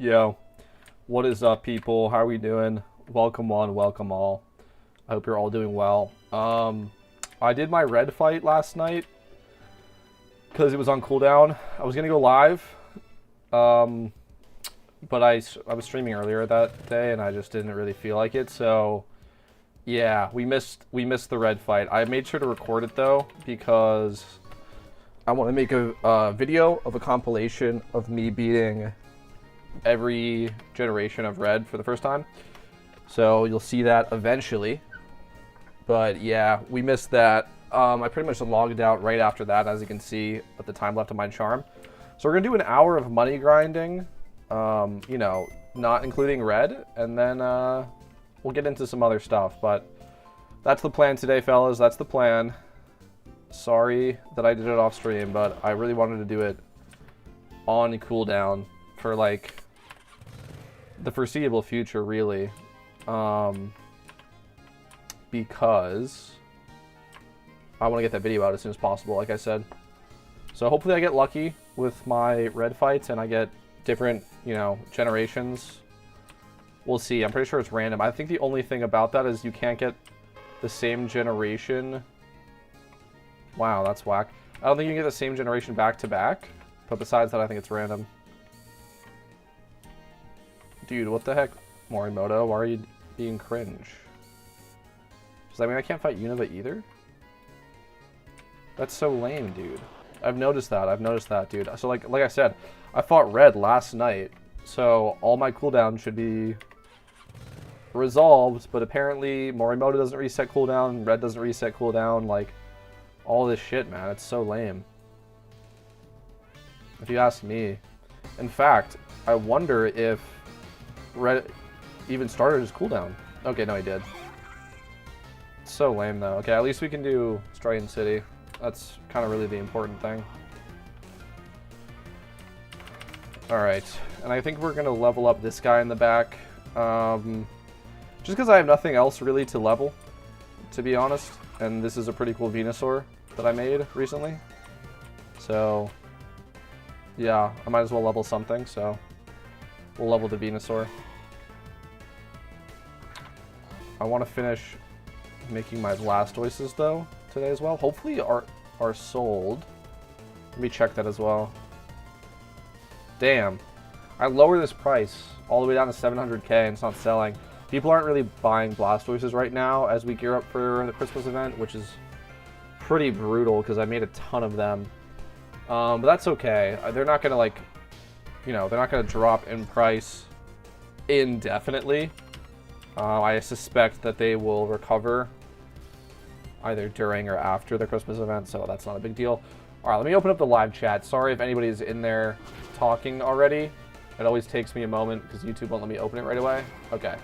Yo, what is up, people? How are we doing? Welcome one, welcome all. I hope you're all doing well. I did my red fight last night because it was on cooldown. I was gonna go live, um, but I was streaming earlier that day and I just didn't really feel like it. So yeah, we missed the red fight. I made sure to record it though because I want to make a video of a compilation of me beating every generation of red for the first time. So you'll see that eventually. But yeah, we missed that. I pretty much logged out right after that, as you can see, at the time left of my charm. So we're gonna do an hour of money grinding, you know, not including red, and then we'll get into some other stuff. But that's the plan today, fellas. That's the plan. Sorry that I did it off stream, but I really wanted to do it on cooldown for like the foreseeable future, really, because I want to get that video out as soon as possible, like I said. So hopefully I get lucky with my red fights and I get different, you know, generations. We'll see. I'm pretty sure it's random. I think the only thing about that is you can't get the same generation. Wow, that's whack. I don't think you can get the same generation back to back, but besides that, I think it's random. Dude, what the heck? Morimoto, why are you being cringe? Does that mean I can't fight Unova either? That's so lame, dude. I've noticed that, dude. So like I said, I fought red last night, so all my cooldown should be resolved, but apparently Morimoto doesn't reset cooldown, red doesn't reset cooldown, like, all this shit, man. It's so lame, if you ask me. In fact, I wonder if red even started his cooldown. Okay, no, he did. It's so lame, though. Okay, at least we can do Striaton City. That's kind of really the important thing. Alright, and I think we're going to level up this guy in the back. Just because I have nothing else really to level, to be honest. And this is a pretty cool Venusaur that I made recently. So, yeah, I might as well level something, so we'll level the Venusaur. I want to finish making my Blastoises, though, today as well. Hopefully are sold. Let me check that as well. Damn. I lower this price all the way down to 700k and it's not selling. People aren't really buying Blastoises right now as we gear up for the Christmas event, which is pretty brutal because I made a ton of them. But that's okay. They're not going to, like, you know, they're not going to drop in price indefinitely. I suspect that they will recover either during or after the Christmas event, so that's not a big deal. All right, let me open up the live chat. Sorry if anybody's in there talking already. It always takes me a moment because YouTube won't let me open it right away. Okay.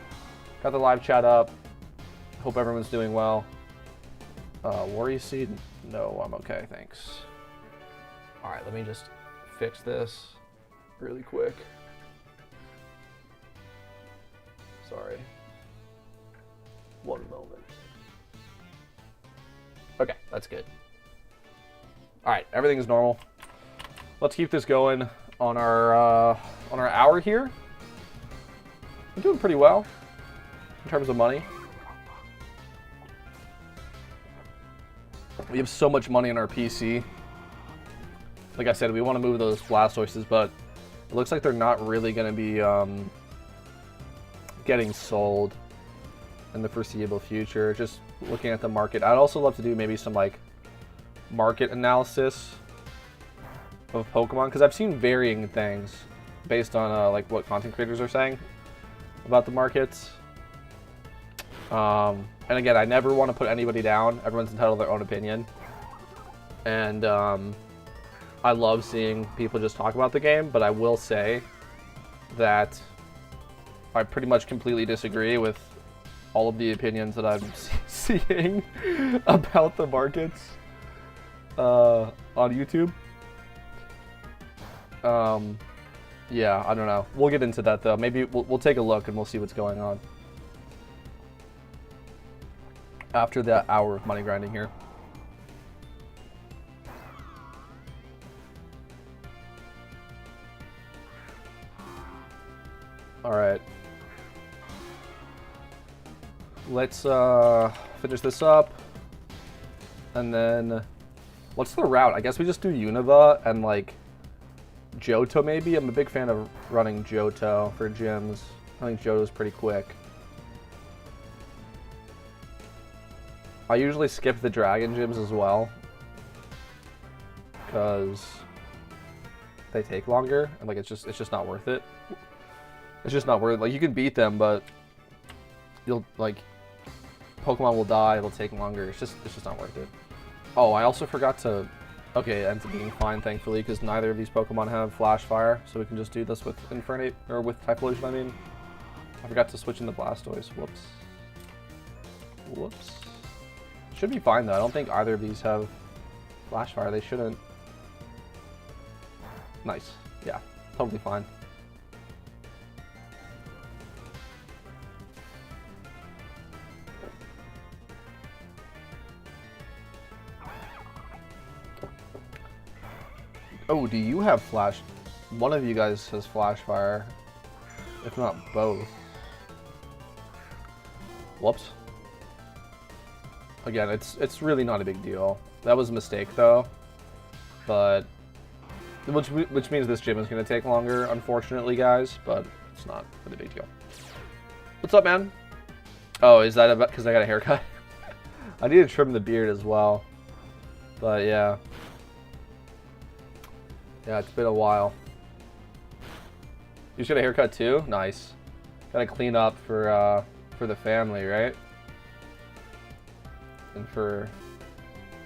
Got the live chat up. Hope everyone's doing well. Worry Seed? No, I'm okay, thanks. All right, let me just fix this really quick. Sorry. One moment. Okay, that's good. All right, everything is normal. Let's keep this going on our hour here. I'm doing pretty well in terms of money. We have so much money on our PC. Like I said, we want to move those Blastoises, but it looks like they're not really going to be getting sold in the foreseeable future. Just looking at the market. I'd also love to do maybe some like market analysis of Pokemon, because I've seen varying things based on like what content creators are saying about the markets. And again, I never want to put anybody down. Everyone's entitled to their own opinion. And I love seeing people just talk about the game, but I will say that I pretty much completely disagree with all of the opinions that I'm seeing about the markets on YouTube. Yeah, I don't know. We'll get into that, though. Maybe we'll take a look and we'll see what's going on after that hour of money grinding here. Alright. Let's finish this up. And then, what's the route? I guess we just do Unova and like Johto maybe? I'm a big fan of running Johto for gyms. I think Johto's pretty quick. I usually skip the Dragon gyms as well, because they take longer, and like it's just not worth it. It's just not worth it. Like, you can beat them, but you'll like Pokemon will die. It'll take longer. It's just not worth it. Oh, I also forgot to. Okay, it ends up being fine, thankfully, because neither of these Pokemon have Flash Fire, so we can just do this with Infernape, or with Typhlosion, I mean. I forgot to switch into Blastoise. Whoops. Whoops. Should be fine, though. I don't think either of these have Flash Fire. They shouldn't. Nice. Yeah, totally fine. Oh, do you have Flash? One of you guys has Flash Fire, if not both. Whoops. Again, it's really not a big deal. That was a mistake, though. But which means this gym is going to take longer, unfortunately, guys. But it's not really a big deal. What's up, man? Oh, is that because I got a haircut? I need to trim the beard as well. But yeah. Yeah, it's been a while. You just got a haircut too? Nice. Gotta clean up for the family, right? And for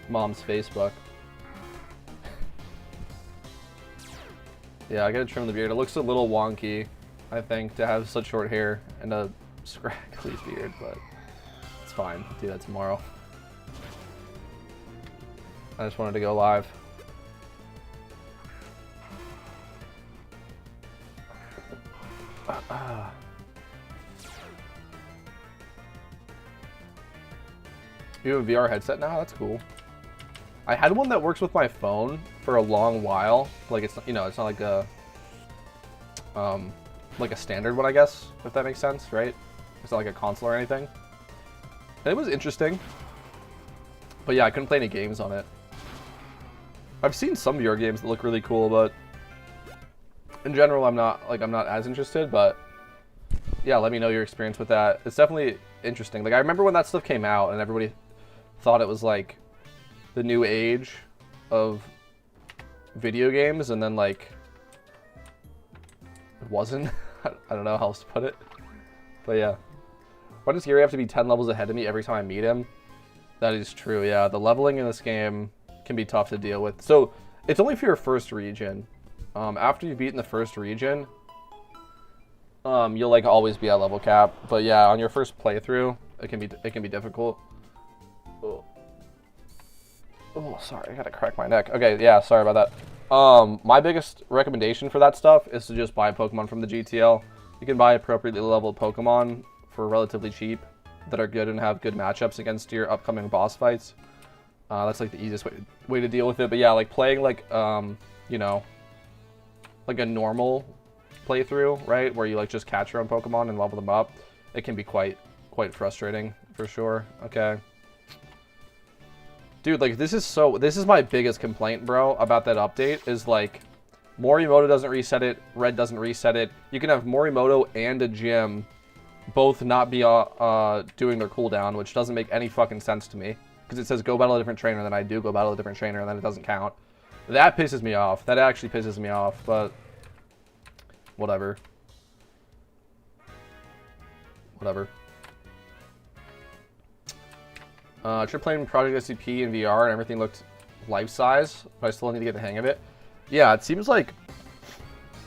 mom's Facebook. Yeah, I gotta trim the beard. It looks a little wonky, I think, to have such short hair and a scraggly beard, but it's fine. I'll do that tomorrow. I just wanted to go live. You have a VR headset now? That's cool. I had one that works with my phone for a long while. Like, it's, you know, it's not like a standard one, I guess, if that makes sense, right? It's not like a console or anything. And it was interesting. But yeah, I couldn't play any games on it. I've seen some VR games that look really cool, but in general, I'm not as interested, but yeah, let me know your experience with that. It's definitely interesting. Like, I remember when that stuff came out and everybody thought it was like the new age of video games, and then like it wasn't. I don't know how else to put it, but yeah. Why does Gary have to be 10 levels ahead of me every time I meet him? That is true, yeah. The leveling in this game can be tough to deal with. So it's only for your first region. After you've beaten the first region, you'll like always be at level cap. But yeah, on your first playthrough, it can be difficult. Oh, sorry, I gotta crack my neck. Okay, yeah, sorry about that. My biggest recommendation for that stuff is to just buy Pokemon from the GTL. You can buy appropriately leveled Pokemon for relatively cheap that are good and have good matchups against your upcoming boss fights. That's like the easiest way to deal with it. But yeah, like playing like you know, like a normal playthrough, right, where you like just catch your own Pokemon and level them up, it can be quite frustrating for sure. Okay. Dude, like, this is my biggest complaint, bro, about that update, is, like, Morimoto doesn't reset it, Red doesn't reset it. You can have Morimoto and a gym both not be doing their cooldown, which doesn't make any fucking sense to me. Because it says go battle a different trainer, and then I do go battle a different trainer, and then it doesn't count. That pisses me off. That actually pisses me off, but whatever. Whatever. I tried playing Project SCP in VR and everything looked life-size, but I still need to get the hang of it. Yeah, it seems like,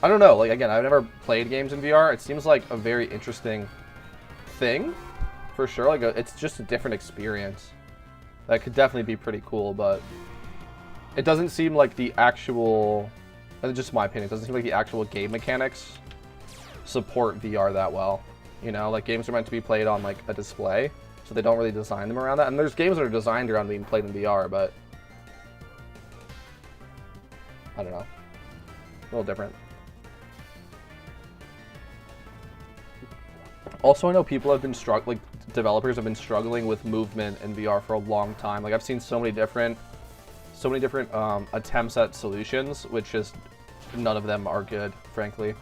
I don't know, like, again, I've never played games in VR. It seems like a very interesting thing, for sure. Like, it's just a different experience. That could definitely be pretty cool, but it doesn't seem like the actual, that's just my opinion, it doesn't seem like the actual game mechanics support VR that well. You know, like, games are meant to be played on, like, a display. So they don't really design them around that. And there's games that are designed around being played in VR, but I don't know. A little different. Also, I know people have been struggling, like developers have been struggling with movement in VR for a long time. Like I've seen so many different attempts at solutions, which just none of them are good, frankly.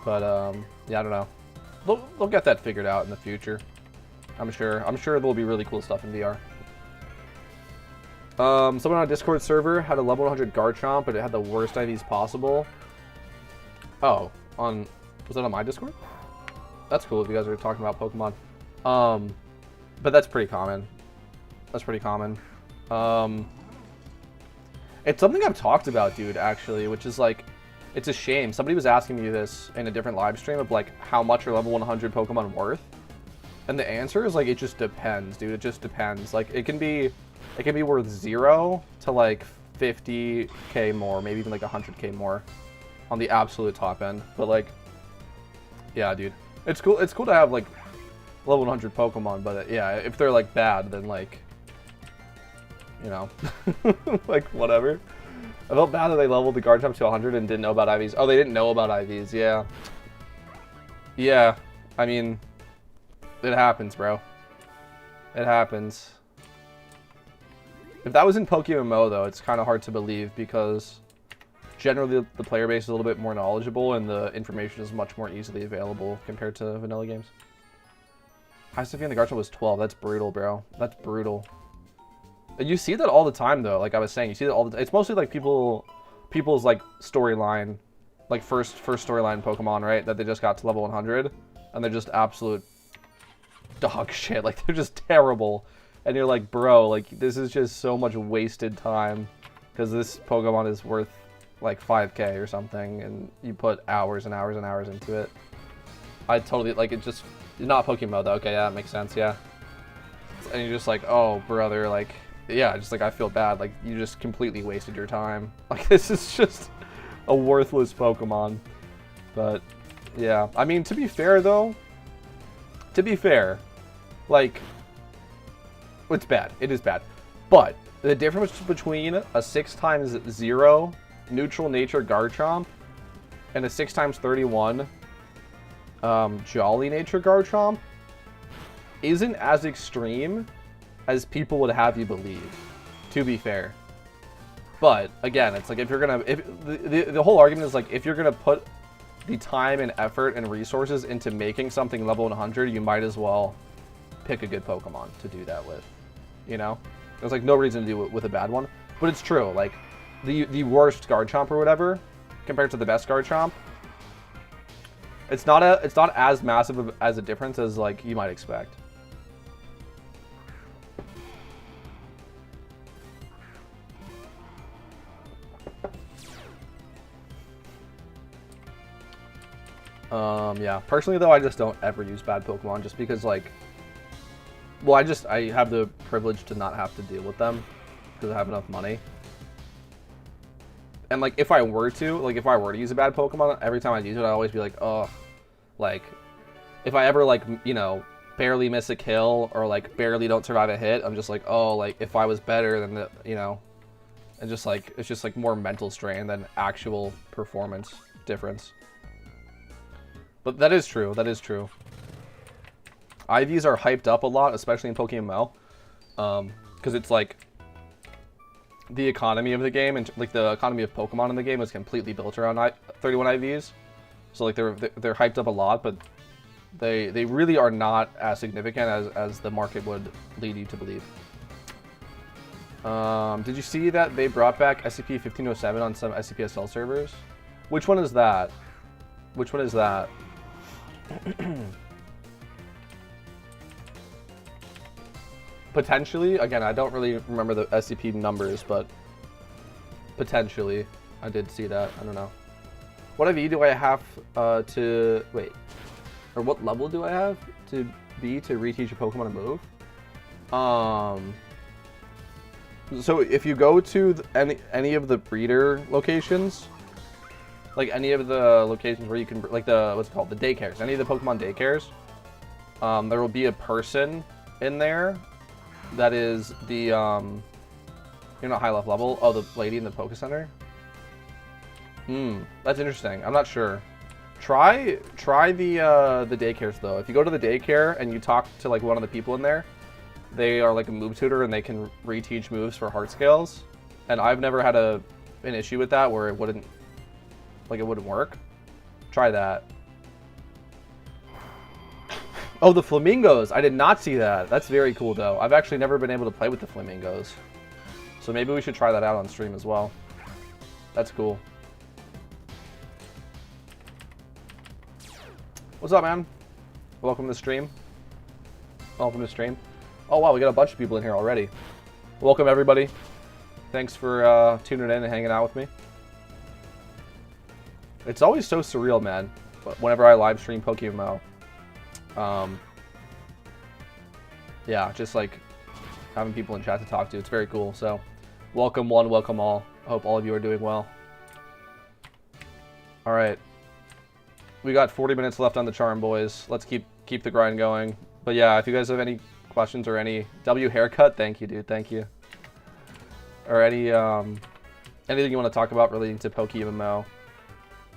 But yeah, I don't know. They'll get that figured out in the future. I'm sure there'll be really cool stuff in VR. Someone on a Discord server had a level 100 Garchomp, but it had the worst IVs possible. Oh, was that on my Discord? That's cool if you guys are talking about Pokemon. But that's pretty common. That's pretty common. It's something I've talked about, dude, actually, which is like, it's a shame. Somebody was asking me this in a different live stream of like, how much are level 100 Pokemon worth? And the answer is like, it just depends, dude. It just depends. Like, it can be worth 0 to like 50k more, maybe even like 100k more on the absolute top end. But like, yeah, dude, it's cool. It's cool to have like level 100 Pokemon, but yeah, if they're like bad, then like, you know, like whatever. I felt bad that they leveled the Garchomp to 100 and didn't know about IVs. Oh, they didn't know about IVs. Yeah. Yeah. I mean, it happens, bro. It happens. If that was in pokemmo, though, it's kind of hard to believe because generally the player base is a little bit more knowledgeable and the information is much more easily available compared to vanilla games. Highest defeat in the Garchomp was 12. That's brutal, bro. That's brutal. You see that all the time, though. Like I was saying, you see that all the time. It's mostly like people's like storyline, like first storyline Pokemon, right? That they just got to level 100, and they're just absolute dog shit. Like they're just terrible, and you're like, bro, like this is just so much wasted time, because this Pokemon is worth like 5k or something, and you put hours and hours and hours into it. I totally like it. Just not Pokemon though. Okay, yeah, that makes sense. Yeah, and you're just like, oh, brother, like. Yeah, just like I feel bad. Like you just completely wasted your time. Like this is just a worthless Pokemon. But yeah, I mean to be fair though, like it's bad. It is bad. But the difference between a 6x0 neutral nature Garchomp and a 6x31 jolly nature Garchomp isn't as extreme as people would have you believe, to be fair. But again, it's like if you're gonna, the whole argument is like if you're gonna put the time and effort and resources into making something level 100, you might as well pick a good Pokemon to do that with. You know, there's like no reason to do it with a bad one. But it's true, like the worst Garchomp or whatever compared to the best Garchomp, it's not as massive as a difference as like you might expect. Yeah, personally though, I just don't ever use bad Pokemon just because like, well, I have the privilege to not have to deal with them because I have enough money. And like, if I were to use a bad Pokemon, every time I use it, I'd always be like, oh, like, if I ever like, you know, barely miss a kill or like barely don't survive a hit, I'm just like, oh, like if I was better than the, you know, and just like, it's just like more mental strain than actual performance difference. But that is true. That is true. IVs are hyped up a lot, especially in pokemmo, because it's like the economy of the game and like the economy of Pokemon in the game is completely built around 31 IVs. So like they're hyped up a lot, but they really are not as significant as the market would lead you to believe. Did you see that they brought back SCP-1507 on some SCPSL servers? Which one is that? Which one is that? Potentially, again, I don't really remember the SCP numbers, but potentially I did see that. I don't know. What IV do I have to wait? Or what level do I have to be to reteach a Pokemon to move? So if you go to any of the breeder locations, like any of the locations where you can, like the, what's it called, the daycares, any of the Pokemon daycares, there will be a person in there that is the, you're not high enough level. Oh, the lady in the Poke Center? That's interesting. I'm not sure. Try the daycares though. If you go to the daycare and you talk to like one of the people in there, they are like a move tutor and they can reteach moves for heart scales. And I've never had an issue with that where it wouldn't work. Try that. Oh, the flamingos. I did not see that. That's very cool though. I've actually never been able to play with the flamingos. So maybe we should try that out on stream as well. That's cool. What's up, man? Welcome to the stream. Welcome to the stream. Oh, wow, we got a bunch of people in here already. Welcome, everybody. Thanks for tuning in and hanging out with me. It's always so surreal, man, whenever I live stream Pokemmo. Yeah, just like having people in chat to talk to. It's very cool. So, welcome one, welcome all. I hope all of you are doing well. All right. We got 40 minutes left on the charm, boys. Let's keep the grind going. But yeah, if you guys have any questions or any W haircut, thank you, dude. Thank you. Or any anything you want to talk about relating to Pokemmo,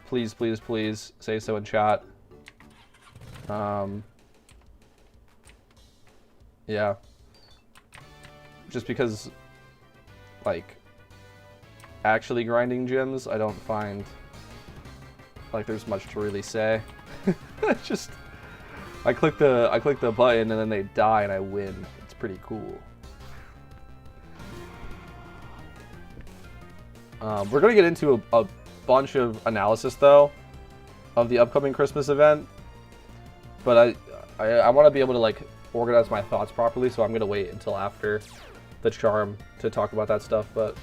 please, please, please say so in chat. Yeah. Just because, like, actually grinding gyms, I don't find like there's much to really say. It's just I click the button and then they die and I win. It's pretty cool. We're gonna get into a bunch of analysis though of the upcoming Christmas event, but I want to be able to like organize my thoughts properly, so I'm gonna wait until after the charm to talk about that stuff. But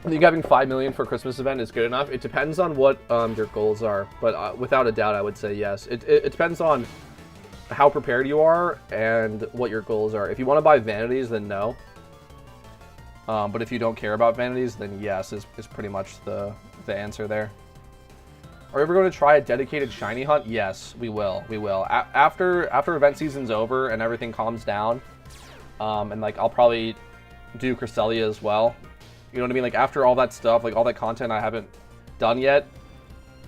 I think having 5 million for a Christmas event is good enough. It depends on what your goals are, but without a doubt, I would say yes. It depends on how prepared you are and what your goals are. If you want to buy vanities, then no. But if you don't care about vanities, then yes is pretty much the answer there. Are we ever going to try a dedicated shiny hunt? Yes, we will. We will. After event season's over and everything calms down, and like I'll probably do Cresselia as well. You know what I mean? Like after all that stuff, like all that content I haven't done yet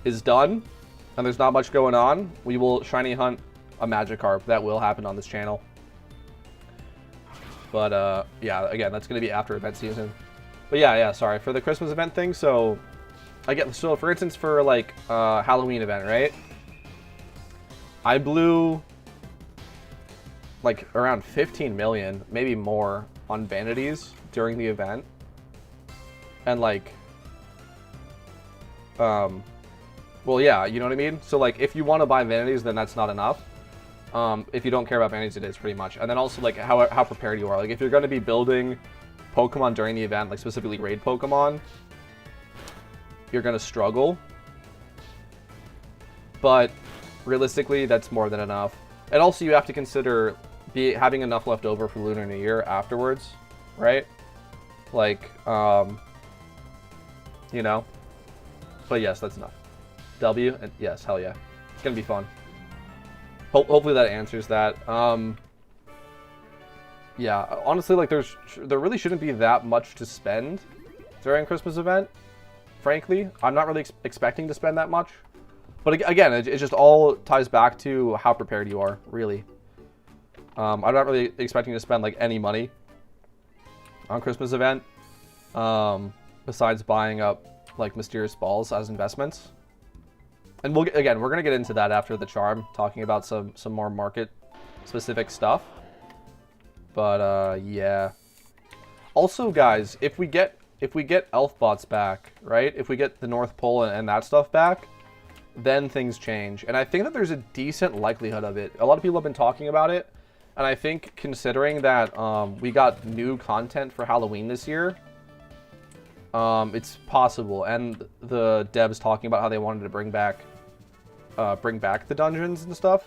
is done, and there's not much going on, we will shiny hunt a Magikarp. That will happen on this channel. But yeah, again, that's going to be after event season. But yeah, sorry for the Christmas event thing. So so for instance, for like Halloween event, right? I blew like around 15 million, maybe more, on vanities during the event. And like, well, yeah, you know what I mean? So like, if you want to buy vanities, then that's not enough. If you don't care about vanities, it is pretty much. And then also like how prepared you are. Like if you're going to be building Pokemon during the event, like specifically raid Pokemon, you're going to struggle. But realistically, that's more than enough. And also you have to consider having enough left over for Lunar New Year afterwards, right? Like, you know. But yes, that's enough. W, and yes, hell yeah. It's going to be fun. Hopefully that answers that. Yeah, honestly, like there really shouldn't be that much to spend during Christmas event. Frankly, I'm not really expecting to spend that much. But again, it just all ties back to how prepared you are, really. I'm not really expecting to spend like any money on Christmas event, besides buying up like mysterious balls as investments. And we're gonna get into that after the charm, talking about some more market specific stuff. But yeah. Also, guys, if we get elf bots back, right? If we get the North Pole and that stuff back, then things change. And I think that there's a decent likelihood of it. A lot of people have been talking about it, and I think considering that we got new content for Halloween this year, it's possible. And the devs talking about how they wanted to bring back the dungeons and stuff.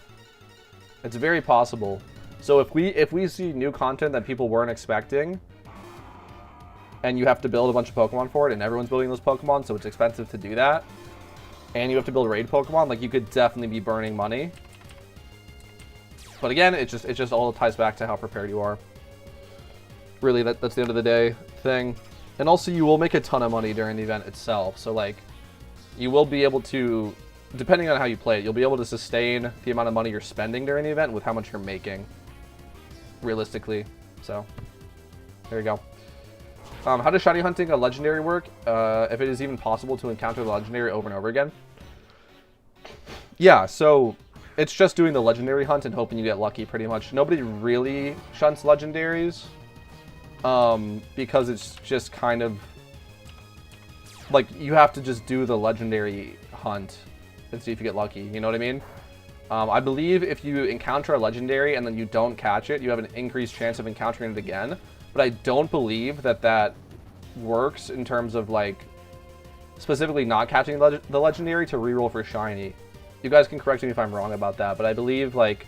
It's very possible. So if we see new content that people weren't expecting, and you have to build a bunch of Pokemon for it, and everyone's building those Pokemon, so it's expensive to do that, and you have to build raid Pokemon, like you could definitely be burning money. But again, it just all ties back to how prepared you are. Really, that's the end of the day thing. And also, you will make a ton of money during the event itself. So like, you will be able to, depending on how you play it, you'll be able to sustain the amount of money you're spending during the event with how much you're making, realistically. So, there you go. How does shiny hunting a legendary work? If it is even possible to encounter the legendary over and over again? Yeah, so it's just doing the legendary hunt and hoping you get lucky, pretty much. Nobody really shunts legendaries, because it's just kind of like you have to just do the legendary hunt and see if you get lucky. You know what I mean? I believe if you encounter a legendary and then you don't catch it, you have an increased chance of encountering it again. But I don't believe that that works in terms of, like, specifically not catching the legendary to reroll for shiny. You guys can correct me if I'm wrong about that, but I believe, like,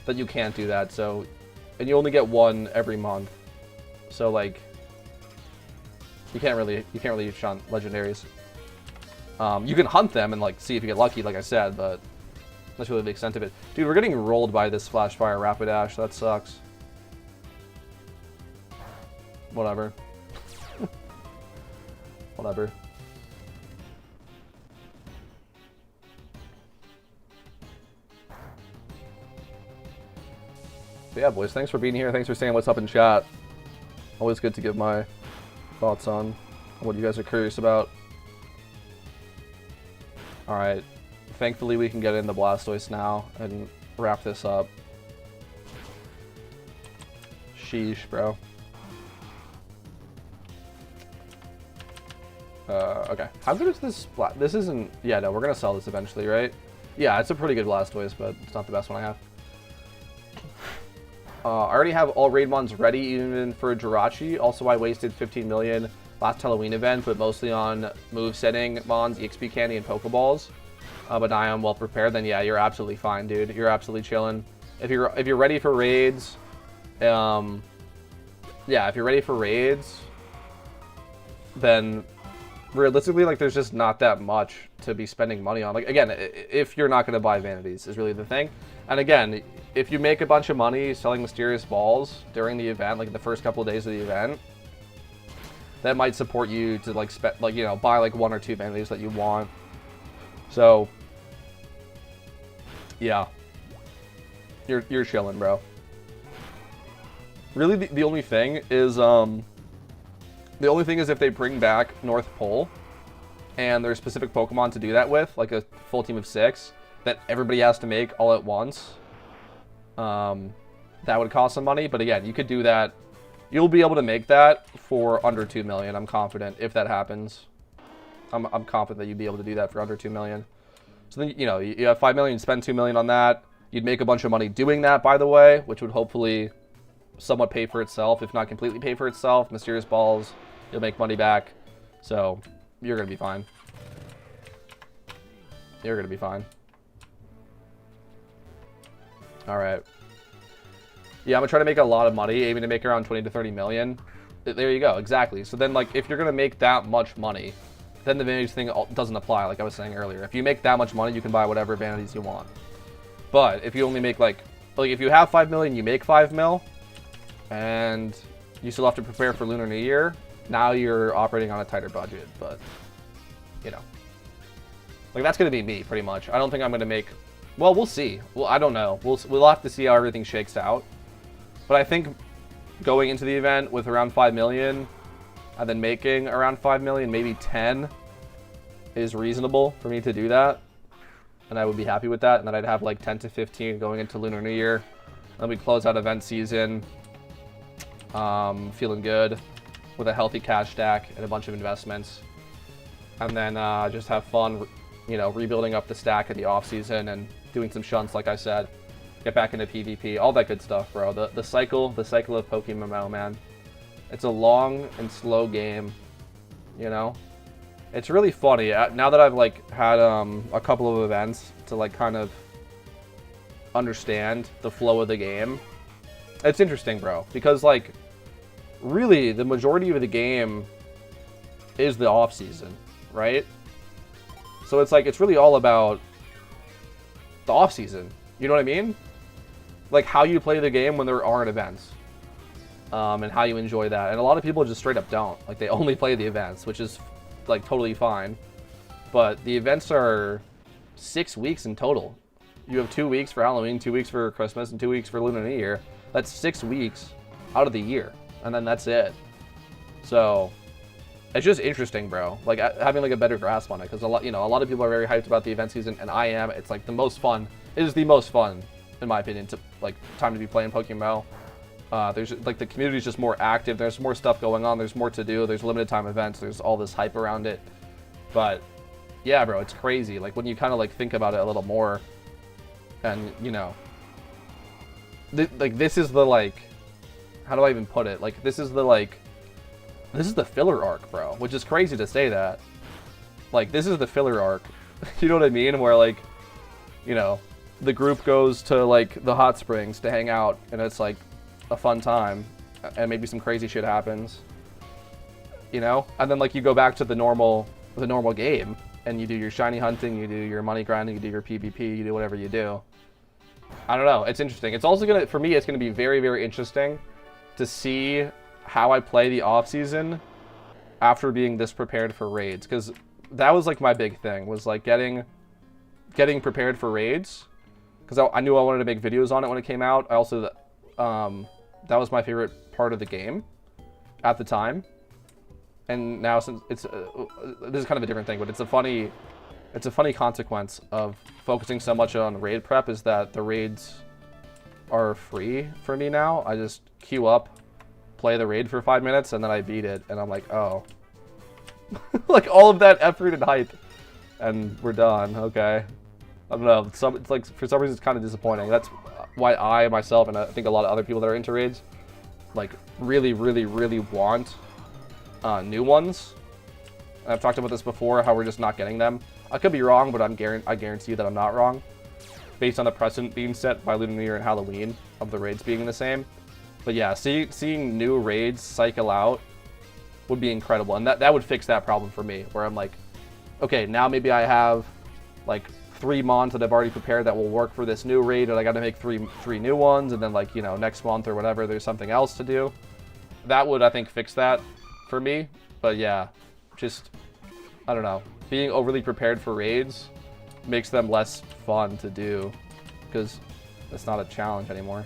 that you can't do that. So, and you only get one every month. So, like, you can't really shunt legendaries. You can hunt them and, like, see if you get lucky, like I said, but that's really the extent of it. Dude, we're getting rolled by this Flash Fire Rapidash. That sucks. Whatever. Whatever. But yeah, boys, thanks for being here. Thanks for saying what's up in chat. Always good to give my thoughts on what you guys are curious about. Alright. Thankfully, we can get in the Blastoise now and wrap this up. Sheesh, bro. Okay. How good is this? This isn't... Yeah, no, we're going to sell this eventually, right? Yeah, it's a pretty good Blastoise, but it's not the best one I have. I already have all raid mons ready, even for Jirachi. Also, I wasted 15 million last Halloween event, but mostly on move setting mons, EXP candy, and Pokeballs. But now I am well prepared. Then yeah, you're absolutely fine, dude. You're absolutely chilling. If you're ready for raids, yeah, if you're ready for raids, then realistically, like, there's just not that much to be spending money on. Like, again, if you're not going to buy vanities is really the thing. And again, if you make a bunch of money selling mysterious balls during the event, like the first couple of days of the event, that might support you to, like, spend, like, you know, buy like 1 or 2 vanities that you want. So yeah, you're chilling, bro. Really, the only thing is if they bring back North Pole, and there's specific Pokemon to do that with, like a full team of 6 that everybody has to make all at once. That would cost some money, but again, you could do that. You'll be able to make that for under 2 million. I'm confident if that happens. I'm confident that you'd be able to do that for under 2 million. So then, you know, you have 5 million, spend 2 million on that. You'd make a bunch of money doing that, by the way, which would hopefully somewhat pay for itself, if not completely pay for itself. Mysterious balls, you'll make money back. So you're going to be fine. You're going to be fine. All right. Yeah, I'm going to try to make a lot of money, aiming to make around 20 to 30 million. There you go, exactly. So then, like, if you're going to make that much money, then the vanities thing doesn't apply, like I was saying earlier. If you make that much money, you can buy whatever vanities you want. But if you only make, like if you have 5 million, you make 5 mil, and you still have to prepare for Lunar New Year, now you're operating on a tighter budget. But, you know. Like, that's going to be me, pretty much. I don't think I'm going to make... Well, we'll see. Well, I don't know. We'll have to see how everything shakes out. But I think going into the event with around 5 million, and then making around 5 million, maybe 10, is reasonable for me to do that. And I would be happy with that. And then I'd have like 10 to 15 going into Lunar New Year. Then we close out event season, feeling good, with a healthy cash stack and a bunch of investments. And then just have fun, you know, rebuilding up the stack in the off season and doing some shunts, like I said. Get back into PvP, all that good stuff, bro. The cycle of pokemmo, man. It's a long and slow game, you know? It's really funny. Now that I've, like, had a couple of events to, like, kind of understand the flow of the game, it's interesting, bro. Because, like, really, the majority of the game is the off-season, right? So it's, like, it's really all about the off-season. You know what I mean? Like, how you play the game when there aren't events. And how you enjoy that. And a lot of people just straight up don't. Like, they only play the events, which is, like, totally fine. but the events are 6 weeks in total. You have 2 weeks for Halloween, 2 weeks for Christmas, and 2 weeks for Lunar New Year. That's 6 weeks out of the year, and then that's it. So it's just interesting, bro. Like having like a better grasp on it, because a lot of people are very hyped about the event season, and I am. It's like the most fun. It is the most fun, in my opinion, to like time to be playing Pokemon. There's like the community is just more active. There's more stuff going on. There's more to do. There's limited time events. There's all this hype around it. But yeah, bro, it's crazy. Like when you kind of like think about it a little more, and you know, like this is the like, how do I even put it? Like this is the like. This is the filler arc, bro, which is crazy to say that. Like, this is the filler arc. You know what I mean? Where, like, you know, the group goes to, like, the hot springs to hang out, and it's, like, a fun time, and maybe some crazy shit happens. You know? And then, like, you go back to the normal game, and you do your shiny hunting, you do your money grinding, you do your PvP, you do whatever you do. I don't know. It's interesting. It's also gonna, for me, it's gonna be very, very interesting to see how I play the off season after being this prepared for raids, because that was like my big thing, was like getting prepared for raids, because I knew I wanted to make videos on it when it came out. I also that was my favorite part of the game at the time, and now since it's this is kind of a different thing, but it's a funny consequence of focusing so much on raid prep, is that the raids are free for me now. I just queue up, play the raid for 5 minutes, and then I beat it, and I'm like, oh. Like, all of that effort and hype, and we're done, okay. I don't know, it's like, for some reason, it's kind of disappointing. That's why I, myself, and I think a lot of other people that are into raids, like, really, really, really want new ones. And I've talked about this before, how we're just not getting them. I could be wrong, but I guarantee you that I'm not wrong, based on the precedent being set by Lunar New Year and Halloween, of the raids being the same. But yeah, seeing new raids cycle out would be incredible, and that would fix that problem for me, where I'm like, okay, now maybe I have like 3 mons that I've already prepared that will work for this new raid, and I got to make three new ones, and then, like, you know, next month or whatever, there's something else to do. That would, I think, fix that for me. But yeah, just, I don't know, being overly prepared for raids makes them less fun to do, because it's not a challenge anymore.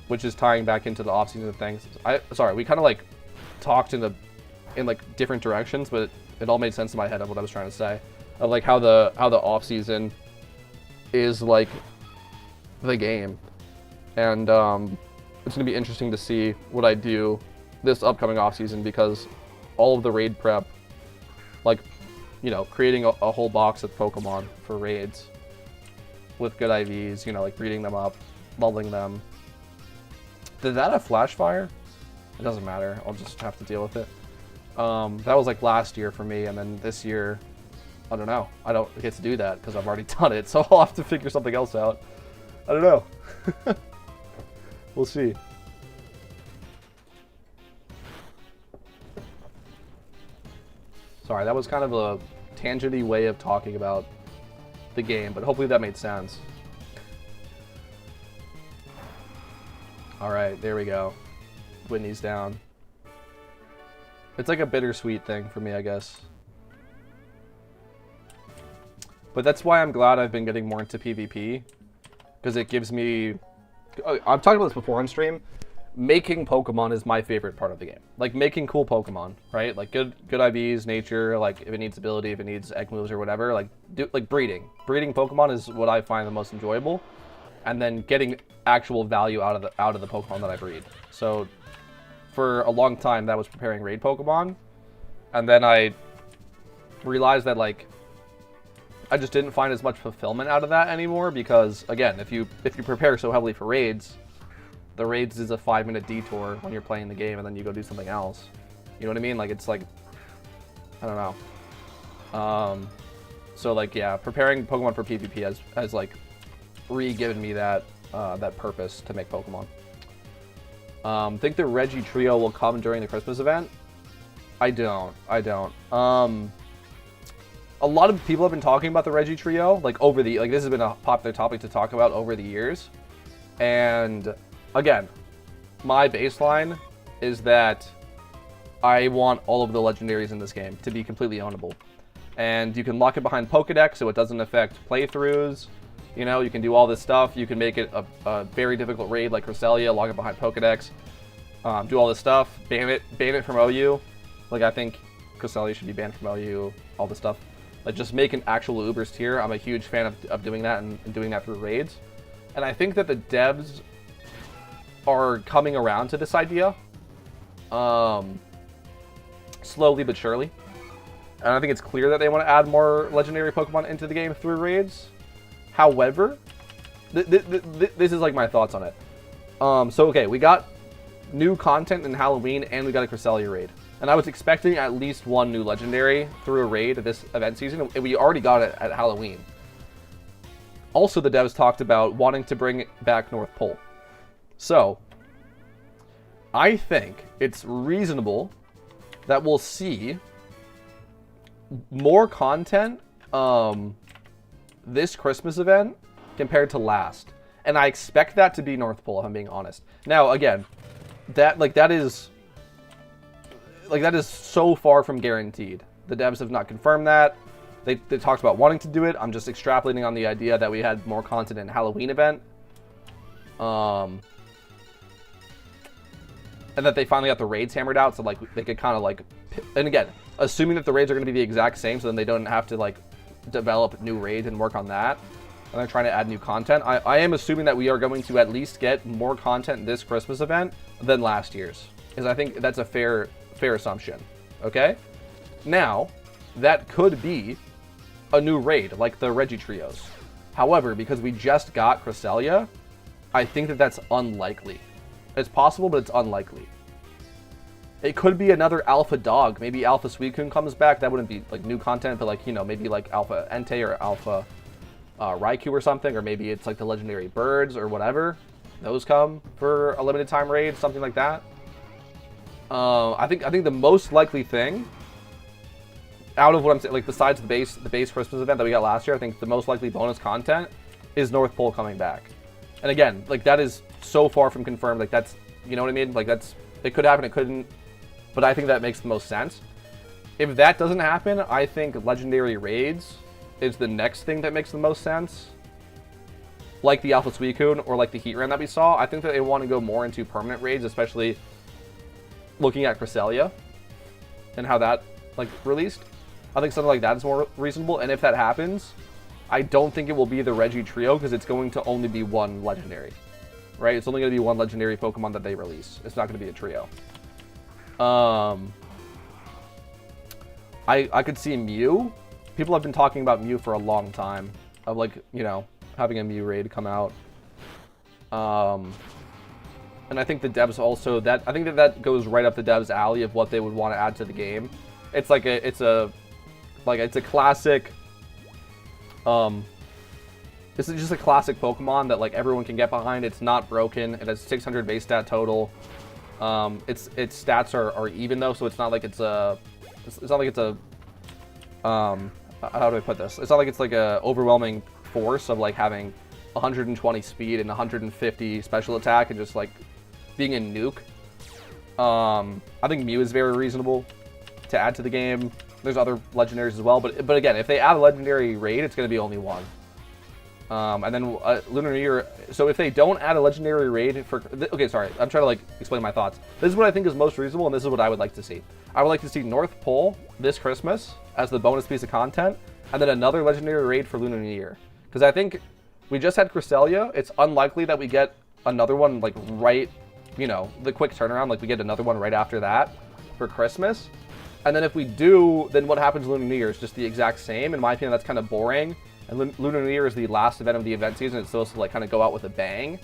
Which is tying back into the off-season things. Sorry, we kind of like talked in like different directions, but it all made sense in my head of what I was trying to say. Of like how the off-season is like the game, and it's gonna be interesting to see what I do this upcoming off-season, because all of the raid prep, like, you know, creating a whole box of Pokemon for raids with good IVs, you know, like breeding them up, leveling them. Did that have Flash Fire? It doesn't matter. I'll just have to deal with it. That was like last year for me, and then this year, I don't know. I don't get to do that because I've already done it, so I'll have to figure something else out. I don't know. We'll see. Sorry, that was kind of a tangent-y way of talking about the game, but hopefully that made sense. Alright, there we go. Whitney's down. It's like a bittersweet thing for me, I guess. But that's why I'm glad I've been getting more into PvP. Because it gives me... I've talked about this before on stream. Making Pokemon is my favorite part of the game. Like, making cool Pokemon, right? Like, good IVs, nature, like, if it needs ability, if it needs egg moves or whatever. Like, breeding. Breeding Pokemon is what I find the most enjoyable. And then getting actual value out of the Pokemon that I breed. So, for a long time, that was preparing raid Pokemon. And then I realized that, like, I just didn't find as much fulfillment out of that anymore, because, again, if you prepare so heavily for raids, the raids is a 5-minute detour when you're playing the game, and then you go do something else. You know what I mean? Like, it's like, I don't know. So, like, yeah, preparing Pokemon for PvP has like, re-given me that purpose to make Pokemon. Think the Reggie Trio will come during the Christmas event? I don't. A lot of people have been talking about the Reggie Trio, like, this has been a popular topic to talk about over the years. And, again, my baseline is that I want all of the legendaries in this game to be completely ownable. And you can lock it behind Pokedex so it doesn't affect playthroughs. You know, you can do all this stuff. You can make it a very difficult raid like Cresselia, lock it behind Pokedex. Do all this stuff. Ban it from OU. Like, I think Cresselia should be banned from OU. All this stuff. Like, just make an actual Ubers tier. I'm a huge fan of doing that and doing that through raids. And I think that the devs are coming around to this idea. Slowly but surely. And I think it's clear that they want to add more legendary Pokemon into the game through raids. However, this is like my thoughts on it. So okay, we got new content in Halloween and we got a Cresselia raid. And I was expecting at least one new legendary through a raid this event season, and we already got it at Halloween. Also, the devs talked about wanting to bring back North Pole. So, I think it's reasonable that we'll see more content this Christmas event compared to last. And I expect that to be North Pole, if I'm being honest. Now, again, that is so far from guaranteed. The devs have not confirmed that. They talked about wanting to do it. I'm just extrapolating on the idea that we had more content in Halloween event. And that they finally got the raids hammered out, so like they could kind of like, and again, assuming that the raids are going to be the exact same, so then they don't have to like develop new raids and work on that. And they're trying to add new content. I am assuming that we are going to at least get more content this Christmas event than last year's, because I think that's a fair assumption. Okay, now that could be a new raid like the Reggie Trios. However, because we just got Cresselia, I think that that's unlikely. It's possible, but it's unlikely. It could be another Alpha Dog. Maybe Alpha Suicune comes back. That wouldn't be like new content, but like, you know, maybe like Alpha Entei or Alpha Raikou or something, or maybe it's like the legendary birds or whatever. Those come for a limited time raid, something like that. I think the most likely thing out of what I'm saying, like besides the base Christmas event that we got last year, I think the most likely bonus content is North Pole coming back. And again, like that is so far from confirmed. Like that's, you know what I mean? Like that's, it could happen, it couldn't, but I think that makes the most sense. If that doesn't happen, I think legendary raids is the next thing that makes the most sense. Like the Alpha Suicune or like the Heatran that we saw. I think that they want to go more into permanent raids, especially looking at Cresselia and how that like released. I think something like that is more reasonable. And if that happens, I don't think it will be the Reggie Trio, because it's going to only be one legendary, right? It's only going to be one legendary Pokemon that they release. It's not going to be a trio. I could see Mew. People have been talking about Mew for a long time, of like, you know, having a Mew raid come out. And I think the devs also, I think that goes right up the devs' alley of what they would want to add to the game. It's like it's a classic. This is just a classic Pokemon that like everyone can get behind. It's not broken. It has 600 base stat total. Its stats are even though, so it's not like it's a. It's not like it's a. How do I put this? It's not like it's like a overwhelming force of like having 120 speed and 150 special attack and just like being a nuke. I think Mew is very reasonable to add to the game. There's other legendaries as well, but again, if they add a legendary raid, it's going to be only one. And then Lunar New Year. So if they don't add a legendary raid for, okay, sorry, I'm trying to like explain my thoughts. This is what I think is most reasonable, and this is what I would like to see. I would like to see North Pole this Christmas as the bonus piece of content, and then another legendary raid for Lunar New Year. Because I think we just had Cresselia. It's unlikely that we get another one like right, you know, the quick turnaround. Like we get another one right after that for Christmas. And then if we do, then what happens Lunar New Year is just the exact same. In my opinion, that's kind of boring. And Lunar New Year is the last event of the event season. It's supposed to like kind of go out with a bang.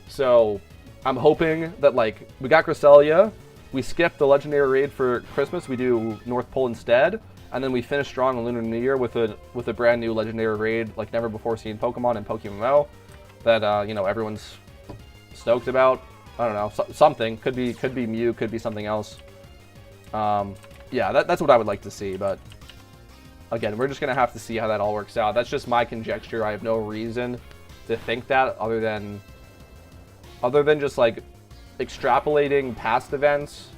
So I'm hoping that like we got Cresselia, we skip the legendary raid for Christmas, we do North Pole instead, and then we finish strong on Lunar New Year with a brand new legendary raid like never before seen Pokemon and pokemmo that you know, everyone's stoked about. I don't know, something could be Mew, could be something else. Yeah, that's what I would like to see, but again, we're just going to have to see how that all works out. That's just my conjecture. I have no reason to think that other than just like extrapolating past events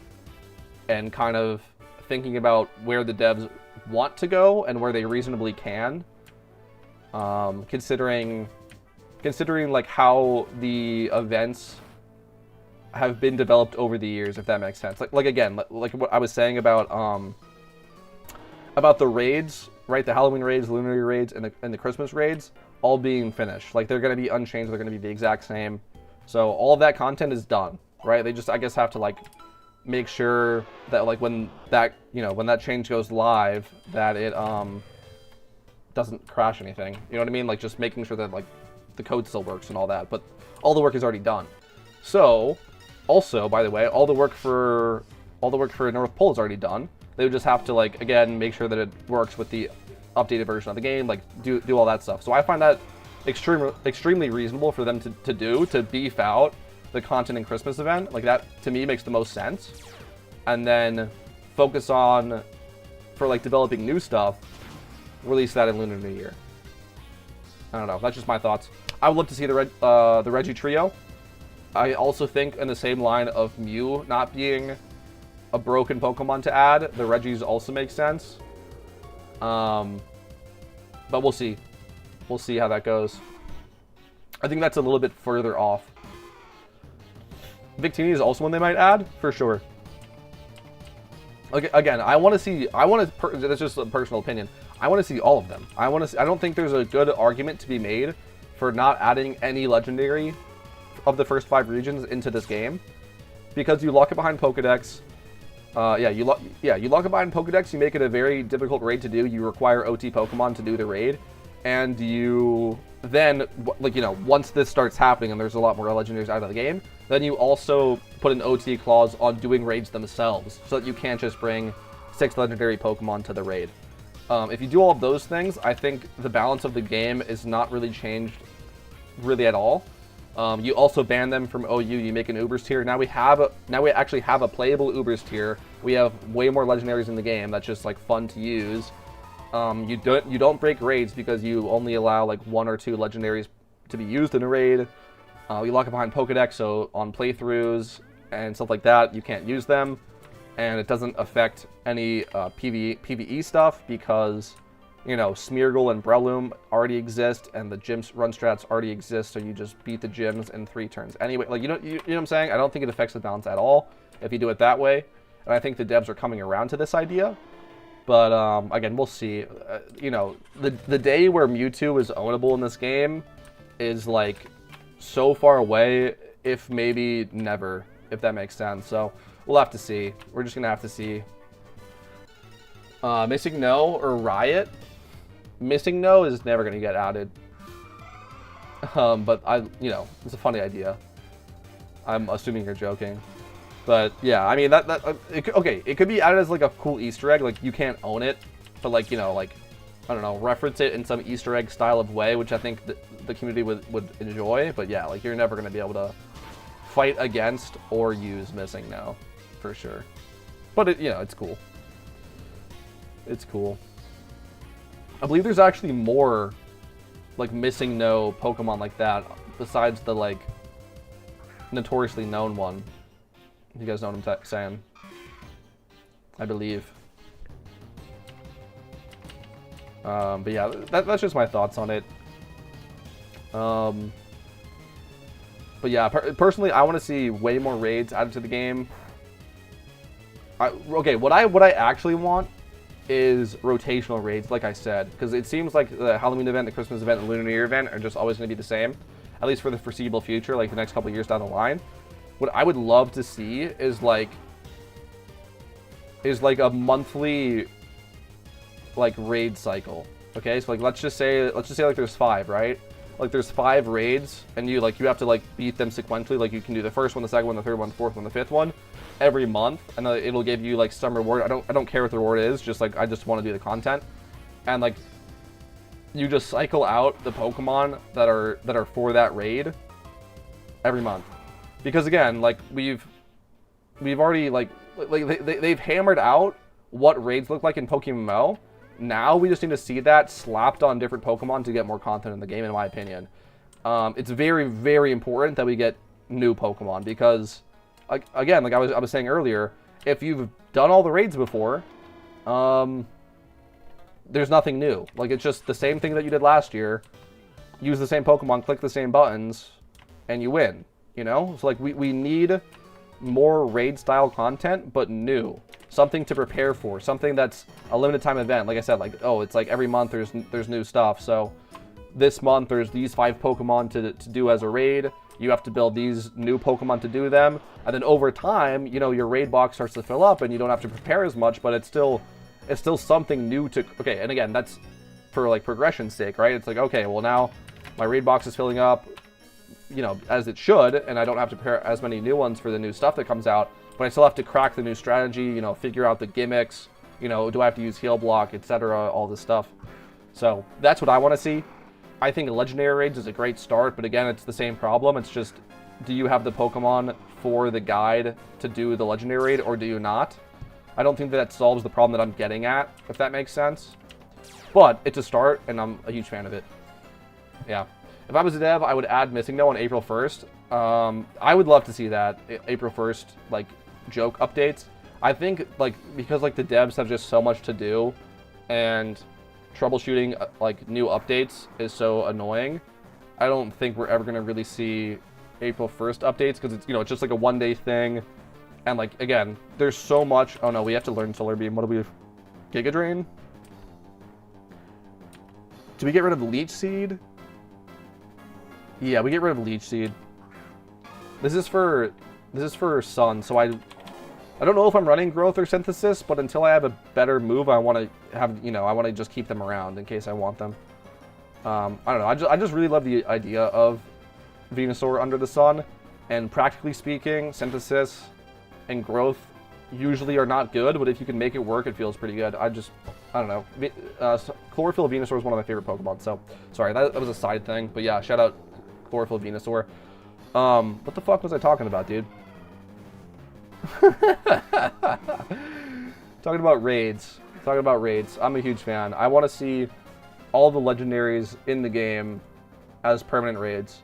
and kind of thinking about where the devs want to go and where they reasonably can. Considering like how the events have been developed over the years, if that makes sense. Like again, like what I was saying about the raids, right? The Halloween raids, Lunar New Year raids, and the Christmas raids all being finished. Like they're going to be unchanged. They're going to be the exact same. So all of that content is done, right? They just, I guess, have to like make sure that like when that, you know, when that change goes live, that it doesn't crash anything. You know what I mean? Like just making sure that like the code still works and all that. But all the work is already done. So also, by the way, all the work for North Pole is already done. They would just have to like again make sure that it works with the updated version of the game, like do all that stuff. So I find that extremely reasonable for them to beef out the content and Christmas event. Like that to me makes the most sense. And then focus on, for like developing new stuff, release that in Lunar New Year. I don't know. That's just my thoughts. I would love to see the Reggie trio. I also think in the same line of Mew not being a broken Pokemon to add, the Reggies also make sense. But we'll see. We'll see how that goes. I think that's a little bit further off. Victini is also one they might add, for sure. Okay, again, that's just a personal opinion. I want to see all of them. I don't think there's a good argument to be made for not adding any legendary of the first 5 regions into this game, because you lock it behind Pokedex. You lock it behind Pokedex. You make it a very difficult raid to do. You require OT Pokemon to do the raid, and you then, like, you know, once this starts happening and there's a lot more legendaries out of the game, then you also put an OT clause on doing raids themselves, so that you can't just bring 6 legendary Pokemon to the raid. If you do all of those things, I think the balance of the game is not really changed really at all. You also ban them from OU. You make an Ubers tier. Now we actually have a playable Ubers tier. We have way more legendaries in the game. That's just like fun to use. You don't break raids because you only allow like 1 or 2 legendaries to be used in a raid. You lock it behind Pokedex, so on playthroughs and stuff like that, you can't use them, and it doesn't affect any PvE stuff because, you know, Smeargle and Breloom already exist, and the gym run strats already exist, so you just beat the gyms in 3 turns. Anyway, like, you know what I'm saying? I don't think it affects the balance at all if you do it that way, and I think the devs are coming around to this idea. But, again, we'll see. You know, the day where Mewtwo is ownable in this game is, like, so far away, if maybe never, if that makes sense. So, we'll have to see. We're just going to have to see. Missing No or Riot? Missing No is never going to get added. But, you know, it's a funny idea. I'm assuming you're joking. But yeah, I mean it could be added as like a cool Easter egg. Like you can't own it, but like, you know, like, I don't know, reference it in some Easter egg style of way, which I think the community would enjoy. But yeah, like you're never gonna be able to fight against or use Missing No, for sure. But it, you know, it's cool. It's cool. I believe there's actually more like Missing No Pokemon like that besides the like notoriously known one. You guys know what I'm saying, I believe. But yeah, that's just my thoughts on it. But yeah, personally, I want to see way more raids added to the game. Okay, what I actually want is rotational raids, like I said, because it seems like the Halloween event, the Christmas event, and the Lunar New Year event are just always going to be the same, at least for the foreseeable future, like the next couple of years down the line. What I would love to see is like a monthly like raid cycle. Okay, so like let's just say like there's 5, right? Like there's 5 raids, and you have to like beat them sequentially. Like you can do the first one, the second one, the third one, the fourth one, the fifth one, every month, and it'll give you like some reward. I don't care what the reward is. Just like I just want to do the content, and like you just cycle out the Pokemon that are for that raid every month. Because again, like we've already like they've hammered out what raids look like in pokemmo. Now we just need to see that slapped on different Pokemon to get more content in the game, in my opinion. It's very, very important that we get new Pokemon because, like, again, like I was saying earlier, if you've done all the raids before, there's nothing new. Like, it's just the same thing that you did last year. Use the same Pokemon, click the same buttons, and you win, you know? So, like, we need more raid-style content, but new. Something to prepare for. Something that's a limited time event. Like I said, like, oh, it's like every month there's new stuff. So, this month there's these 5 Pokemon to do as a raid. You have to build these new Pokemon to do them. And then over time, you know, your raid box starts to fill up and you don't have to prepare as much, but it's still something new to... Okay, and again, that's for, like, progression's sake, right? It's like, okay, well, now my raid box is filling up, you know, as it should, and I don't have to prepare as many new ones for the new stuff that comes out, but I still have to crack the new strategy, you know, figure out the gimmicks, you know, do I have to use heal block, etc., all this stuff. So that's what I want to see. I think Legendary Raids is a great start, but again, it's the same problem. It's just, do you have the Pokemon for the guide to do the Legendary Raid, or do you not? I don't think that solves the problem that I'm getting at, if that makes sense. But it's a start, and I'm a huge fan of it. Yeah. If I was a dev, I would add Missing No on April 1st. I would love to see that, April 1st, like, joke updates. I think, like, because, like, the devs have just so much to do, and troubleshooting, like, new updates is so annoying, I don't think we're ever going to really see April 1st updates, because it's, you know, it's just, like, a one-day thing, and, like, again, there's so much... Oh, no, we have to learn Solar Beam. What do we... Giga Drain? Do we get rid of the Leech Seed? Yeah, we get rid of Leech Seed. This is for Sun, so I don't know if I'm running Growth or Synthesis, but until I have a better move, I want to have, you know, I want to just keep them around in case I want them. I don't know, I just really love the idea of Venusaur under the sun, and practically speaking, Synthesis and Growth usually are not good, but if you can make it work, it feels pretty good. I don't know. Chlorophyll Venusaur is one of my favorite Pokemon, so, sorry, that was a side thing, but yeah, shout out Chlorophyll Venusaur. What the fuck was I talking about, dude? Talking about raids. I'm a huge fan. I want to see all the legendaries in the game as permanent raids.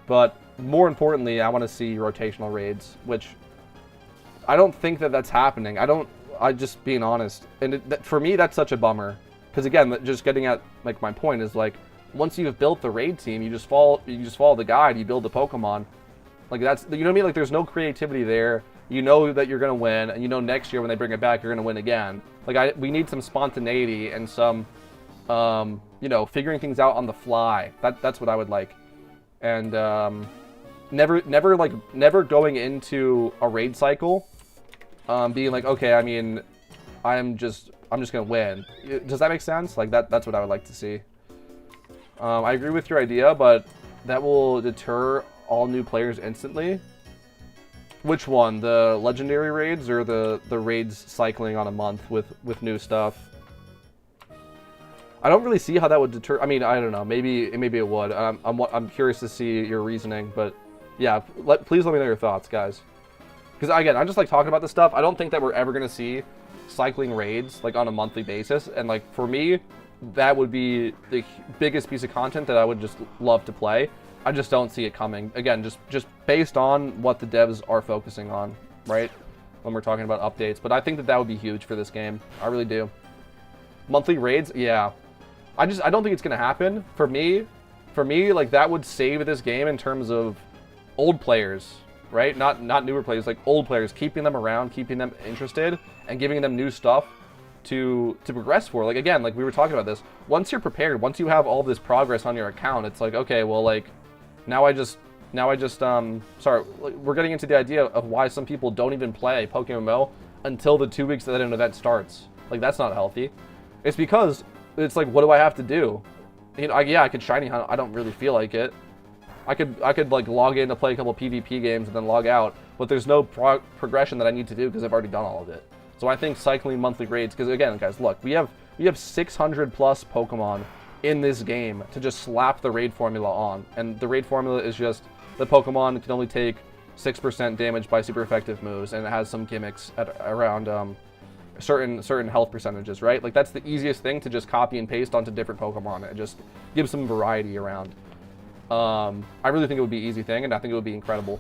But more importantly, I want to see rotational raids, which I don't think that that's happening. I just being honest. And for me, that's such a bummer. Because again, just getting at, like, my point is, like, once you've built the raid team, you just follow the guide, you build the Pokemon. Like, that's, you know what I mean? Like, there's no creativity there. You know that you're going to win, and you know next year when they bring it back, you're going to win again. Like, we need some spontaneity and some, you know, figuring things out on the fly. That's what I would like. And, never going into a raid cycle, being like, okay, I mean, I'm just going to win. Does that make sense? Like, that's what I would like to see. I agree with your idea, but that will deter all new players instantly. Which one? The legendary raids or the raids cycling on a month with new stuff? I don't really see how that would deter. I mean, I don't know. Maybe it would. I'm curious to see your reasoning, but yeah, please let me know your thoughts, guys. Because again, I just like talking about this stuff. I don't think that we're ever gonna see cycling raids like on a monthly basis, and like for me, that would be the biggest piece of content that I would just love to play. I just don't see it coming. Again, just based on what the devs are focusing on, right? When we're talking about updates. But I think that would be huge for this game. I really do. Monthly raids, yeah. I don't think it's gonna happen. For me, like that would save this game in terms of old players, right? Not newer players, like old players, keeping them around, keeping them interested, and giving them new stuff to progress for. Like again, like we were talking about this. Once you're prepared, once you have all this progress on your account, it's like, okay, well, like now I just sorry, we're getting into the idea of why some people don't even play pokemmo until the 2 weeks that an event starts. Like that's not healthy. It's because it's like, what do I have to do? You know, yeah, I could shiny hunt. I don't really feel like it. I could like log in to play a couple PvP games and then log out, but there's no progression that I need to do because I've already done all of it. So I think cycling monthly raids, because again, guys, look, we have 600 plus Pokemon in this game to just slap the raid formula on, and the raid formula is just the Pokemon can only take 6% damage by super effective moves, and it has some gimmicks at around certain health percentages, right? Like that's the easiest thing to just copy and paste onto different Pokemon and just give some variety around. I really think it would be an easy thing, and I think it would be incredible.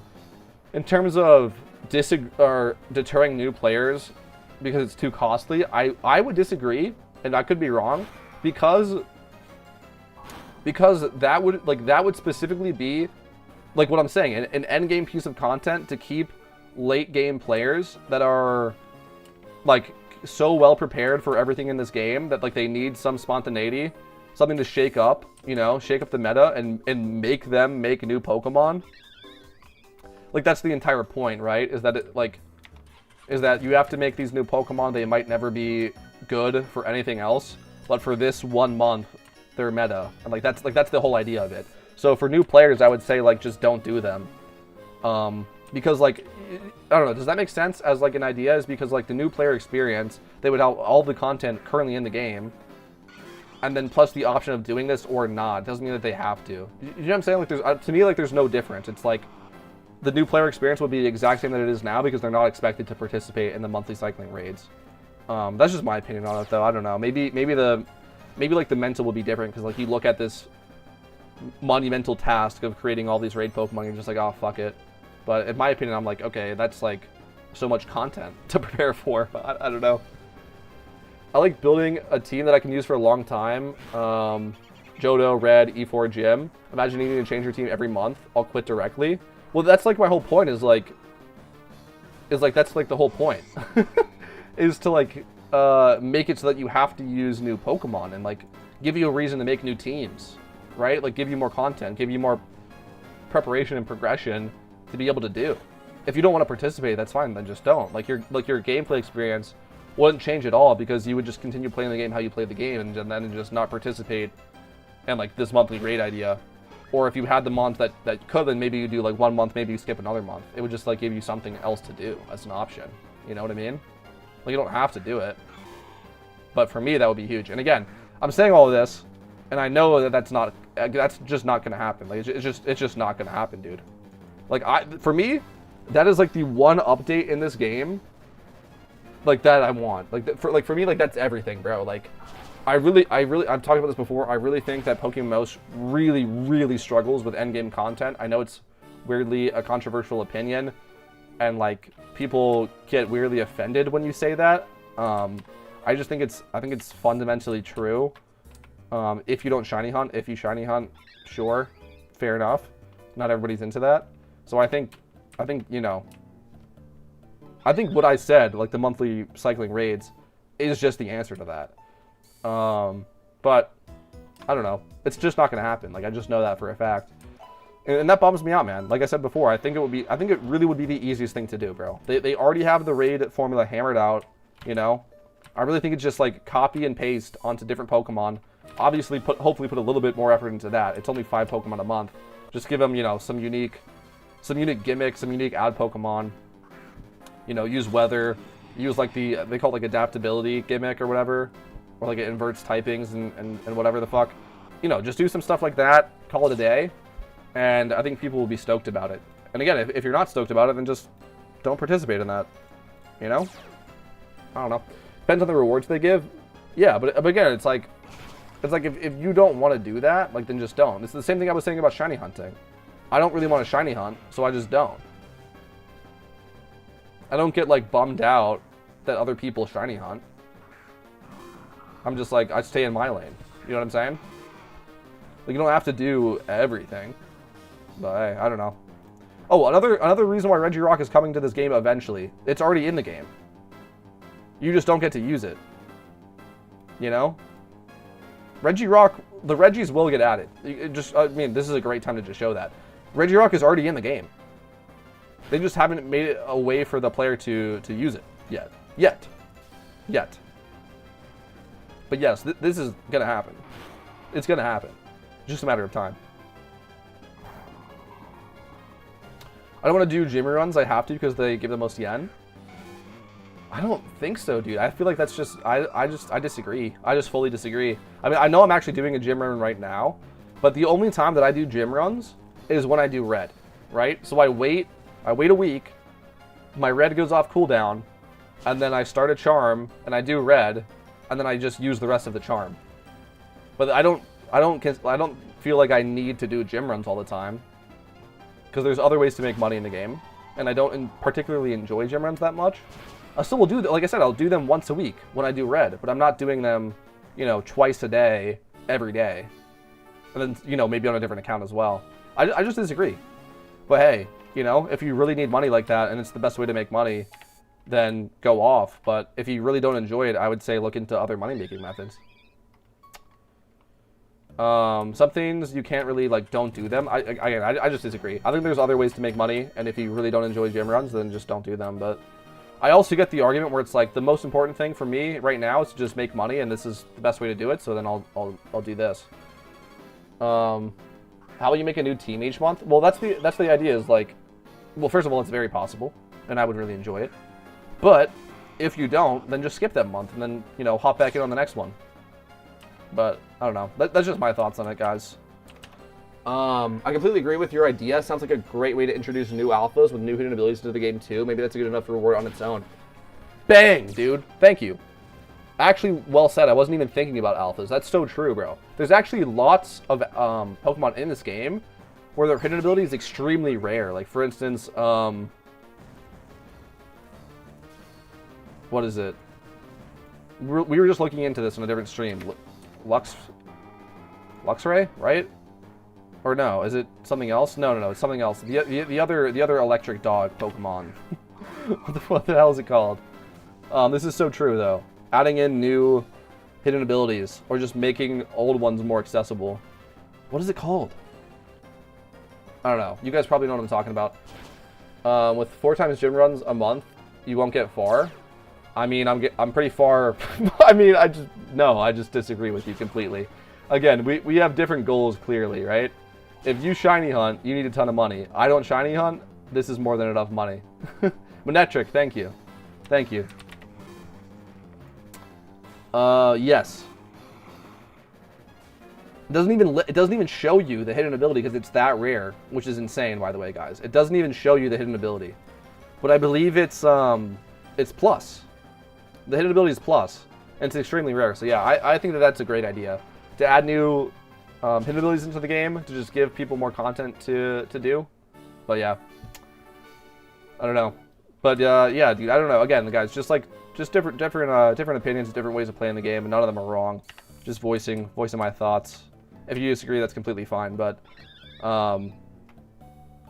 In terms of deterring new players because it's too costly, I would disagree. and I could be wrong, because that would specifically be like what I'm saying, an end game piece of content to keep late game players that are like so well prepared for everything in this game that like they need some spontaneity, something to shake up, you know, shake up the meta and make them make new Pokemon. Like that's the entire point, right? Is that you have to make these new Pokemon. They might never be good for anything else, but for this 1 month, they're meta, and like that's the whole idea of it. So for new players, I would say like just don't do them, because like I don't know. Does that make sense as like an idea? Is because like the new player experience, they would have all the content currently in the game, and then plus the option of doing this or not. It doesn't mean that they have to. You know what I'm saying? Like there's to me like there's no difference. It's like the new player experience would be the exact same that it is now because they're not expected to participate in the monthly cycling raids. That's just my opinion on it, though. I don't know. Maybe like the mental will be different because like you look at this monumental task of creating all these raid Pokemon, and you're just like, oh fuck it. But in my opinion, I'm like, okay, that's like so much content to prepare for. I don't know. I like building a team that I can use for a long time. Johto, Red, E4, Gym. Imagine needing to change your team every month. I'll quit directly. Well, that's like my whole point. Is like that's like the whole point. Is to like make it so that you have to use new Pokemon and like give you a reason to make new teams, right? Like give you more content, give you more preparation and progression to be able to do. If you don't want to participate, that's fine. Then just don't. Like your gameplay experience wouldn't change at all because you would just continue playing the game how you played the game and then just not participate in like this monthly raid idea. Or if you had the month that could, then maybe you do like 1 month, maybe you skip another month. It would just like give you something else to do as an option. You know what I mean? Like you don't have to do it. But for me, that would be huge. And again, I'm saying all of this, and I know that that's just not gonna happen. Like it's just not gonna happen, dude. Like for me, that is like the one update in this game, like that I want. Like for me, like that's everything, bro. Like I've talked about this before. I really think that pokemmo really struggles with endgame content. I know it's weirdly a controversial opinion, and like people get weirdly offended when you say that. I think it's fundamentally true. If you don't shiny hunt, if you shiny hunt, sure, fair enough. Not everybody's into that. So I think you know, I think what I said, like the monthly cycling raids, is just the answer to that. But I don't know. It's just not gonna happen. Like I just know that for a fact. And that bums me out, man. Like I said before, I think it really would be the easiest thing to do, bro. They already have the raid formula hammered out, you know? I really think it's just like copy and paste onto different Pokemon. Obviously, hopefully put a little bit more effort into that. It's only 5 Pokemon a month. Just give them, you know, some unique gimmicks, some unique ad Pokemon. You know, use weather, use like they call it like adaptability gimmick or whatever. Or like it inverts typings and whatever the fuck. You know, just do some stuff like that, call it a day. And I think people will be stoked about it. And again, if you're not stoked about it, then just don't participate in that. You know? I don't know. Depends on the rewards they give. Yeah, but again, it's like if you don't want to do that, like then just don't. It's the same thing I was saying about shiny hunting. I don't really want to shiny hunt, so I just don't. I don't get like bummed out that other people shiny hunt. I'm just like, I stay in my lane. You know what I'm saying? Like you don't have to do everything. But hey, I don't know. Oh, another reason why Regirock is coming to this game eventually. It's already in the game. You just don't get to use it. You know? Regirock, the Regis will get added. I mean, this is a great time to just show that. Regirock is already in the game. They just haven't made it a way for the player to use it yet. Yet. But yes, this is gonna happen. It's gonna happen. It's just a matter of time. I don't want to do gym runs. I have to because they give the most yen. I don't think so, dude. I feel like that's just I disagree. I just fully disagree. I mean, I know I'm actually doing a gym run right now, but the only time that I do gym runs is when I do red, right? So I wait a week, my red goes off cooldown, and then I start a charm and I do red, and then I just use the rest of the charm. But I don't feel like I need to do gym runs all the time. Because there's other ways to make money in the game, and I don't particularly enjoy gym runs that much. I still will do, like I said, I'll do them once a week when I do red, but I'm not doing them you know, twice a day, every day. And then, you know, maybe on a different account as well. I just disagree. But hey, you know, if you really need money like that and it's the best way to make money, then go off. But if you really don't enjoy it, I would say look into other money-making methods. Some things you can't really, like, don't do them. I just disagree. I think there's other ways to make money, and if you really don't enjoy gym runs, then just don't do them. But I also get the argument where it's like the most important thing for me right now is to just make money, and this is the best way to do it. So then I'll do this. How will you make a new team each month? Well, that's the idea. Is like, well, first of all, it's very possible, and I would really enjoy it. But if you don't, then just skip that month, and then, you know, hop back in on the next one. But I don't know. That's just my thoughts on it, guys. I completely agree with your idea. Sounds like a great way to introduce new alphas with new hidden abilities to the game too. Maybe that's a good enough reward on its own. Bang, dude. Thank you. Actually, well said. I wasn't even thinking about alphas. That's so true, bro. There's actually lots of Pokemon in this game where their hidden ability is extremely rare. Like, for instance, what is it? We were just looking into this on a different stream. Luxray, right? Or no, is it something else? No, it's something else. The other electric dog Pokemon. what the hell is it called? This is so true though. Adding in new hidden abilities or just making old ones more accessible. What is it called? I don't know. You guys probably know what I'm talking about. With 4 times gym runs a month, you won't get far. I mean, I'm pretty far. I mean, I just disagree with you completely. Again, we have different goals clearly, right? If you shiny hunt, you need a ton of money. I don't shiny hunt. This is more than enough money. Monetric, thank you. Thank you. Yes. It doesn't even show you the hidden ability because it's that rare, which is insane, by the way, guys. It doesn't even show you the hidden ability. But I believe it's plus. The hidden ability is plus, and it's extremely rare. So yeah, I think that's a great idea to add new hidden abilities into the game to just give people more content to do. But yeah, I don't know. But yeah, dude, I don't know. Again, guys, just different opinions, different ways of playing the game, and none of them are wrong. Just voicing my thoughts. If you disagree, that's completely fine. But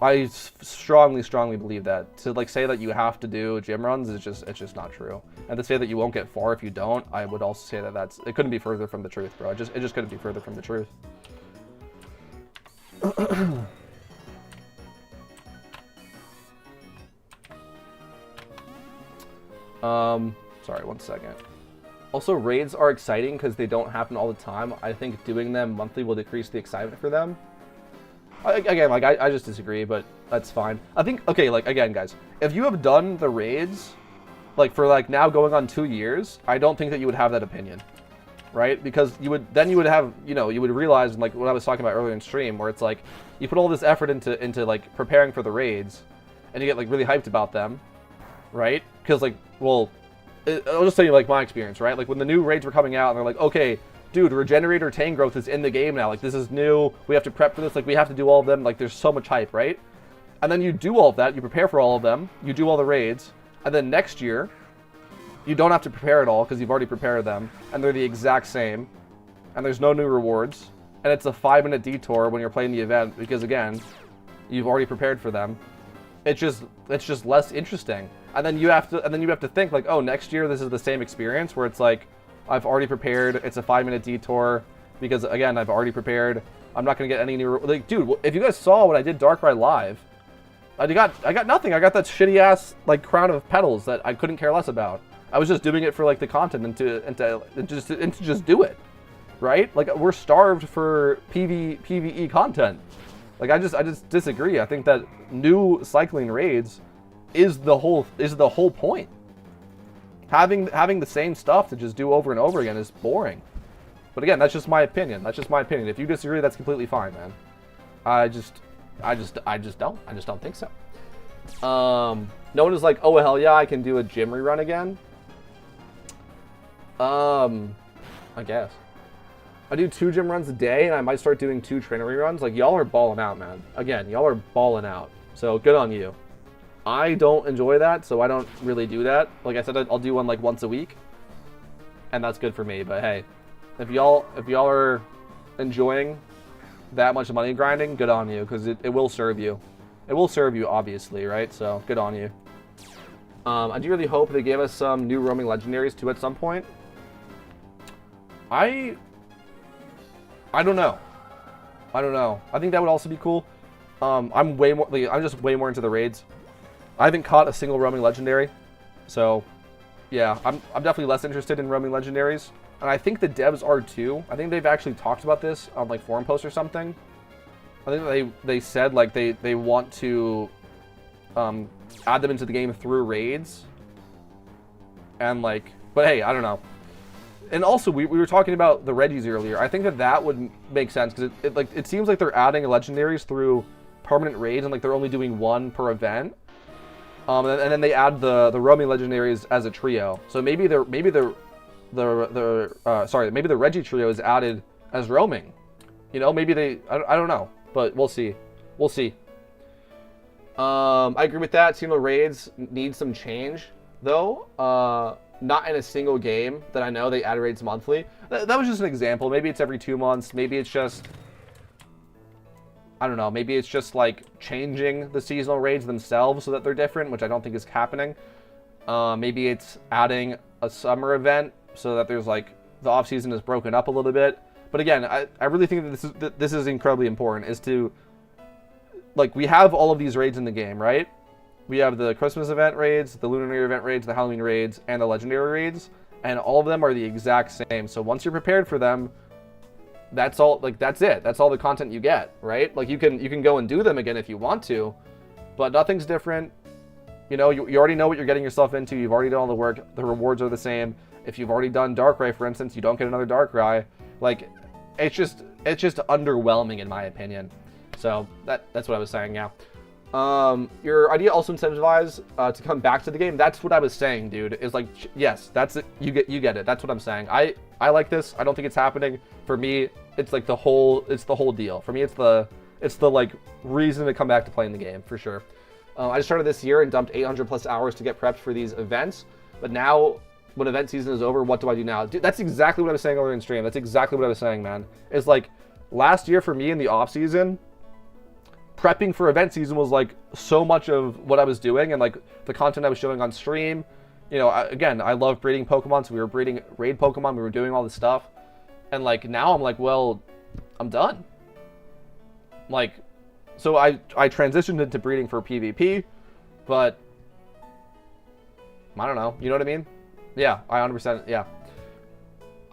I strongly believe that to like say that you have to do gym runs is it's just not true. And to say that you won't get far if you don't, I would also say that it couldn't be further from the truth, bro. It just couldn't be further from the truth. Sorry, 1 second. Also, raids are exciting because they don't happen all the time. I think doing them monthly will decrease the excitement for them. Again, like, I just disagree, but that's fine. I think, okay, like, again, guys, if you have done the raids, like, for, like, now going on 2 years, I don't think that you would have that opinion, right? Because you would have, you know, you would realize, like, what I was talking about earlier in stream, where it's, like, you put all this effort into like, preparing for the raids, and you get, like, really hyped about them, right? Because, like, well, I'll just tell you, like, my experience, right? Like, when the new raids were coming out, and they're like, okay, dude, Regenerator Tang growth is in the game now. Like, this is new. We have to prep for this. Like, we have to do all of them. Like, there's so much hype, right? And then you do all of that. You prepare for all of them. You do all the raids. And then next year, you don't have to prepare at all because you've already prepared them. And they're the exact same. And there's no new rewards. And it's a 5-minute detour when you're playing the event because, again, you've already prepared for them. It's just less interesting. And then you have to think, like, oh, next year this is the same experience where it's like, I've already prepared. It's a 5-minute detour because, again, I've already prepared. I'm not gonna get any new. Like, dude, if you guys saw when I did Darkrai live, I got nothing. I got that shitty ass like crown of petals that I couldn't care less about. I was just doing it for like the content and to just do it, right? Like, we're starved for PvE content. Like, I just disagree. I think that new cycling raids is the whole point. Having the same stuff to just do over and over again is boring. But again, that's just my opinion. If you disagree, that's completely fine, man. I just don't think so. No one is like, oh hell yeah, I can do a gym rerun again. I guess. I do 2 gym runs a day, and I might start doing 2 trainer reruns. Like, y'all are balling out, man. Again, y'all are balling out. So good on you. I don't enjoy that, so I don't really do that. Like I said, I'll do one like once a week, and that's good for me. But hey, If y'all are enjoying that much money grinding, good on you, because it will serve you. It will serve you, obviously, right? So, good on you. I do really hope they give us some new roaming legendaries, too, at some point. I don't know. I don't know. I think that would also be cool. I'm just way more into the raids. I haven't caught a single roaming legendary. So, yeah, I'm definitely less interested in roaming legendaries. And I think the devs are, too. I think they've actually talked about this on, like, forum posts or something. I think they said, like, they want to add them into the game through raids. And, like, but hey, I don't know. And also, we were talking about the Reggies earlier. I think that would make sense, because it seems like they're adding legendaries through permanent raids, and, like, they're only doing one per event. And then they add the roaming legendaries as a trio. So maybe the Reggie trio is added as roaming. You know, maybe I don't know. But we'll see. We'll see. I agree with that. Seasonal raids need some change, though. Not in a single game that I know they add raids monthly. That was just an example. Maybe it's every 2 months. Maybe it's just... I don't know. Maybe it's just, like, changing the seasonal raids themselves so that they're different, which I don't think is happening. Maybe it's adding a summer event so that there's, like, the off-season is broken up a little bit. But again, I really think that this is incredibly important, is to, like, we have all of these raids in the game, right? We have the Christmas event raids, the Lunar New Year event raids, the Halloween raids, and the Legendary raids, and all of them are the exact same. So once you're prepared for them, that's all, like, that's it. That's all the content you get, right? Like, you can go and do them again if you want to, but nothing's different. You know, you already know what you're getting yourself into. You've already done all the work. The rewards are the same. If you've already done Darkrai, for instance, you don't get another Darkrai. Like, it's just underwhelming in my opinion. So that's what I was saying. Yeah. Your idea also incentivizes to come back to the game. That's what I was saying, dude. Is like, yes, that's it. You get it. That's what I'm saying. I like this. I don't think it's happening. For me, it's like the whole deal. For me, it's the like reason to come back to playing the game for sure. I just started this year and dumped 800 plus hours to get prepped for these events. But now, when event season is over, what do I do now? Dude, that's exactly what I was saying earlier in stream. That's exactly what I was saying, man. It's like last year for me in the off season, prepping for event season was like so much of what I was doing, and like the content I was showing on stream. You know, again, I love breeding Pokemon, so we were breeding raid Pokemon. We were doing all this stuff, and like now I'm like, well, I'm done. Like, so I transitioned into breeding for PvP, but I don't know. You know what I mean? Yeah, I 100%. Yeah,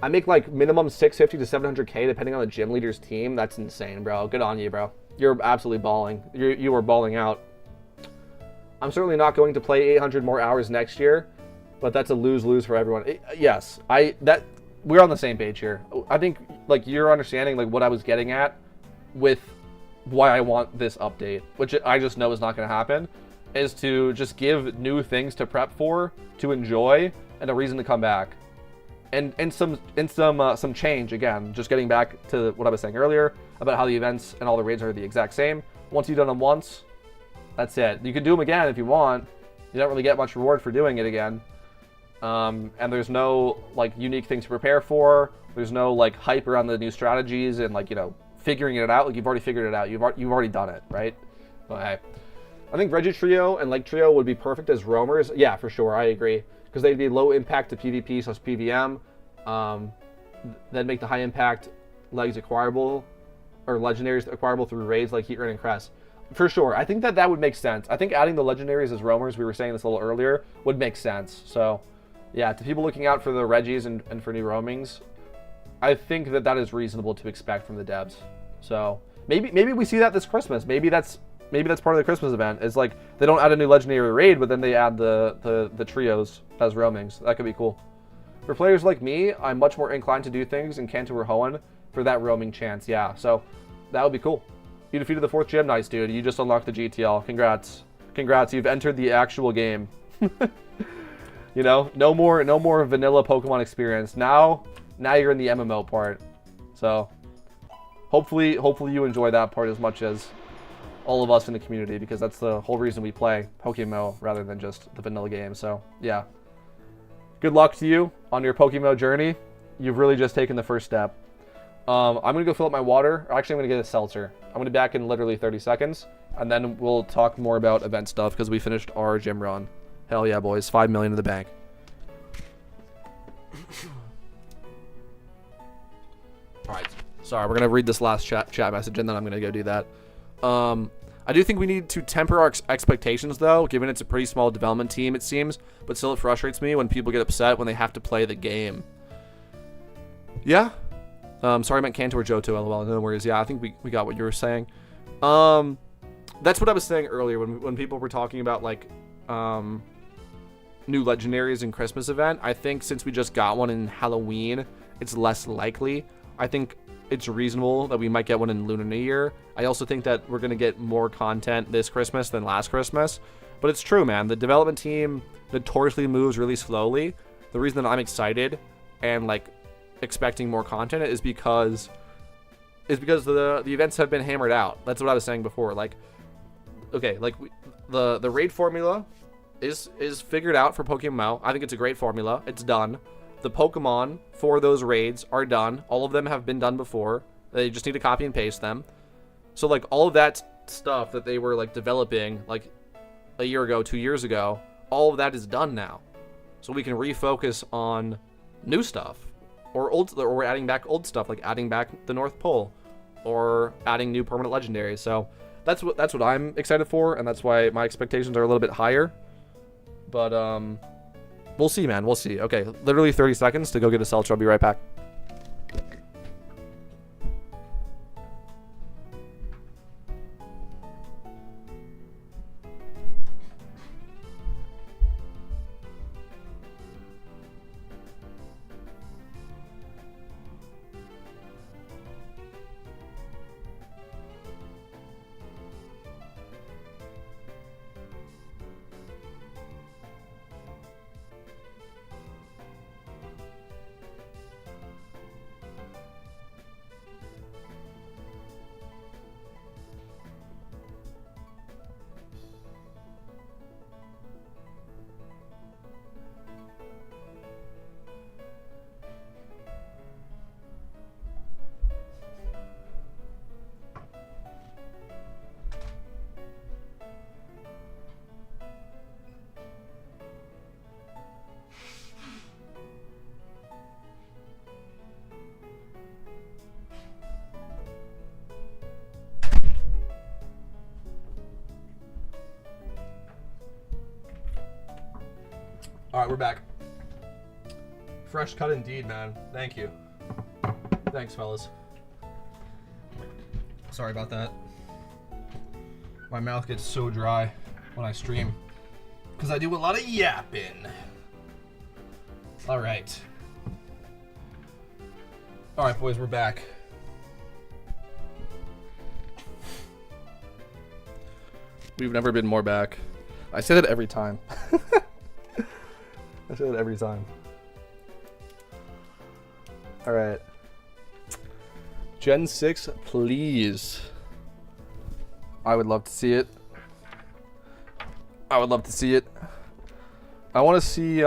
I make like minimum 650 to 700k depending on the gym leader's team. That's insane, bro. Good on you, bro. You're absolutely balling. You are balling out. I'm certainly not going to play 800 more hours next year, but that's a lose-lose for everyone. Yes, we're on the same page here. I think like you're understanding like what I was getting at with why I want this update, which I just know is not going to happen, is to just give new things to prep for, to enjoy, and a reason to come back. And some change, again, just getting back to what I was saying earlier about how the events and all the raids are the exact same. Once you've done them once, that's it. You can do them again if you want. You don't really get much reward for doing it again. And there's no like unique things to prepare for. There's no like hype around the new strategies and like, you know, figuring it out. Like you've already figured it out. You've already done it, right? But hey, I think Reggie Trio and Lake Trio would be perfect as roamers. Yeah, for sure. I agree. Because they'd be low impact to PvP / PVM. Then make the high impact legs acquirable, or legendaries acquirable through raids like Heatran and Crest. For sure. I think that would make sense. I think adding the legendaries as roamers, we were saying this a little earlier, would make sense. So, yeah, to people looking out for the Reggies and for new roamings, I think that is reasonable to expect from the devs. So, maybe we see that this Christmas. Maybe that's part of the Christmas event. It's like they don't add a new legendary raid, but then they add the trios as roamings. That could be cool. For players like me, I'm much more inclined to do things in Kanto or Hoenn for that roaming chance. Yeah, so that would be cool. You defeated the 4th gym. Nice, dude. You just unlocked the GTL. Congrats. You've entered the actual game. You know, no more vanilla Pokemon experience. Now you're in the MMO part. So hopefully you enjoy that part as much as all of us in the community, because that's the whole reason we play pokemmo rather than just the vanilla game. So yeah, good luck to you on your pokemmo journey. You've really just taken the first step. I'm going to go fill up my water. Actually, I'm going to get a seltzer. I'm going to be back in literally 30 seconds. And then we'll talk more about event stuff because we finished our gym run. Hell yeah, boys. 5 million in the bank. Alright. Sorry, we're going to read this last chat message and then I'm going to go do that. I do think we need to temper our expectations, though, given it's a pretty small development team, it seems. But still, it frustrates me when people get upset when they have to play the game. Yeah? Sorry, I meant Cantor Johto, lol. No worries. Yeah, I think we got what you were saying. That's what I was saying earlier when people were talking about, like, new legendaries in Christmas event. I think since we just got one in Halloween, it's less likely. I think it's reasonable that we might get one in Lunar New Year. I also think that we're going to get more content this Christmas than last Christmas. But it's true, man. The development team notoriously moves really slowly. The reason that I'm excited and, like, expecting more content is because the events have been hammered out. That's what I was saying before. Like, okay, like the raid formula is figured out for Pokemmo. I think it's a great formula. It's done. The Pokemon for those raids are done. All of them have been done before. They just need to copy and paste them. So, like, all of that stuff that they were, like, developing, like, a year ago, 2 years ago, all of that is done now. So we can refocus on new stuff. Or we're adding back old stuff, like adding back the North Pole. Or adding new permanent legendaries. So that's what I'm excited for, and that's why my expectations are a little bit higher. But, we'll see, man. We'll see. Okay, literally 30 seconds to go get a seltzer. I'll be right back. All right, we're back. Fresh cut indeed, man. Thank you. Thanks, fellas. Sorry about that. My mouth gets so dry when I stream because I do a lot of yapping. All right. All right, boys, we're back. We've never been more back. I say that every time. I say that every time. All right. Gen 6, please. I would love to see it. I would love to see it. I want to see,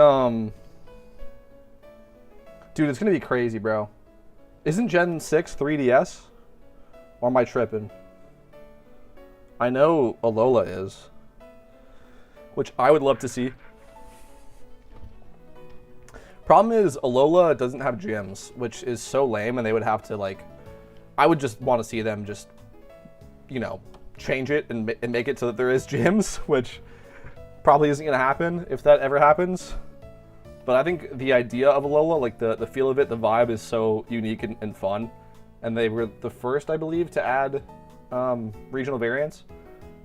dude, it's going to be crazy, bro. Isn't Gen 6 3DS? Or am I tripping? I know Alola is. Which I would love to see. Problem is, Alola doesn't have gyms, which is so lame, and they would have to, like... I would just want to see them just, you know, change it and make it so that there is gyms, which probably isn't going to happen if that ever happens. But I think the idea of Alola, like the feel of it, the vibe is so unique and fun. And they were the first, I believe, to add regional variants.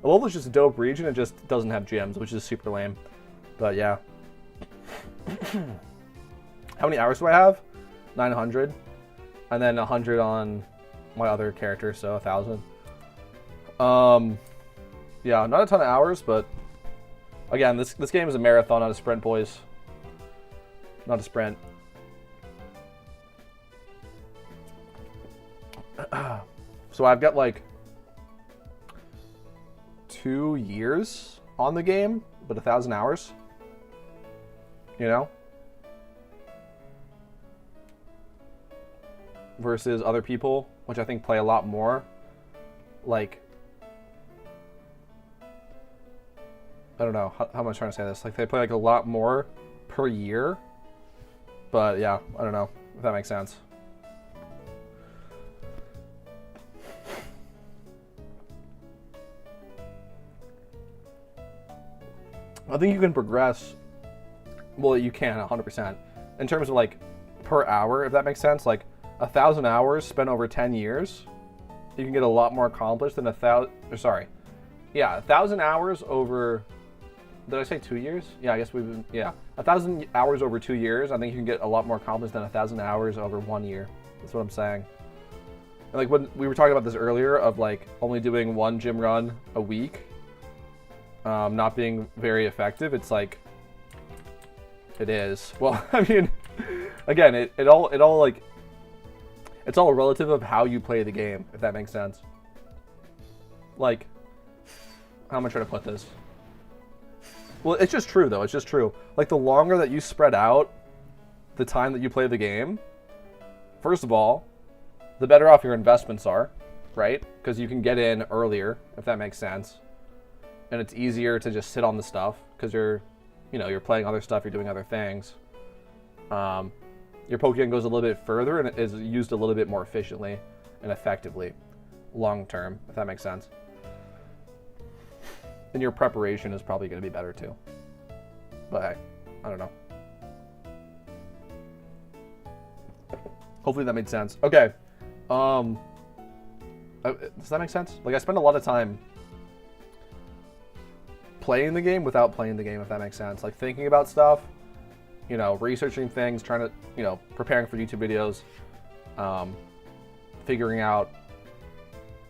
Alola's just a dope region, it just doesn't have gyms, which is super lame. But yeah. How many hours do I have? 900. And then 100 on my other character, so 1,000. Yeah, not a ton of hours, but again, this game is a marathon, not a sprint, boys. Not a sprint. So I've got like 2 years on the game, but 1,000 hours. You know? versus other people, which I think play a lot more. Like, I don't know, how am I trying to say this? Like, they play like a lot more per year. But yeah, I don't know if that makes sense. I think you can progress. Well, you can 100% in terms of like per hour, if that makes sense. Like 1,000 hours spent over 10 years, you can get a lot more accomplished than 1,000 hours over. Did I say 2 years? Yeah, I guess we've been, yeah. 1,000 hours over 2 years, I think you can get a lot more accomplished than 1,000 hours over 1 year. That's what I'm saying. And like when we were talking about this earlier of like only doing one gym run a week, not being very effective, it's like, it is. Well, I mean, again, it all like, it's all relative of how you play the game, if that makes sense. Like, how am I trying to put this? Well, it's just true, though. It's just true. Like, the longer that you spread out the time that you play the game, first of all, the better off your investments are, right? Because you can get in earlier, if that makes sense. And it's easier to just sit on the stuff because you're playing other stuff, you're doing other things. Your Pokemon goes a little bit further and it is used a little bit more efficiently and effectively long term, if that makes sense. And your preparation is probably going to be better too. But hey, I don't know. Hopefully that made sense. Okay. Does that make sense? Like, I spend a lot of time playing the game without playing the game, if that makes sense. Like, thinking about stuff, researching things, trying to, preparing for YouTube videos, figuring out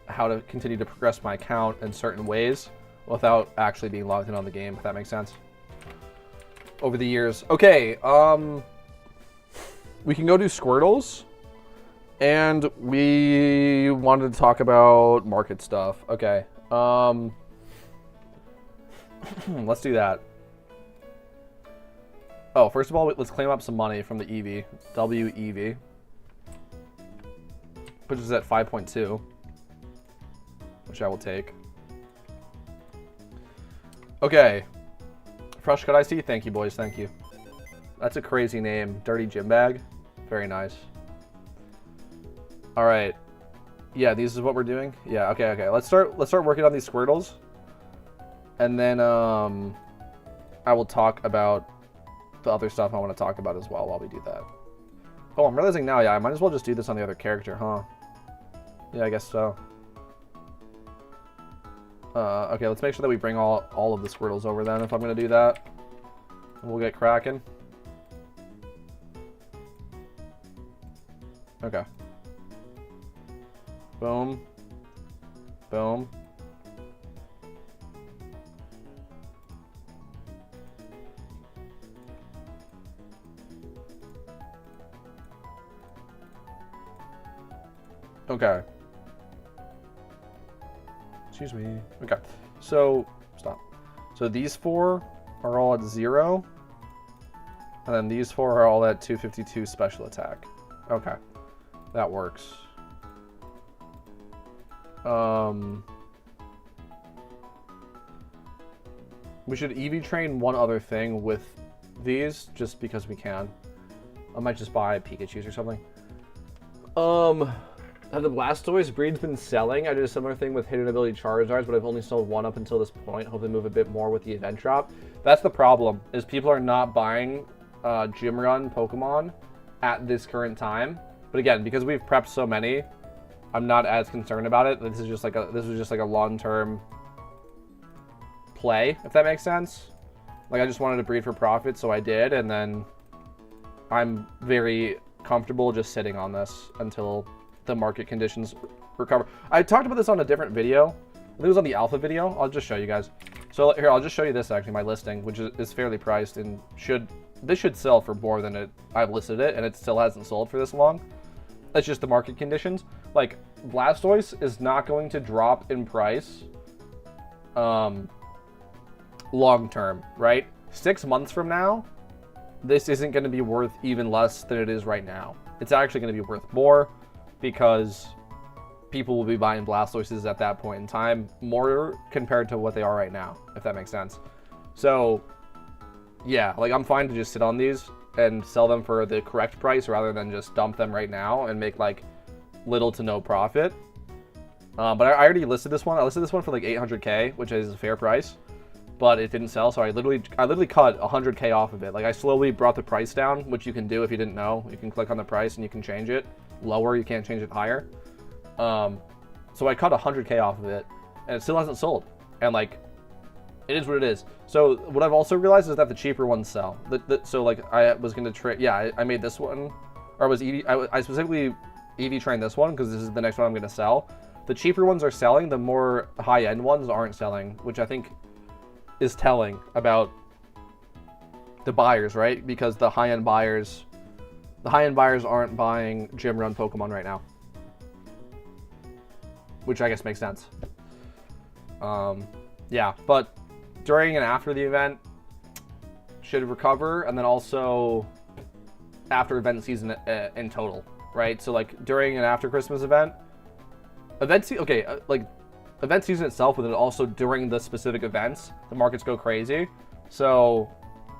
how to continue to progress my account in certain ways without actually being logged in on the game, if that makes sense. Over the years. Okay, we can go do Squirtles. And we wanted to talk about market stuff. Okay. Let's do that. Oh, first of all, let's claim up some money from the EV. WEV. Which is at 5.2. Which I will take. Okay. Fresh cut iced tea? Thank you, boys. Thank you. That's a crazy name. Dirty Gym Bag. Very nice. All right. Yeah, this is what we're doing. Yeah, okay. Let's start working on these Squirtles. And then I will talk about the other stuff I want to talk about as well while we do that. Oh, I'm realizing now, yeah, I might as well just do this on the other character, huh? Yeah, I guess so. Okay, let's make sure that we bring all of the Squirtles over then if I'm going to do that. And we'll get cracking. Okay. Boom. Boom. Okay. Excuse me. Okay. So, stop. So these four are all at 0. And then these four are all at 252 special attack. Okay. That works. We should EV train one other thing with these, just because we can. I might just buy Pikachus or something. Have the Blastoise breeds been selling? I did a similar thing with Hidden Ability Charizards, but I've only sold one up until this point. Hope they move a bit more with the event drop. That's the problem, is people are not buying Gym Run Pokemon at this current time. But again, because we've prepped so many, I'm not as concerned about it. This was just like a long-term play, if that makes sense. Like, I just wanted to breed for profit, so I did, and then I'm very comfortable just sitting on this until the market conditions recover. I talked about this on a different video. I think it was on the alpha video. I'll just show you guys. So here, I'll just show you this, actually, my listing, which is fairly priced and this should sell for more than I've listed it, and it still hasn't sold for this long. That's just the market conditions. Like, Blastoise is not going to drop in price long term, right? 6 months from now, this isn't going to be worth even less than it is right now. It's actually going to be worth more. because people will be buying Blastoises at that point in time more compared to what they are right now, if that makes sense. So yeah, like I'm fine to just sit on these and sell them for the correct price rather than just dump them right now and make like little to no profit. But I already listed this one. I listed this one for like 800k, which is a fair price, but it didn't sell. So I literally cut 100k off of it. Like I slowly brought the price down, which you can do if you didn't know. You can click on the price and you can change it lower. You can't change it higher. So I cut 100k off of it, and it still hasn't sold. And like, it is what it is. So what I've also realized is that the cheaper ones sell. So like I was gonna trade. Yeah, I made this one, or I specifically EV trained this one because this is the next one I'm gonna sell. The cheaper ones are selling. The more high-end ones aren't selling, which I think is telling about the buyers, right? Because the high-end buyers aren't buying gym run Pokemon right now, which I guess makes sense. Yeah, but during and after the event should recover, and then also after event season in total, right? So like during and after Christmas event season itself, but then also during the specific events, the markets go crazy. So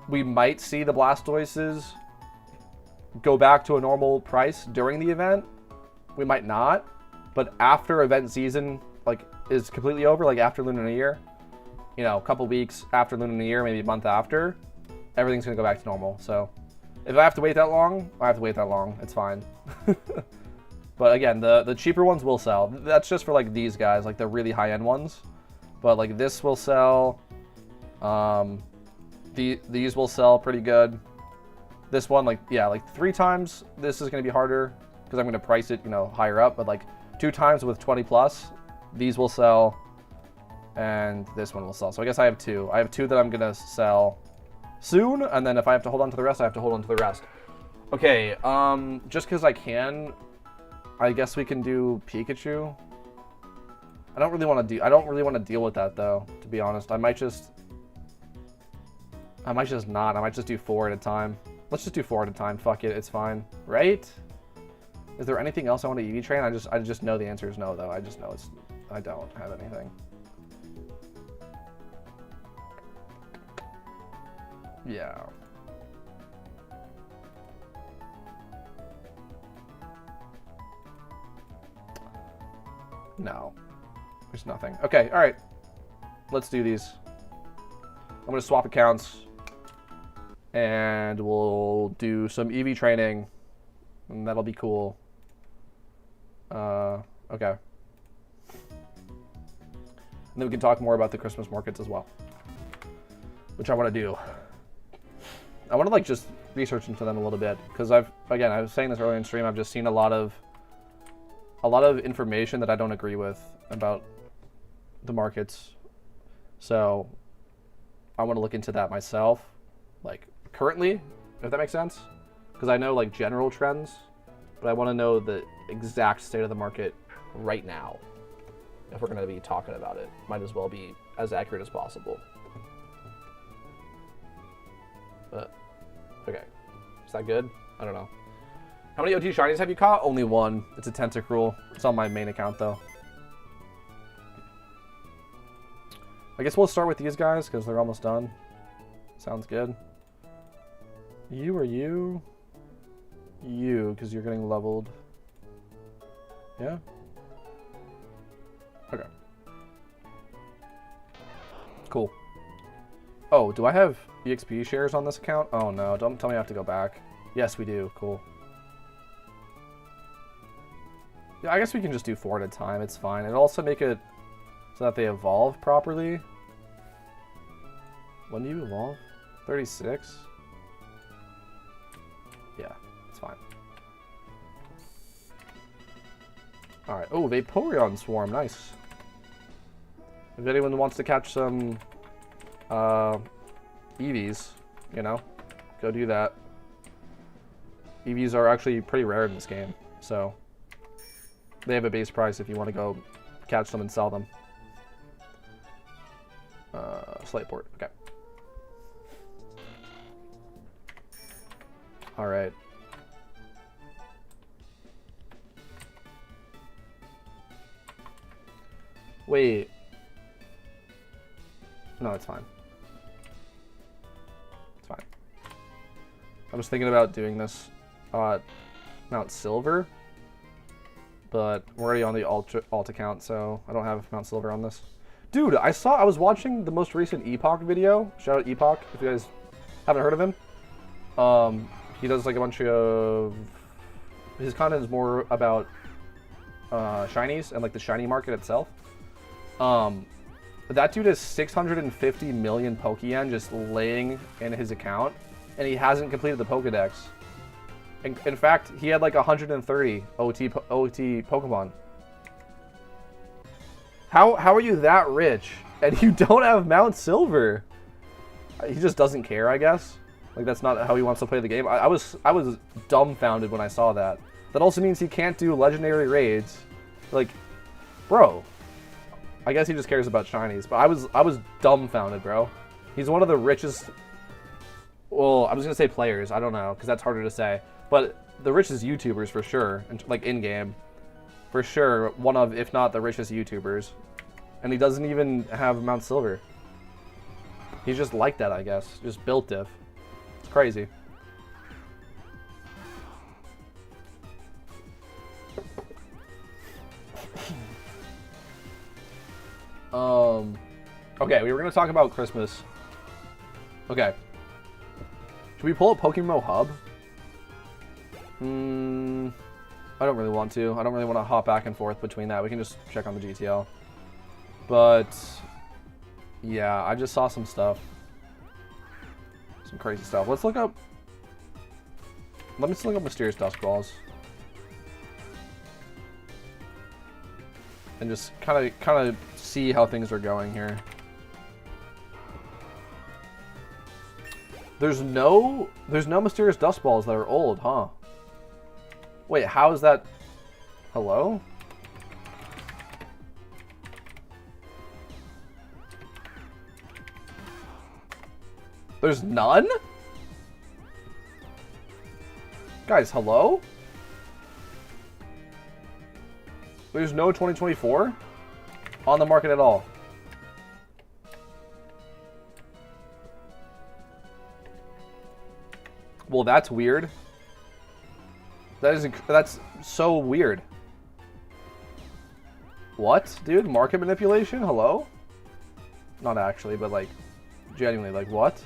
we might see the Blastoises go back to a normal price during the event. We might not, but after event season like is completely over, like after Lunar New Year, you know, a couple weeks after Lunar New Year, maybe a month after, everything's gonna go back to normal. So if I have to wait that long, I have to wait that long. It's fine. But again, the cheaper ones will sell. That's just for like these guys, like the really high-end ones. But like this will sell. These will sell pretty good. This one, like, yeah, like 3 times. This is going to be harder because I'm going to price it, you know, higher up. But like 2 times with 20 plus, these will sell. And this one will sell. So I guess I have 2. I have 2 that I'm going to sell soon. And then if I have to hold on to the rest, I have to hold on to the rest. Okay, just because I can, I guess we can do Pikachu. I don't really want to deal with that though, to be honest. I might just not. I might just do 4 at a time. Let's just do 4 at a time. Fuck it, it's fine. Right? Is there anything else I want to EV train? I just know the answer is no though. I just know I don't have anything. Yeah. No, there's nothing. Okay, all right. Let's do these. I'm gonna swap accounts, and we'll do some EV training, and that'll be cool. Okay. And then we can talk more about the Christmas markets as well, which I want to do. I want to like just research into them a little bit because I was saying this earlier in stream. I've just seen a lot of information that I don't agree with about the markets. So I want to look into that myself, like currently, if that makes sense. Because I know like general trends, but I want to know the exact state of the market right now. If we're going to be talking about it, might as well be as accurate as possible. But, okay. Is that good? I don't know. How many OT shinies have you caught? Only 1. It's a Tentacruel. It's on my main account, though. I guess we'll start with these guys, because they're almost done. Sounds good. You or you? You, because you're getting leveled. Yeah? Okay. Cool. Oh, do I have EXP shares on this account? Oh, no. Don't tell me I have to go back. Yes, we do. Cool. Yeah, I guess we can just do 4 at a time. It's fine. It'll also make it so that they evolve properly. When do you evolve? 36? Yeah, it's fine. Alright. Oh, Vaporeon Swarm. Nice. If anyone wants to catch some EVs, you know, go do that. EVs are actually pretty rare in this game, so they have a base price if you want to go catch them and sell them. Slateport, okay. Alright. Wait. No, it's fine. It's fine. I was thinking about doing this Mount Silver, but we're already on the alt account, so I don't have Mount Silver on this. Dude, I was watching the most recent Epoch video. Shout out Epoch if you guys haven't heard of him. He does like a bunch of, his content is more about shinies and like the shiny market itself. That dude has 650 million Pokeyen just laying in his account, and he hasn't completed the Pokedex. In fact, he had like 130 OT Pokemon. How are you that rich and you don't have Mount Silver? He just doesn't care, I guess. Like, that's not how he wants to play the game. I was dumbfounded when I saw that. That also means he can't do legendary raids. Like, bro. I guess he just cares about shinies, but I was dumbfounded, bro. He's one of the richest. Well, I was gonna say players. I don't know, because that's harder to say. But the richest YouTubers for sure, and like in game, for sure, one of, if not the richest YouTubers, and he doesn't even have Mount Silver. He's just like that, I guess. Just built diff. It's crazy. Okay, we were gonna talk about Christmas. Okay. Should we pull up Pokemmo Hub? I don't really want to. I don't really want to hop back and forth between that. We can just check on the GTL. But yeah, I just saw some stuff. Some crazy stuff. Let's look up. Let me just look up Mysterious Dusk Balls. And just kind of see how things are going here. There's no Mysterious Dust Balls that are old, huh? Wait, how is that? Hello? There's none? Guys, hello? There's no 2024 on the market at all. Well, that's weird. That's so weird. What, dude? Market manipulation? Hello? Not actually, but like, genuinely, like what?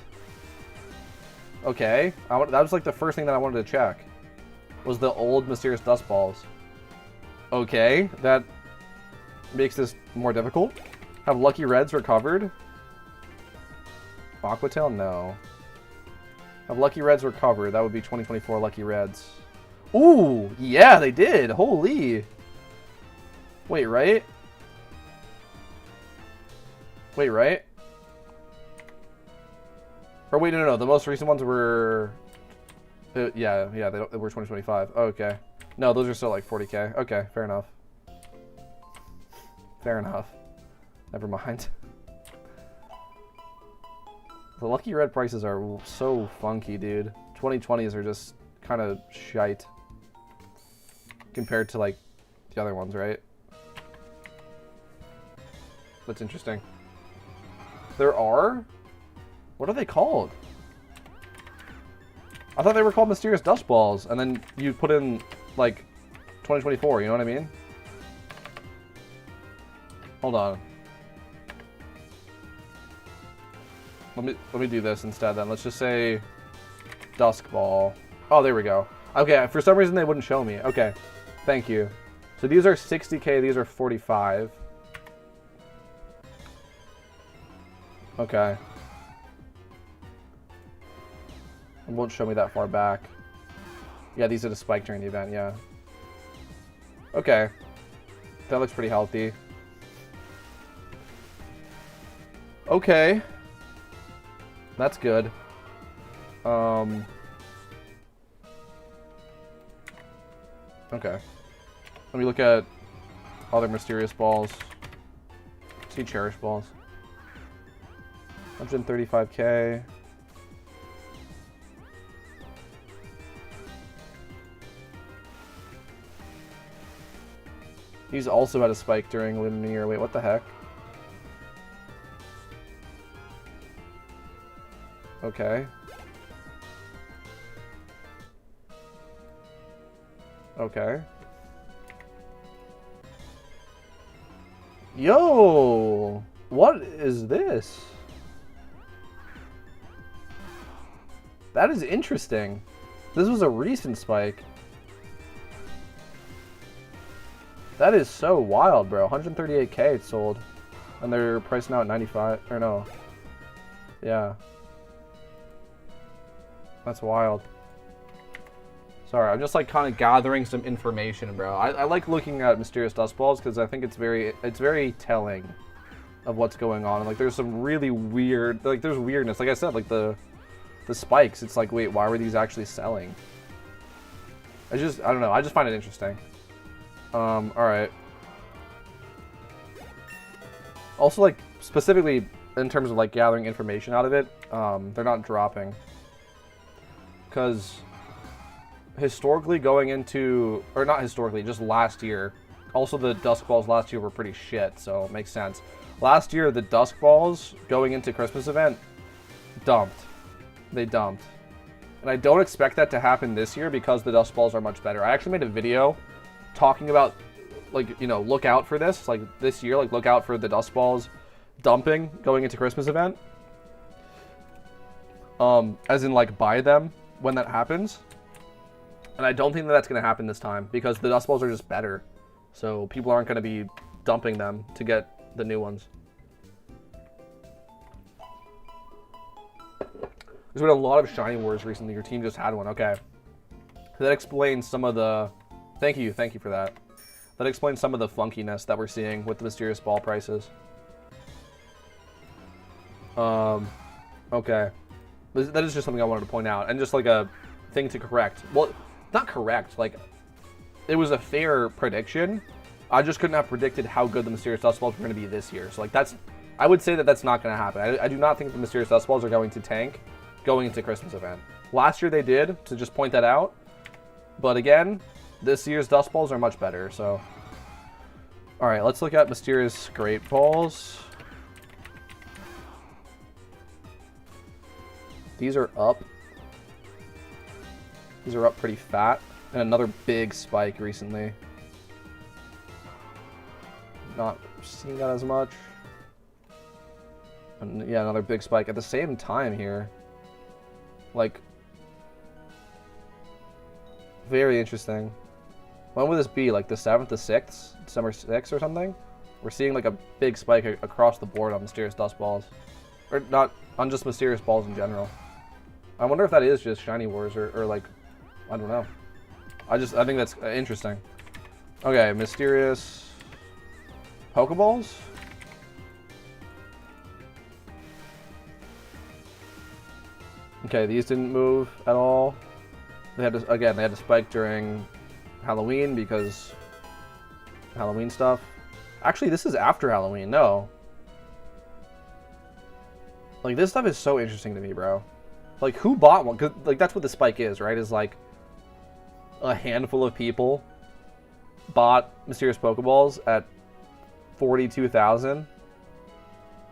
Okay, that was like the first thing that I wanted to check. Was the old Mysterious Dust Balls. Okay, that makes this more difficult. Have Lucky Reds recovered? Aquatail? No. Have Lucky Reds recovered? That would be 2024 Lucky Reds. Ooh, yeah, they did. Holy. Wait, right? Wait, right? Or wait, no. The most recent ones were... yeah, they were 2025. Oh, okay. No, those are still like 40k. Okay, fair enough. Fair enough. Never mind. The Lucky Red prices are so funky, dude. 2020s are just kind of shite. Compared to, like, the other ones, right? That's interesting. There are? What are they called? I thought they were called Mysterious Dust Balls, and then you put in, like, 2024, you know what I mean? Hold on. Let me do this instead then. Let's just say Dusk Ball. Oh, there we go. Okay, for some reason they wouldn't show me. Okay, thank you. So these are 60k, these are 45. Okay. It won't show me that far back. Yeah, these are the spike during the event, yeah. Okay. That looks pretty healthy. Okay. That's good. Okay. Let me look at other Mysterious Balls. See Cherish Balls. 135k. He's also had a spike during Lunar New Year. Wait, what the heck? Okay. Okay. Yo! What is this? That is interesting. This was a recent spike. That is so wild, bro. 138K it sold. And they're priced now at 95, or no. Yeah. That's wild. Sorry, I'm just like kind of gathering some information, bro. I like looking at mysterious dust balls because I think it's very telling of what's going on. And like there's some really weird, like there's weirdness. Like I said, like the spikes, it's like, wait, why were these actually selling? I don't know. I just find it interesting. All right. Also, like specifically in terms of like gathering information out of it, they're not dropping. Because historically going into, or not historically, just last year, also the Dusk Balls last year were pretty shit, so it makes sense. Last year, the Dusk Balls going into Christmas event dumped. They dumped. And I don't expect that to happen this year because the Dusk Balls are much better. I actually made a video talking about, like, you know, look out for this. Like, this year, like, look out for the Dusk Balls dumping going into Christmas event. As in, like, buy them when that happens. And I don't think that that's going to happen this time because the Dust Balls are just better. So people aren't going to be dumping them to get the new ones. There's been a lot of Shiny Wars recently. Your team just had one. Okay. That explains some of the... Thank you for that. That explains some of the funkiness that we're seeing with the mysterious ball prices. Okay. That is just something I wanted to point out. And just like a thing to correct. Well, not correct. Like, it was a fair prediction. I just couldn't have predicted how good the mysterious dust balls were going to be this year. So, like, that's... I would say that that's not going to happen. I do not think the mysterious dust balls are going to tank going into Christmas event. Last year they did, to just point that out. But again, this year's dust balls are much better, so... Alright, let's look at mysterious great balls. These are up. These are up pretty fat. And another big spike recently. Not seeing that as much. And yeah, another big spike at the same time here. Like, very interesting. When would this be? Like the 7th to 6th? December 6th or something? We're seeing like a big spike across the board on mysterious dust balls. Or not, on just mysterious balls in general. I wonder if that is just Shiny Wars or like, I don't know. I think that's interesting. Okay, mysterious Pokeballs? Okay, these didn't move at all. They had to, again, they had to spike during Halloween because Halloween stuff. Actually, this is after Halloween. No. Like, this stuff is so interesting to me, bro. Like, who bought one? 'Cause, like, that's what the spike is, right? Is like a handful of people bought mysterious Pokeballs at 42,000.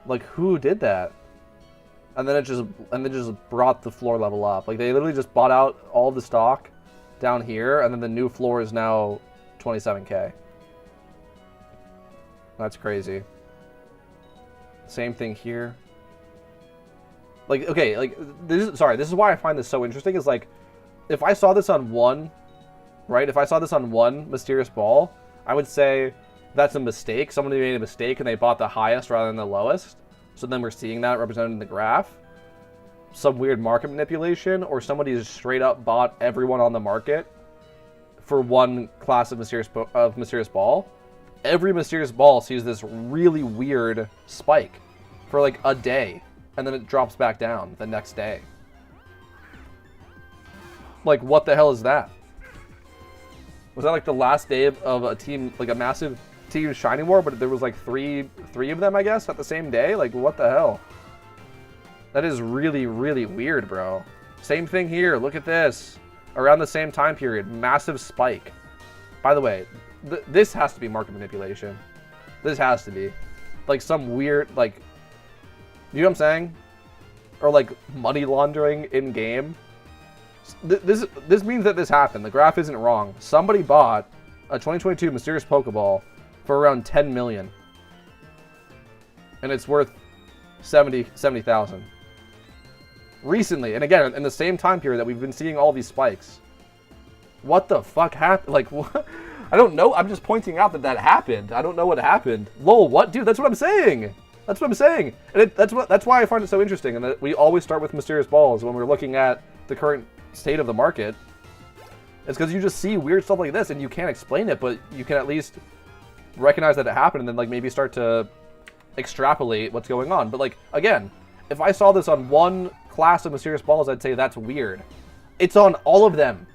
Like, who did that? And then it just brought the floor level up. Like, they literally just bought out all the stock down here, and then the new floor is now 27K. That's crazy. Same thing here. Like, okay, like, this is why I find this so interesting, is like, if I saw this on one, right, if I saw this on one mysterious ball, I would say that's a mistake. Somebody made a mistake and they bought the highest rather than the lowest. So then we're seeing that represented in the graph. Some weird market manipulation, or somebody just straight up bought everyone on the market for one class of mysterious ball. Every mysterious ball sees this really weird spike for like a day, and then it drops back down the next day. Like, what the hell is that? Was that like the last day of a team, like a massive team Shiny War, but there was like three of them, I guess, at the same day? Like, what the hell? That is really, really weird, bro. Same thing here. Look at this. Around the same time period. Massive spike. By the way, this has to be market manipulation. This has to be. Like some weird, like, you know what I'm saying? Or like money laundering in game. This means that this happened. The graph isn't wrong. Somebody bought a 2022 Mysterious Pokeball for around 10 million. And it's worth 70,000. Recently, and again, in the same time period that we've been seeing all these spikes. What the fuck happened? Like, what? I don't know. I'm just pointing out that happened. I don't know what happened. Lol, what? Dude, that's what I'm saying. That's what I'm saying. And that's why I find it so interesting. And that we always start with Mysterious Balls when we're looking at the current state of the market. It's because you just see weird stuff like this and you can't explain it, but you can at least recognize that it happened and then like maybe start to extrapolate what's going on. But like, again, if I saw this on one class of Mysterious Balls, I'd say that's weird. It's on all of them.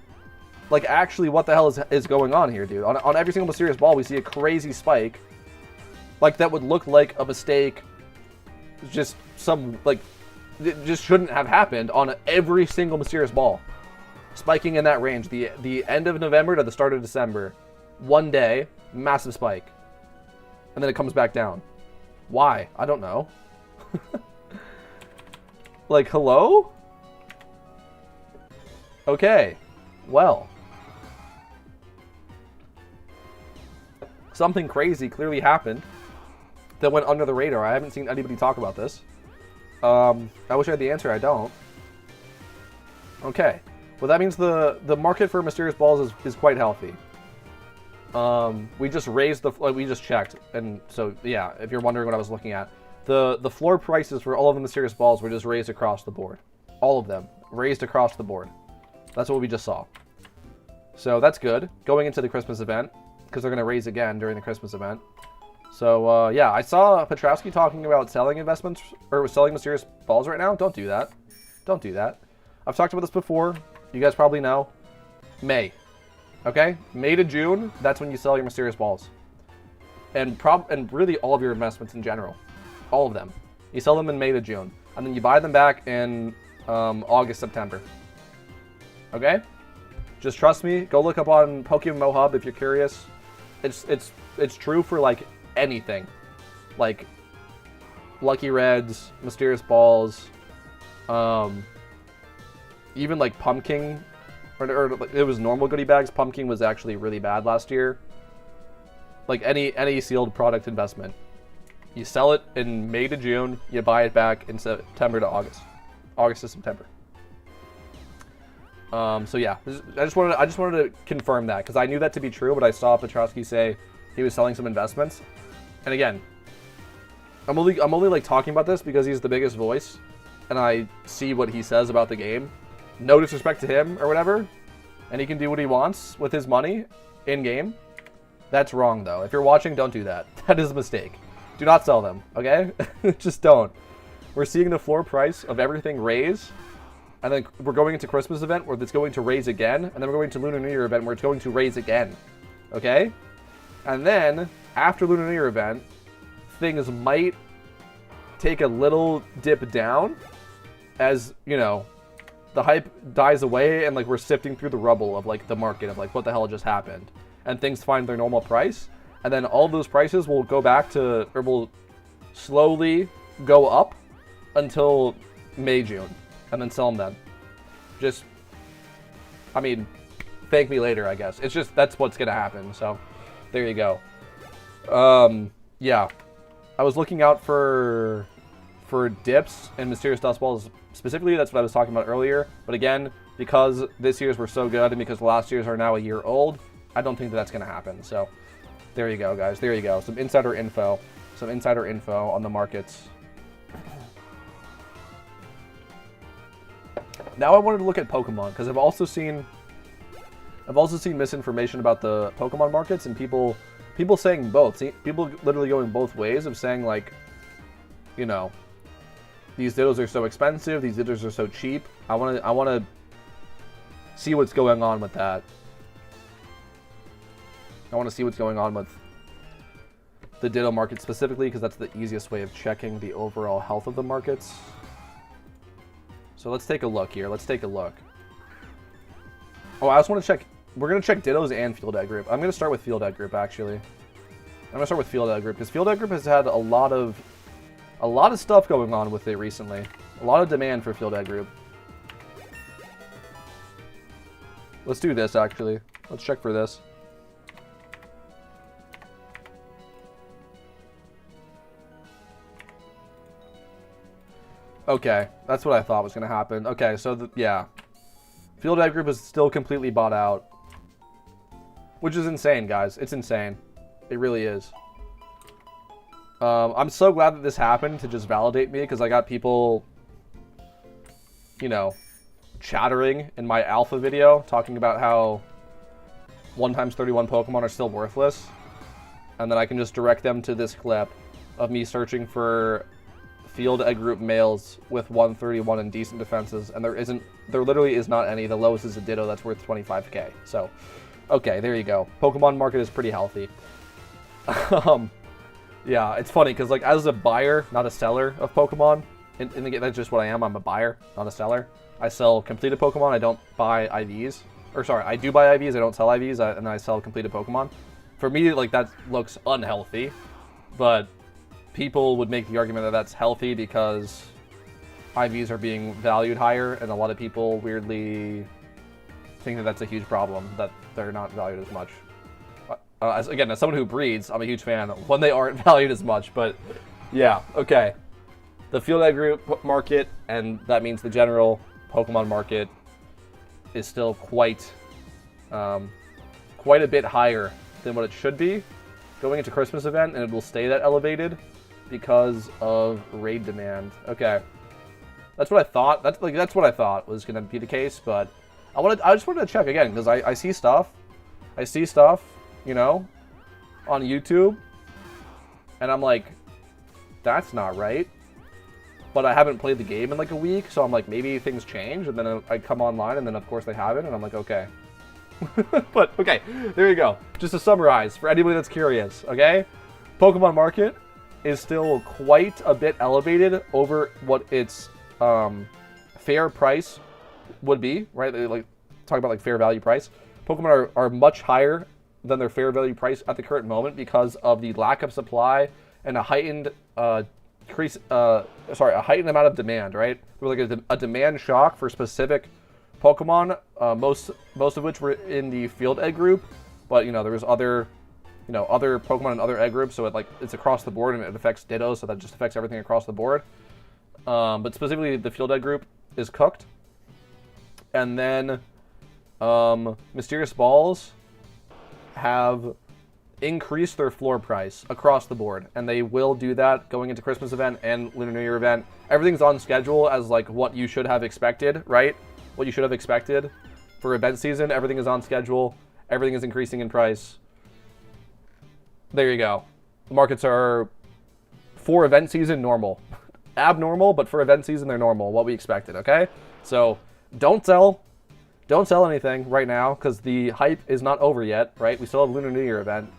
Like, actually, what the hell is going on here, dude? On every single Mysterious Ball, we see a crazy spike. Like, that would look like a mistake. Just some, like, it just shouldn't have happened on every single Mysterious Ball. Spiking in that range. The end of November to the start of December. One day, massive spike. And then it comes back down. Why? I don't know. Like, hello? Okay. Well. Something crazy clearly happened that went under the radar. I haven't seen anybody talk about this. I wish I had the answer. I don't. Okay. Well, that means the market for Mysterious Balls is quite healthy. We just raised we just checked, and so yeah, if you're wondering what I was looking at, the floor prices for all of the Mysterious Balls were just raised across the board. All of them raised across the board. That's what we just saw. So that's good going into the Christmas event, because they're going to raise again during the Christmas event. So yeah, I saw Petrowski talking about selling investments or selling Mysterious Balls right now. Don't do that. Don't do that. I've talked about this before. You guys probably know. May. Okay? May to June, that's when you sell your Mysterious Balls. And really all of your investments in general. All of them. You sell them in May to June. And then you buy them back in August, September. Okay? Just trust me. Go look up on Pokemmo Hub if you're curious. It's true for like anything. Like Lucky Reds, Mysterious Balls, even like Pumpkin, or it was normal goodie bags. Pumpkin was actually really bad last year. Like any sealed product investment, you sell it in May to June, you buy it back in September to August, August to September. So yeah, I just wanted to confirm that because I knew that to be true, but I saw Petrowski say he was selling some investments, and again, I'm only like talking about this because he's the biggest voice, and I see what he says about the game. No disrespect to him or whatever, and he can do what he wants with his money in game. That's wrong though. If you're watching, don't do that. That is a mistake. Do not sell them, okay? Just don't. We're seeing the floor price of everything raise, and then we're going into Christmas event where it's going to raise again, and then we're going to Lunar New Year event where it's going to raise again, okay? And then after Lunar New Year event, things might take a little dip down as, you know, the hype dies away and like we're sifting through the rubble of like the market of like what the hell just happened, and things find their normal price, and then all those prices will go back to, or will slowly go up until May, June, and then sell them then. Just, I mean, thank me later, I guess. It's just, that's what's gonna happen, so there you go. Yeah, I was looking out for dips and Mysterious Dust Balls specifically. That's what I was talking about earlier. But again, because this year's were so good and because last year's are now a year old, I don't think that's going to happen. So there you go, guys. There you go. Some insider info. Some insider info on the markets. Now I wanted to look at Pokemon because I've also seen misinformation about the Pokemon markets and people saying both. See, people literally going both ways of saying like, you know, these Dittos are so expensive, these Dittos are so cheap. I want to see what's going on with that. I want to see what's going on with the Ditto market specifically because that's the easiest way of checking the overall health of the markets. So let's take a look here. Let's take a look. Oh, I also want to check we're gonna check Dittos and Field Egg Group. I'm gonna start with Field Egg Group actually. I'm gonna start with Field Egg Group because Field Egg Group has had a lot of stuff going on with it recently. A lot of demand for Field Egg Group. Let's do this actually. Let's check for this. Okay, that's what I thought was going to happen. Okay, so, yeah. Field Egg Group is still completely bought out. Which is insane, guys. It's insane. It really is. I'm so glad that this happened to just validate me, because I got people, you know, chattering in my alpha video, talking about how 1x31 Pokemon are still worthless. And then I can just direct them to this clip of me searching for Field Egg Group males with 131 and decent defenses, and there literally is not any. The lowest is a Ditto that's worth 25k. So, okay, there you go. Pokemon market is pretty healthy. Yeah, it's funny because like as a buyer, not a seller of Pokemon, in the game, that's just what I am. I'm a buyer, not a seller. I sell completed Pokemon. I don't buy IVs. Or sorry, I do buy IVs. I don't sell IVs, and then I sell completed Pokemon. For me, like that looks unhealthy, but people would make the argument that that's healthy because IVs are being valued higher, and a lot of people weirdly think that that's a huge problem, that they're not valued as much. Again, as someone who breeds, I'm a huge fan when they aren't valued as much, but yeah, okay. The Field Egg Group market, and that means the general Pokemon market, is still quite a bit higher than what it should be going into Christmas event, and it will stay that elevated because of raid demand. Okay, that's what I thought. That's what I thought was going to be the case. But I just wanted to check again because I see stuff, you know, on YouTube, and I'm like, that's not right. But I haven't played the game in like a week, so I'm like, maybe things change. And then I come online, and then of course they haven't, and I'm like, okay. But okay, there you go. Just to summarize for anybody that's curious. Okay, Pokemon market is still quite a bit elevated over what its fair price would be, right? They like talk about like fair value price. Pokemon are much higher than their fair value price at the current moment because of the lack of supply and a heightened a heightened amount of demand, right? There was like a demand shock for specific Pokemon, most of which were in the Field Egg Group, but you know there was other Pokemon in other egg groups, so it's across the board and it affects Ditto, so that just affects everything across the board. But specifically, the Field Egg Group is cooked, and then Mysterious Balls have increased their floor price across the board, and they will do that going into Christmas event and Lunar New Year event. Everything's on schedule as like what you should have expected, right? What you should have expected for event season. Everything is on schedule. Everything is increasing in price. There you go. The markets are, for event season, normal. Abnormal, but for event season, they're normal. What we expected, okay? So, don't sell anything right now, because the hype is not over yet, right? We still have Lunar New Year event.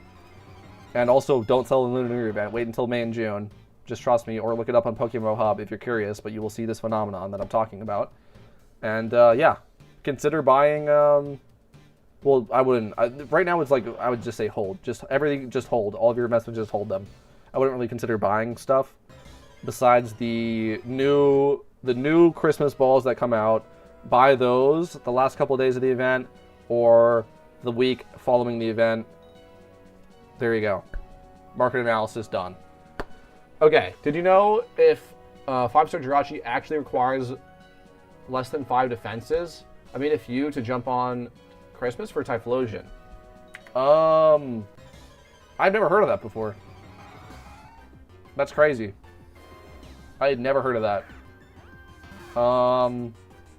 And also, don't sell the Lunar New Year event. Wait until May and June. Just trust me, or look it up on Pokemon Hub if you're curious, but you will see this phenomenon that I'm talking about. And, yeah. Consider buying, well, I wouldn't. Right now, it's like, I would just say hold. Just everything, just hold. All of your investments, just hold them. I wouldn't really consider buying stuff. Besides the new Christmas balls that come out, buy those the last couple of days of the event or the week following the event. There you go. Market analysis done. Okay, did you know if 5-star Jirachi actually requires less than 5 defenses? I mean, if you to jump on Christmas for Typhlosion. I've never heard of that before. That's crazy. I had never heard of that.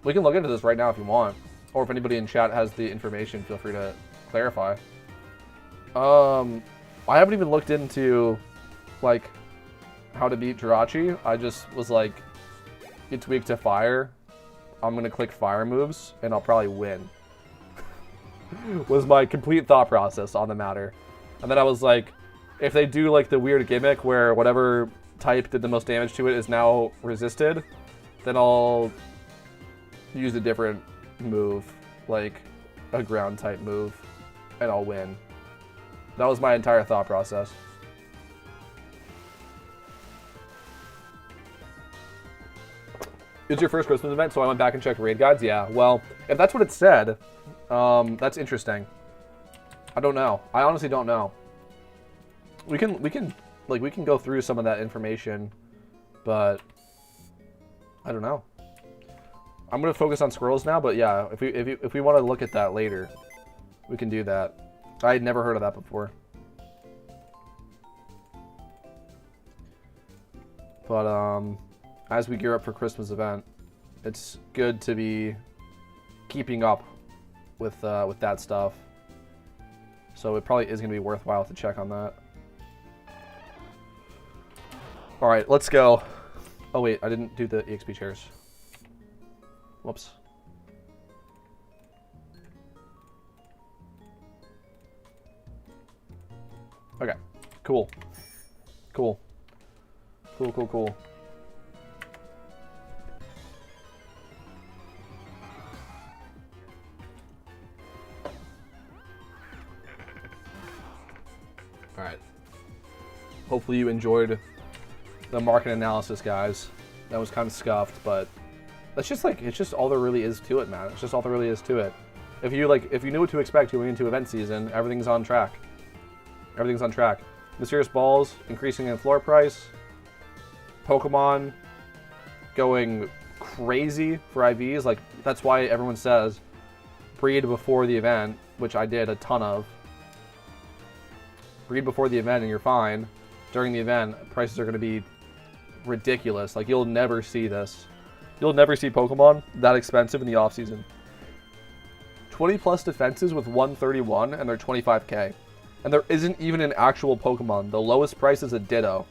We can look into this right now if you want. Or if anybody in chat has the information, feel free to clarify. I haven't even looked into, like, how to beat Jirachi. I just was like, it's weak to fire. I'm going to click fire moves, and I'll probably win. Was my complete thought process on the matter. And then I was like, if they do, like, the weird gimmick where whatever type did the most damage to it is now resisted, then I'll use a different move. Like, a ground type move and I'll win. That was my entire thought process. It's your first Christmas event, so I went back and checked raid guides. Yeah, well, if that's what it said, that's interesting. I don't know. I honestly don't know. We can go through some of that information, but I don't know. I'm gonna focus on squirrels now, but yeah, if we want to look at that later, we can do that. I had never heard of that before. But as we gear up for Christmas event, it's good to be keeping up with that stuff. So it probably is gonna be worthwhile to check on that. All right, let's go. Oh wait, I didn't do the EXP chairs. Whoops. Okay, cool. Cool. Cool, cool, cool. All right. Hopefully you enjoyed the market analysis, guys. That was kind of scuffed, but that's just like, it's just all there really is to it, man. It's just all there really is to it. If you knew what to expect going into event season, everything's on track. Everything's on track. Mysterious balls increasing in floor price. Pokemon going crazy for IVs. Like, that's why everyone says breed before the event, which I did a ton of. Breed before the event and you're fine. During the event, prices are going to be ridiculous. Like, you'll never see this. You'll never see Pokemon that expensive in the off-season. 20 plus defenses with 131 and they're 25k. And there isn't even an actual Pokemon. The lowest price is a Ditto.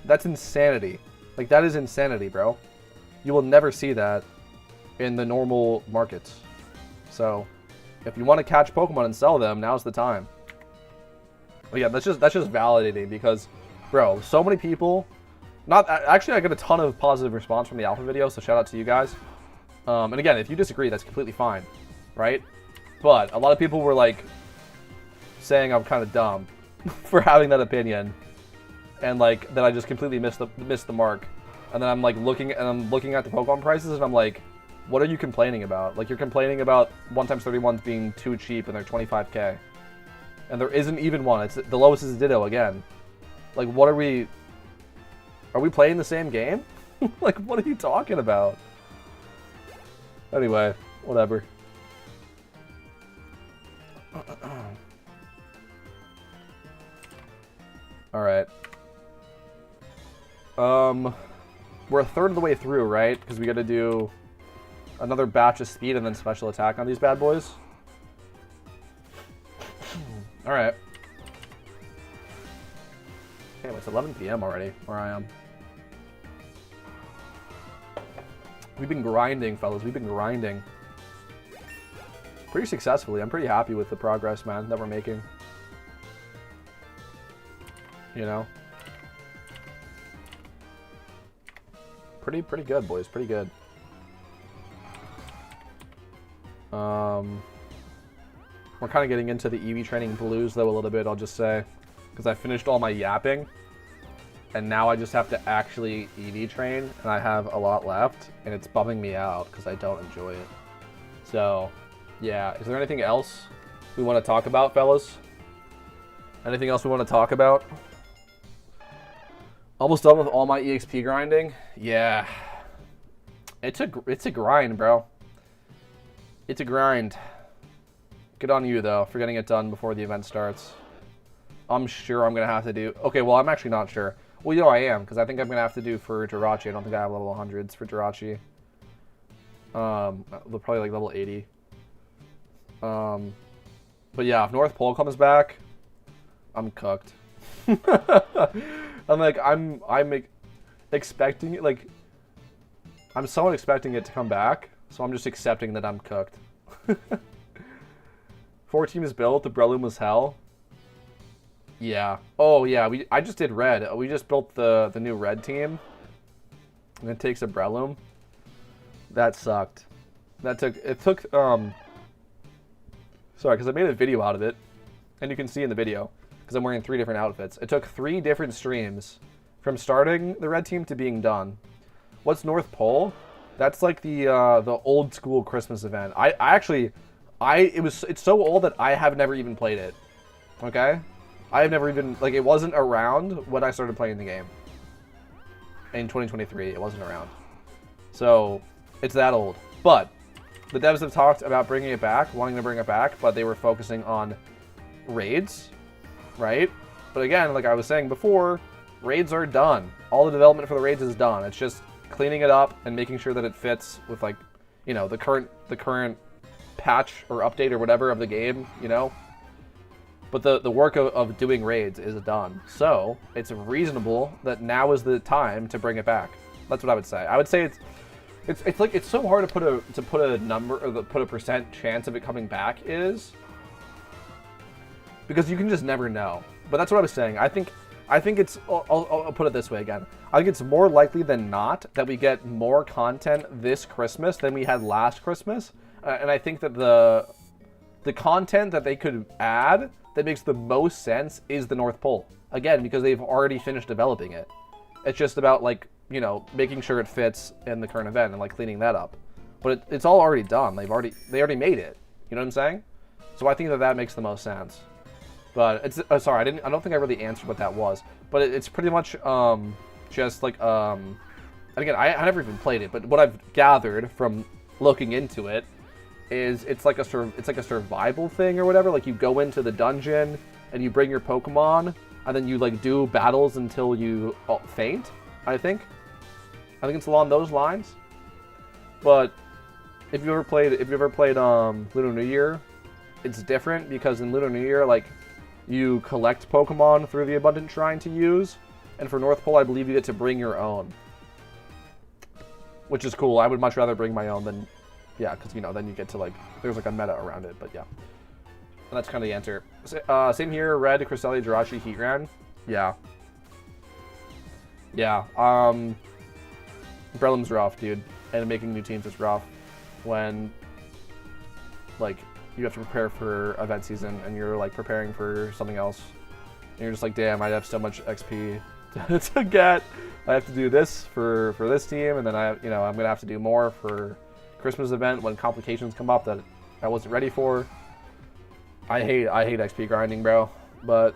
That's insanity. Like, that is insanity, bro. You will never see that in the normal markets. So, if you want to catch Pokemon and sell them, now's the time. But yeah, that's just validating because, bro, so many people... Actually, I got a ton of positive response from the alpha video, so shout out to you guys. And again, if you disagree, that's completely fine, right? But a lot of people were like saying I'm kind of dumb for having that opinion, and like that I just completely missed the mark. And then I'm like looking at the Pokemon prices, and I'm like, what are you complaining about? Like, you're complaining about 1x31s being too cheap, and they're 25k, and there isn't even one. It's the lowest is a Ditto again. Like, what are we? Are we playing the same game? Like, what are you talking about? Anyway, whatever. Alright. We're a third of the way through, right? Because we gotta do another batch of speed and then special attack on these bad boys. Alright. Anyway, it's 11 PM already, where I am. We've been grinding, fellas. We've been grinding. Pretty successfully. I'm pretty happy with the progress, man, that we're making. You know? Pretty good, boys. Pretty good. We're kind of getting into the EV training blues, though, a little bit, I'll just say. Because I finished all my yapping. And now I just have to actually EV train, and I have a lot left, and it's bumming me out because I don't enjoy it. So, yeah. Is there anything else we want to talk about, fellas? Anything else we want to talk about? Almost done with all my EXP grinding? Yeah. It's a grind, bro. It's a grind. Good on you, though, for getting it done before the event starts. I'm sure I'm going to have to do... Okay, well, I'm actually not sure. Well, you know I am, because I think I'm going to have to do for Jirachi. I don't think I have level 100s for Jirachi. Probably like level 80. But yeah, if North Pole comes back, I'm cooked. I'm expecting it, like, I'm somewhat expecting it to come back, so I'm just accepting that I'm cooked. 4 teams built, the Breloom was hell. Yeah. Oh yeah, I just did red. We just built the new red team. And it takes a Breloom. That sucked. It took Sorry, because I made a video out of it, and you can see in the video, because I'm wearing 3 different outfits. It took 3 different streams from starting the red team to being done. What's North Pole? That's like the old school Christmas event. It's so old that I have never even played it. Okay? I have never even, like, it wasn't around when I started playing the game. In 2023, it wasn't around. So, it's that old. But, the devs have talked about bringing it back, wanting to bring it back, but they were focusing on raids, right? But again, like I was saying before, raids are done. All the development for the raids is done. It's just cleaning it up and making sure that it fits with, like, you know, the current patch or update or whatever of the game, you know? But the work of doing raids is done. So, it's reasonable that now is the time to bring it back. That's what I would say. I would say it's like, it's so hard to put a number, or put a percent chance of it coming back is, because you can just never know. But that's what I was saying. I think it's, I'll put it this way again. I think it's more likely than not that we get more content this Christmas than we had last Christmas. And I think that the content that they could add that makes the most sense is the North Pole. Again, because they've already finished developing it. It's just about, like, you know, making sure it fits in the current event and, like, cleaning that up. But it's all already done. They already made it. You know what I'm saying? So I think that makes the most sense. But it's sorry, I don't think I really answered what that was. But it's pretty much just like and again, I never even played it, but what I've gathered from looking into it is it's like a survival thing or whatever. Like, you go into the dungeon and you bring your Pokemon and then you, like, do battles until you faint. I think it's along those lines. But if you ever played Lunar New Year, it's different, because in Lunar New Year, like, you collect Pokemon through the Abundant Shrine to use, and for North Pole, I believe you get to bring your own, which is cool. I would much rather bring my own than, yeah, because, you know, then you get to, like, there's, like, a meta around it, but yeah. And that's kind of the answer. Same here, Red, Cresselia, Jirachi, Heatran. Yeah. Yeah, Brelim's rough, dude. And making new teams is rough when, like, you have to prepare for event season and you're, like, preparing for something else. And you're just like, damn, I have so much XP to get. I have to do this for this team, and then I'm going to have to do more for Christmas event when complications come up that I wasn't ready for. I hate XP grinding, bro. But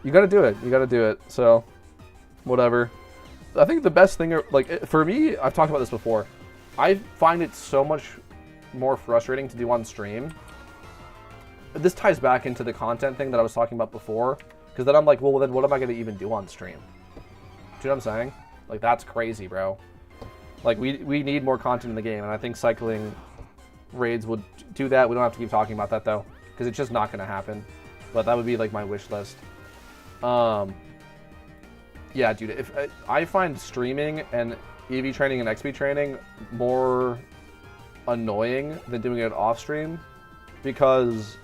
you got to do it. You got to do it. So, whatever. I think the best thing, like, for me, I've talked about this before. I find it so much more frustrating to do on stream. This ties back into the content thing that I was talking about before, because then I'm like, well, then what am I going to even do on stream? Do you know what I'm saying? Like, that's crazy, bro. Like, we need more content in the game, and I think cycling raids would do that. We don't have to keep talking about that, though, because it's just not going to happen. But that would be, like, my wish list. Yeah, dude, if I find streaming and EV training and XP training more annoying than doing it off stream, because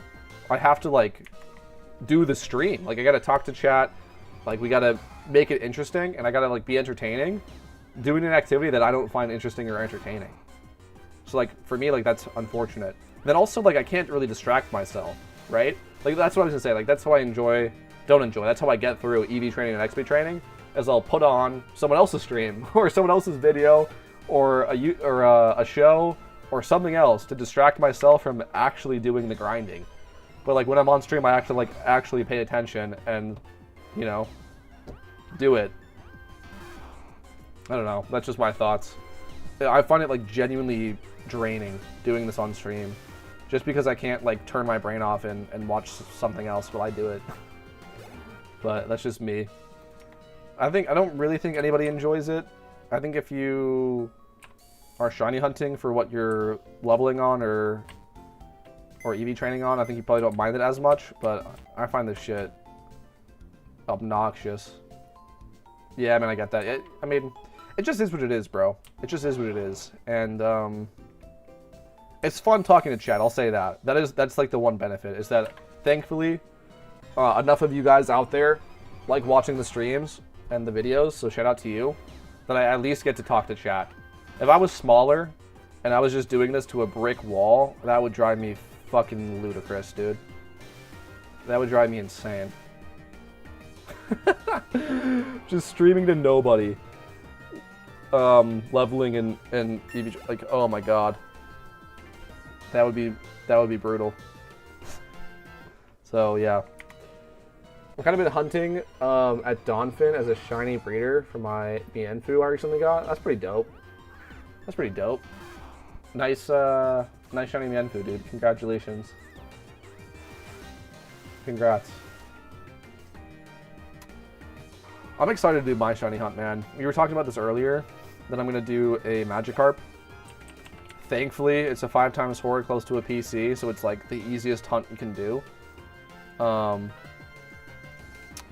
I have to, like, do the stream. Like, I gotta talk to chat, like, we gotta make it interesting, and I gotta, like, be entertaining doing an activity that I don't find interesting or entertaining. So, like, for me, like, that's unfortunate. Then also, like, I can't really distract myself, right? Like, that's what I was gonna say. Like, that's how I don't enjoy. That's how I get through EV training and XP training, is I'll put on someone else's stream or someone else's video or a show or something else to distract myself from actually doing the grinding. But, like, when I'm on stream, I have to, like, actually pay attention and, you know, do it. I don't know. That's just my thoughts. I find it, like, genuinely draining doing this on stream, just because I can't, like, turn my brain off and watch something else while I do it. But that's just me. I don't really think anybody enjoys it. I think if you are shiny hunting for what you're leveling on or EV training on, I think you probably don't mind it as much, but I find this shit obnoxious. Yeah, I mean, I get that. I mean, it just is what it is, bro. It just is what it is. And it's fun talking to chat, I'll say that. That's like the one benefit, is that thankfully enough of you guys out there like watching the streams and the videos, so shout out to you, that I at least get to talk to chat. If I was smaller and I was just doing this to a brick wall, that would drive me fucking ludicrous, dude. That would drive me insane. Just streaming to nobody. Leveling and like, oh my god. That would be brutal. So yeah. I've kind of been hunting at Donphin as a shiny breeder for my Mienfoo I recently got. That's pretty dope. That's pretty dope. Nice nice shiny Mienfoo, dude. Congratulations. Congrats. I'm excited to do my shiny hunt, man. We were talking about this earlier, that I'm going to do a Magikarp. Thankfully, it's a 5x horde close to a PC, so it's like the easiest hunt you can do.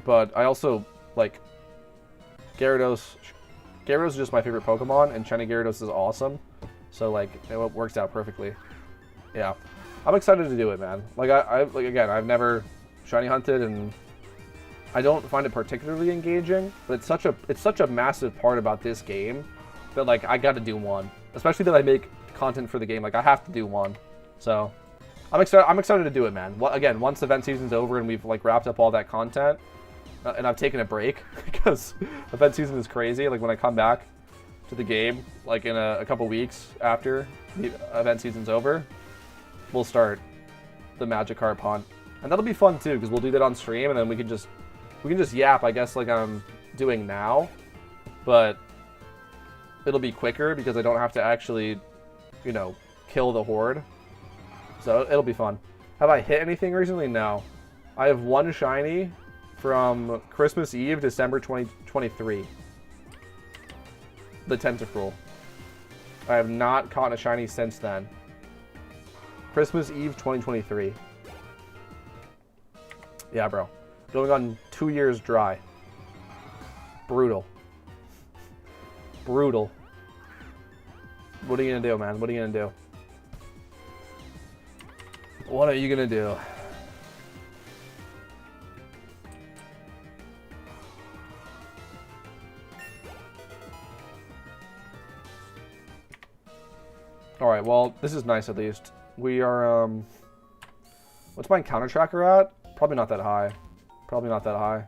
But I also, like, Gyarados. Gyarados is just my favorite Pokemon, and shiny Gyarados is awesome. So, like, it works out perfectly. Yeah. I'm excited to do it, man. Like, like again, I've never shiny hunted, and I don't find it particularly engaging, but it's such a massive part about this game that, like, I got to do one. Especially that I make content for the game. Like, I have to do one. So, I'm excited to do it, man. Again, once event season's over and we've, like, wrapped up all that content, and I've taken a break because event season is crazy. Like, when I come back to the game, like, in a couple weeks after the event season's over, we'll start the Magikarp hunt. And that'll be fun, too, because we'll do that on stream, and then we can just yap, I guess, like I'm doing now, but it'll be quicker because I don't have to actually, you know, kill the horde. So it'll be fun. Have I hit anything recently? No. I have one shiny from Christmas Eve, December 2023. The Tentacruel. I have not caught a shiny since then. Christmas Eve 2023. Yeah, bro. Going on 2 years dry. Brutal. Brutal. What are you gonna do, man? What are you gonna do? What are you gonna do? Alright, well, this is nice at least. We are, what's my encounter tracker at? Probably not that high. Probably not that high.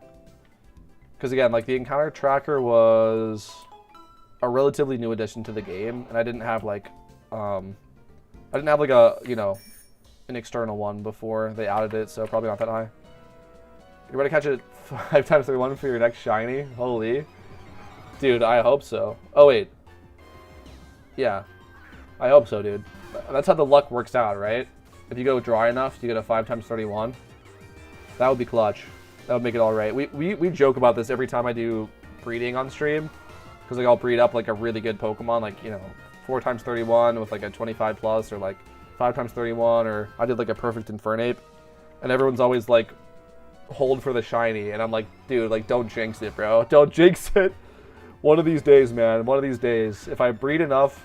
Because again, like, the encounter tracker was a relatively new addition to the game, and I didn't have like a, you know, an external one before they added it, so probably not that high. You ready to catch it 5x31 for your next shiny? Holy. Dude, I hope so. Oh, wait. Yeah. I hope so, dude. That's how the luck works out, right? If you go dry enough, you get a 5x31. That would be clutch. That would make it all right. We joke about this every time I do breeding on stream, because like I'll breed up like a really good Pokemon, like, you know, 4x31 with like a 25 plus, or like 5x31, or I did like a perfect Infernape, and everyone's always like, hold for the shiny, and I'm like, dude, like, don't jinx it, bro. Don't jinx it. One of these days, man. One of these days, if I breed enough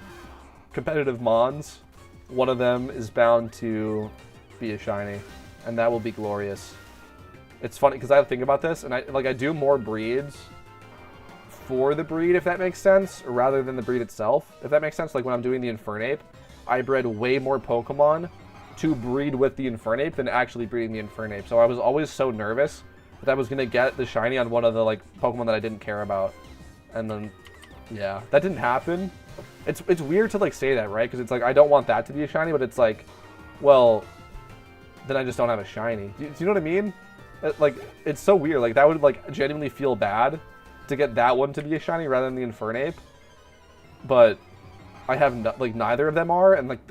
competitive Mons, one of them is bound to be a shiny, and that will be glorious. It's funny because I think about this, and I do more breeds for the breed, if that makes sense, rather than the breed itself, if that makes sense. Like when I'm doing the Infernape, I bred way more Pokemon to breed with the Infernape than actually breeding the Infernape. So I was always so nervous that I was gonna get the shiny on one of the like Pokemon that I didn't care about, and then yeah, that didn't happen. It's weird to like say that, right? Because it's like I don't want that to be a shiny, but it's like, well, then I just don't have a shiny. Do you know what I mean? Like, it's so weird. Like, that would, like, genuinely feel bad to get that one to be a shiny rather than the Infernape. But I have, like, neither of them are, and, like,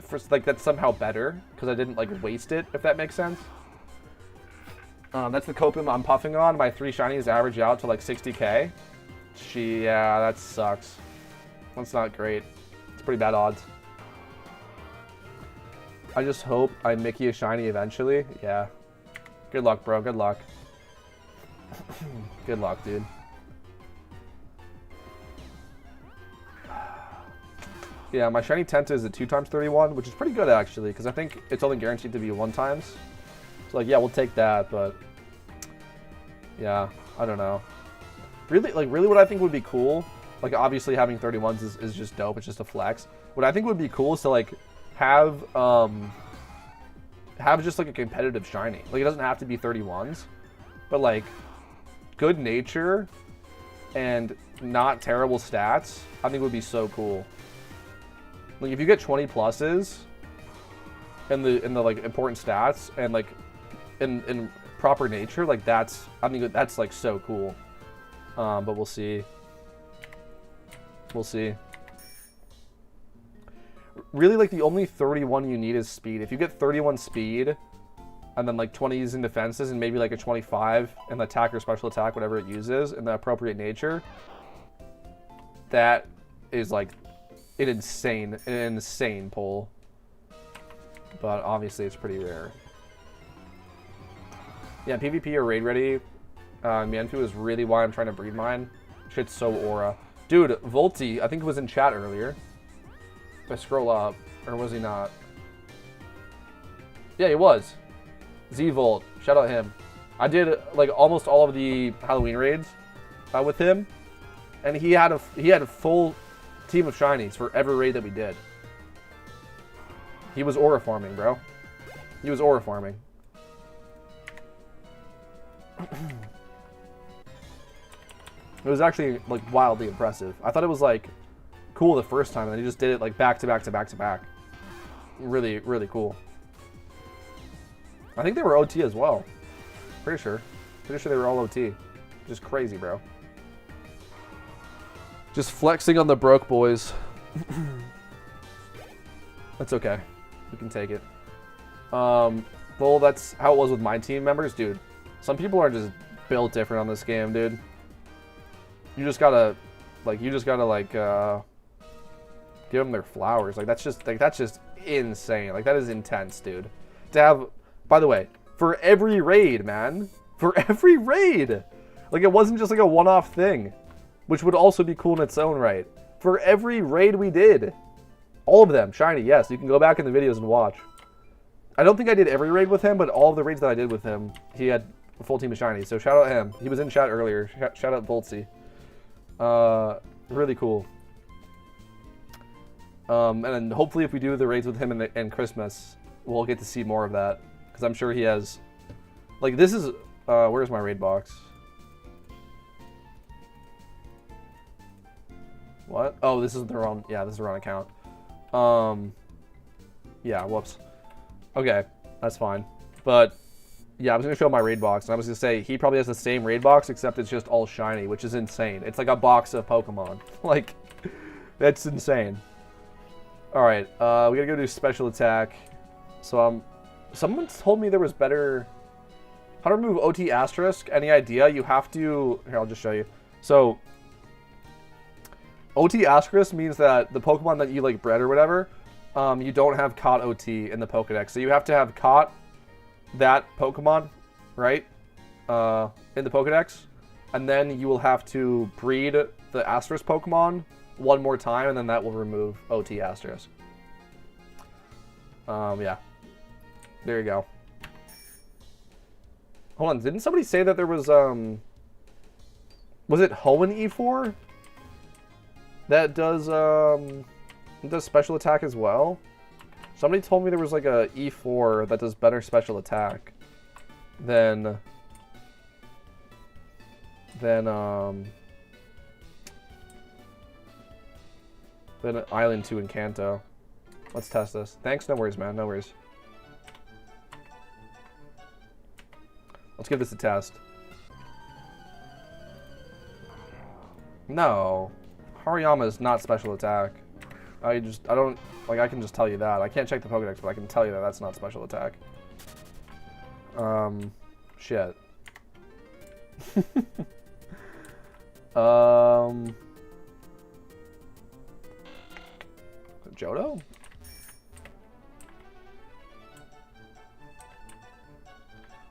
that's somehow better, because I didn't, like, waste it, if that makes sense. That's the Copium I'm puffing on. My 3 shinies average out to, like, 60k. Yeah, that sucks. That's not great. It's pretty bad odds. I just hope I Mickey a shiny eventually. Yeah. Good luck, bro. Good luck. Good luck, dude. Yeah, my shiny Tenta is a 2x31, which is pretty good, actually, because I think it's only guaranteed to be 1x. So, like, yeah, we'll take that, but yeah, I don't know. Really, like, really what I think would be cool, like, obviously having 31s is just dope. It's just a flex. What I think would be cool is to, like, have have just like a competitive shiny. Like it doesn't have to be 31s, but like good nature and not terrible stats, I think would be so cool. Like if you get 20 pluses in the like important stats and like in proper nature, like that's, I think that's like so cool. But we'll see. We'll see. Really, like the only 31 you need is speed. If you get 31 speed and then like 20s in defenses and maybe like a 25 in the attack or special attack, whatever it uses, in the appropriate nature, that is like an insane pull. But obviously it's pretty rare. Yeah, PvP or raid ready. Mienfu is really why I'm trying to breed mine. Shit's so aura. Dude, Volti, I think was in chat earlier. If I scroll up, or was he not? Yeah, he was. Z-Volt, shout out him. I did like almost all of the Halloween raids with him, and he had a full team of shinies for every raid that we did. He was aura farming, bro. He was aura farming. It was actually like wildly impressive. I thought it was like cool the first time, and then he just did it like back to back to back to back. Really, really cool. I think they were OT as well. Pretty sure they were all OT. Just crazy, bro. Just flexing on the broke boys. That's okay. We can take it. Well, that's how it was with my team members, dude. Some people are just built different on this game, dude. You just gotta give them their flowers. Like that's just insane. Like that is intense, dude. To have, by the way, for every raid, man, for every raid, like it wasn't just like a one-off thing, which would also be cool in its own right. For every raid we did, all of them shiny. Yes, you can go back in the videos and watch. I don't think I did every raid with him, but all of the raids that I did with him, he had a full team of shiny. So shout out him. He was in chat earlier. Shout out Voltsy. Really cool. And then hopefully if we do the raids with him in Christmas, we'll get to see more of that. Because I'm sure he has... Like, this is... where's my raid box? What? Oh, this is the wrong... Yeah, this is the wrong account. Yeah, whoops. Okay, that's fine. But, yeah, I was going to show my raid box. And I was going to say, he probably has the same raid box, except it's just all shiny, which is insane. It's like a box of Pokemon. Like, that's insane. Alright, we gotta go do special attack. So, someone told me there was better... How to remove OT asterisk? Any idea? You have to... Here, I'll just show you. So, OT asterisk means that the Pokemon that you, like, bred or whatever, you don't have caught OT in the Pokedex. So you have to have caught that Pokemon, right? In the Pokedex. And then you will have to breed the asterisk Pokemon one more time, and then that will remove OT asterisk. Yeah. There you go. Hold on, didn't somebody say that there was, was it Hoenn E4? That does special attack as well? Somebody told me there was like a E4 that does better special attack than Island 2 and Kanto. Let's test this. Thanks, no worries, man, no worries. Let's give this a test. No. Hariyama is not special attack. I don't, like, I can just tell you that. I can't check the Pokedex, but I can tell you that that's not special attack. Shit. Johto?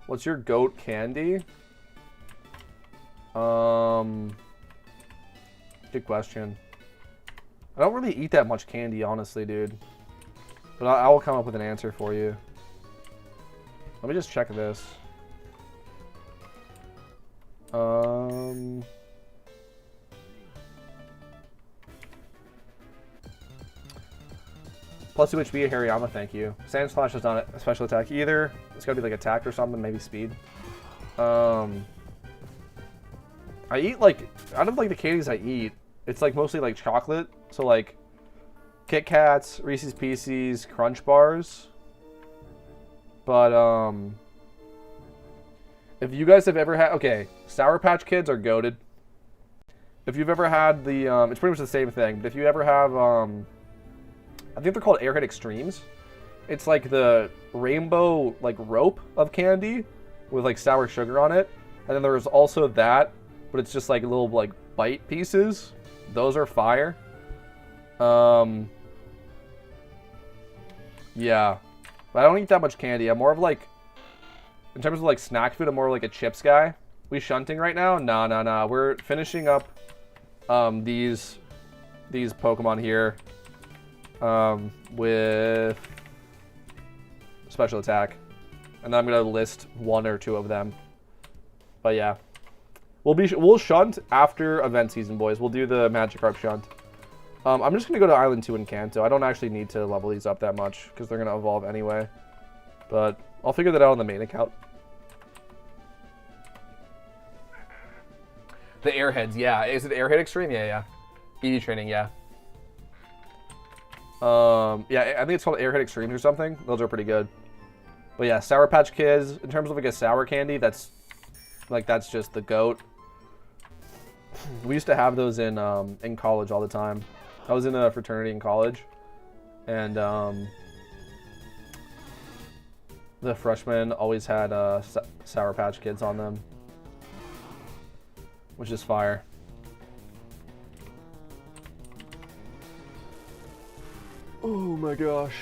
What's your goat candy? Good question. I don't really eat that much candy, honestly, dude. But I will come up with an answer for you. Let me just check this. Plus 2 HP, Hariyama, thank you. Sand Slash is not a special attack either. It's gotta be like attack or something, maybe speed. I eat like, out of like the candies I eat, it's like mostly like chocolate. So like Kit Kats, Reese's Pieces, Crunch Bars. But if you guys have ever had, okay, Sour Patch Kids are goated. If you've ever had the, it's pretty much the same thing, but if you ever have, I think they're called Airhead Extremes. It's like the rainbow, like, rope of candy with, like, sour sugar on it. And then there's also that, but it's just, like, little, like, bite pieces. Those are fire. Yeah. But I don't eat that much candy. I'm more of, like, in terms of, like, snack food, I'm more of, like, a chips guy. We shunting right now? Nah. We're finishing up these Pokemon here with special attack, and then I'm gonna list 1 or 2 of them. But yeah, we'll shunt after event season, boys. We'll do the Magikarp shunt. I'm just gonna go to Island 2 in Kanto. I don't actually need to level these up that much because they're gonna evolve anyway. But I'll figure that out on the main account. The Airheads, yeah. Is it Airhead Extreme? Yeah. EV training, yeah. Yeah, I think it's called Airhead Extremes or something. Those are pretty good. But yeah, Sour Patch Kids, in terms of like a sour candy, that's just the GOAT. We used to have those in college all the time. I was in a fraternity in college, and the freshmen always had Sour Patch Kids on them, which is fire. Oh my gosh.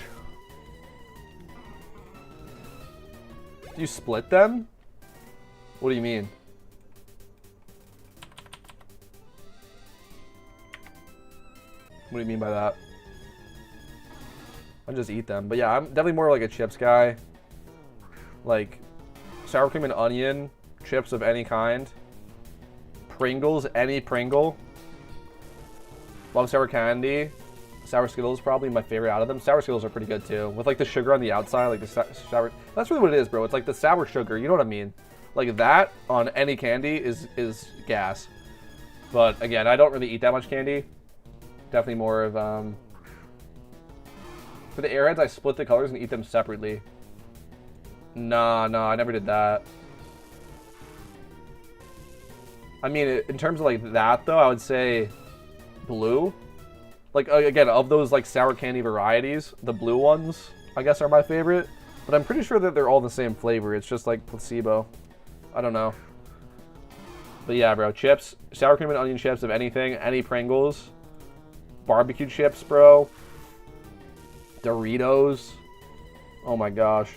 Do you split them? What do you mean? What do you mean by that? I just eat them. But yeah, I'm definitely more like a chips guy. Like sour cream and onion, chips of any kind. Pringles, any Pringle. Love sour candy. Sour Skittles probably my favorite out of them. Sour Skittles are pretty good too. With like the sugar on the outside, like the sour. That's really what it is, bro. It's like the sour sugar. You know what I mean? Like that on any candy is gas. But again, I don't really eat that much candy. Definitely more of for the Airheads, I split the colors and eat them separately. Nah, I never did that. I mean, in terms of like that though, I would say blue. Like again, of those like sour candy varieties, the blue ones I guess are my favorite. But I'm pretty sure that they're all the same flavor. It's just like placebo. I don't know. But yeah, bro, chips, sour cream and onion chips of anything, any Pringles, barbecue chips, bro, Doritos. Oh my gosh.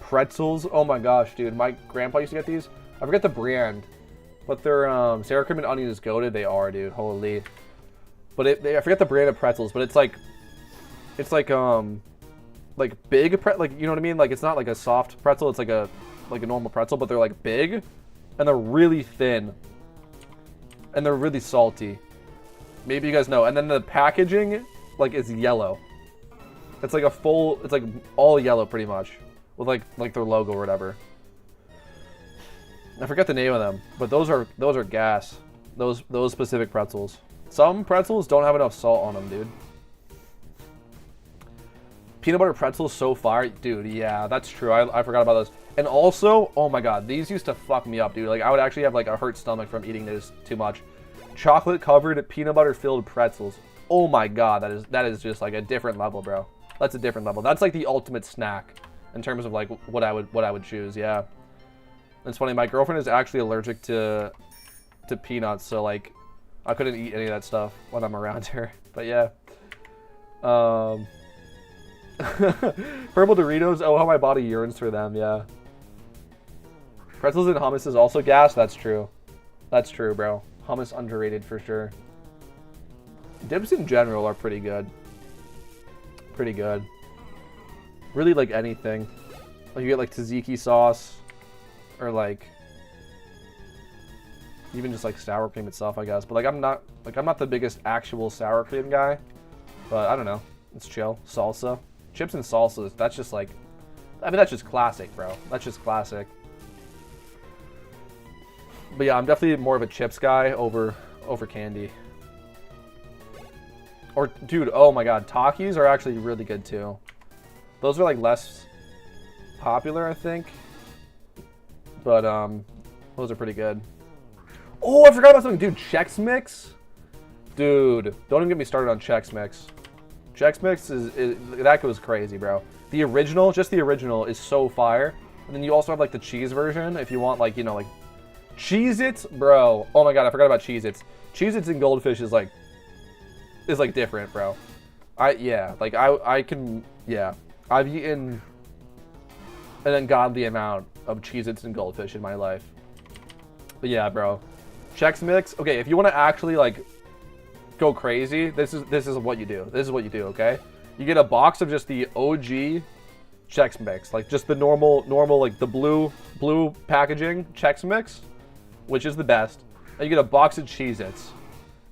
Pretzels. Oh my gosh, dude. My grandpa used to get these. I forget the brand, but they're sour cream and onion is goated. They are, dude. Holy. But I forget the brand of pretzels, but it's like big like, you know what I mean? Like it's not like a soft pretzel. It's like a normal pretzel, but they're like big, and they're really thin, and they're really salty. Maybe you guys know. And then the packaging like is yellow. It's like it's like all yellow pretty much, with like their logo or whatever. I forget the name of them, but those are gas. Those specific pretzels. Some pretzels don't have enough salt on them, dude. Peanut butter pretzels so fire, dude. Yeah, that's true. I forgot about those. And also, oh my god, these used to fuck me up, dude. Like I would actually have like a hurt stomach from eating this too much. Chocolate covered peanut butter filled pretzels. Oh my god, that is just like a different level, bro. That's a different level. That's like the ultimate snack in terms of like what I would choose. Yeah. It's funny, my girlfriend is actually allergic to peanuts, so like I couldn't eat any of that stuff when I'm around her. But yeah. Purple Doritos, oh how my body yearns for them, yeah. Pretzels and hummus is also gas, that's true. That's true, bro. Hummus underrated for sure. Dips in general are pretty good. Pretty good. Really like anything. Like you get like tzatziki sauce, or like even just like sour cream itself, I guess. But like I'm not the biggest actual sour cream guy. But I don't know. It's chill. Salsa. Chips and salsas. That's just like... I mean, that's just classic, bro. That's just classic. But yeah, I'm definitely more of a chips guy over candy. Or, dude, oh my god. Takis are actually really good, too. Those are, like, less popular, I think. But, those are pretty good. Oh, I forgot about something. Dude, Chex Mix? Dude, don't even get me started on Chex Mix. Chex Mix is that goes crazy, bro. The original, just the original, is so fire. And then you also have, like, the cheese version if you want, like, you know, like... Cheez-Its? Bro. Oh my god, I forgot about Cheez-Its. Cheez-Its and Goldfish is, like, different, bro. Yeah, like, I can... Yeah. I've eaten an ungodly amount of Cheez-Its and Goldfish in my life. But yeah, bro. Chex Mix. Okay, if you want to actually, like, go crazy, this is what you do. This is what you do, okay? You get a box of just the OG Chex Mix. Like, just the normal, like, the blue packaging Chex Mix, which is the best. And you get a box of Cheez-Its.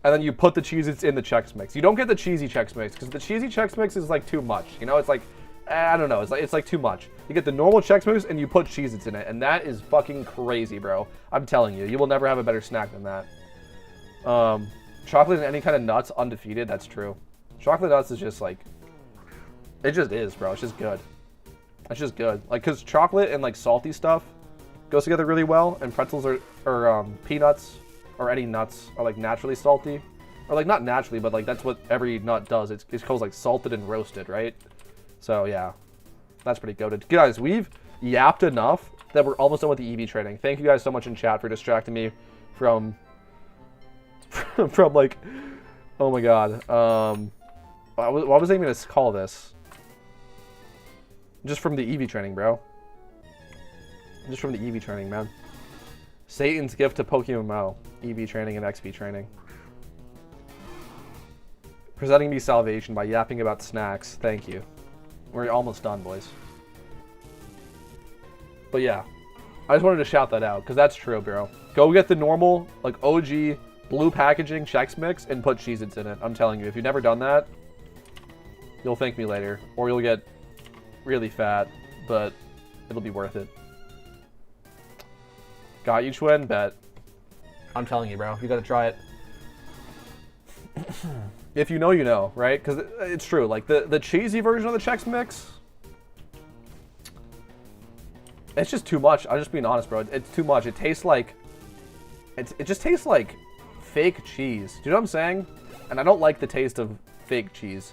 And then you put the Cheez-Its in the Chex Mix. You don't get the cheesy Chex Mix, because the cheesy Chex Mix is, like, too much. You know, it's like... I don't know. It's like too much. You get the normal Chex Mix and you put Cheez-Its in it, and that is fucking crazy, bro. I'm telling you, you will never have a better snack than that. Chocolate and any kind of nuts, undefeated. That's true. Chocolate nuts is just like, it just is, bro. It's just good. It's just good. Like, cause chocolate and like salty stuff goes together really well, and pretzels or peanuts or any nuts are like naturally salty, or like not naturally, but like that's what every nut does. It's called like salted and roasted, right? So, yeah, that's pretty goated. Guys, we've yapped enough that we're almost done with the EV training. Thank you guys so much in chat for distracting me from like, oh my god. What was I going to call this? Just from the EV training, bro. Just from the EV training, man. Satan's gift to pokemmo. EV training and XP training. Presenting me salvation by yapping about snacks. Thank you. We're almost done, boys. But yeah, I just wanted to shout that out, because that's true, bro. Go get the normal, like, OG blue packaging Chex Mix and put Cheez-Its in it. I'm telling you, if you've never done that, you'll thank me later. Or you'll get really fat, but it'll be worth it. Got you, Twin? Bet. I'm telling you, bro. You gotta try it. If you know, you know, right? Because it's true. Like, the cheesy version of the Chex Mix, it's just too much. I'm just being honest, bro. It's too much. It tastes like... It just tastes like fake cheese. Do you know what I'm saying? And I don't like the taste of fake cheese.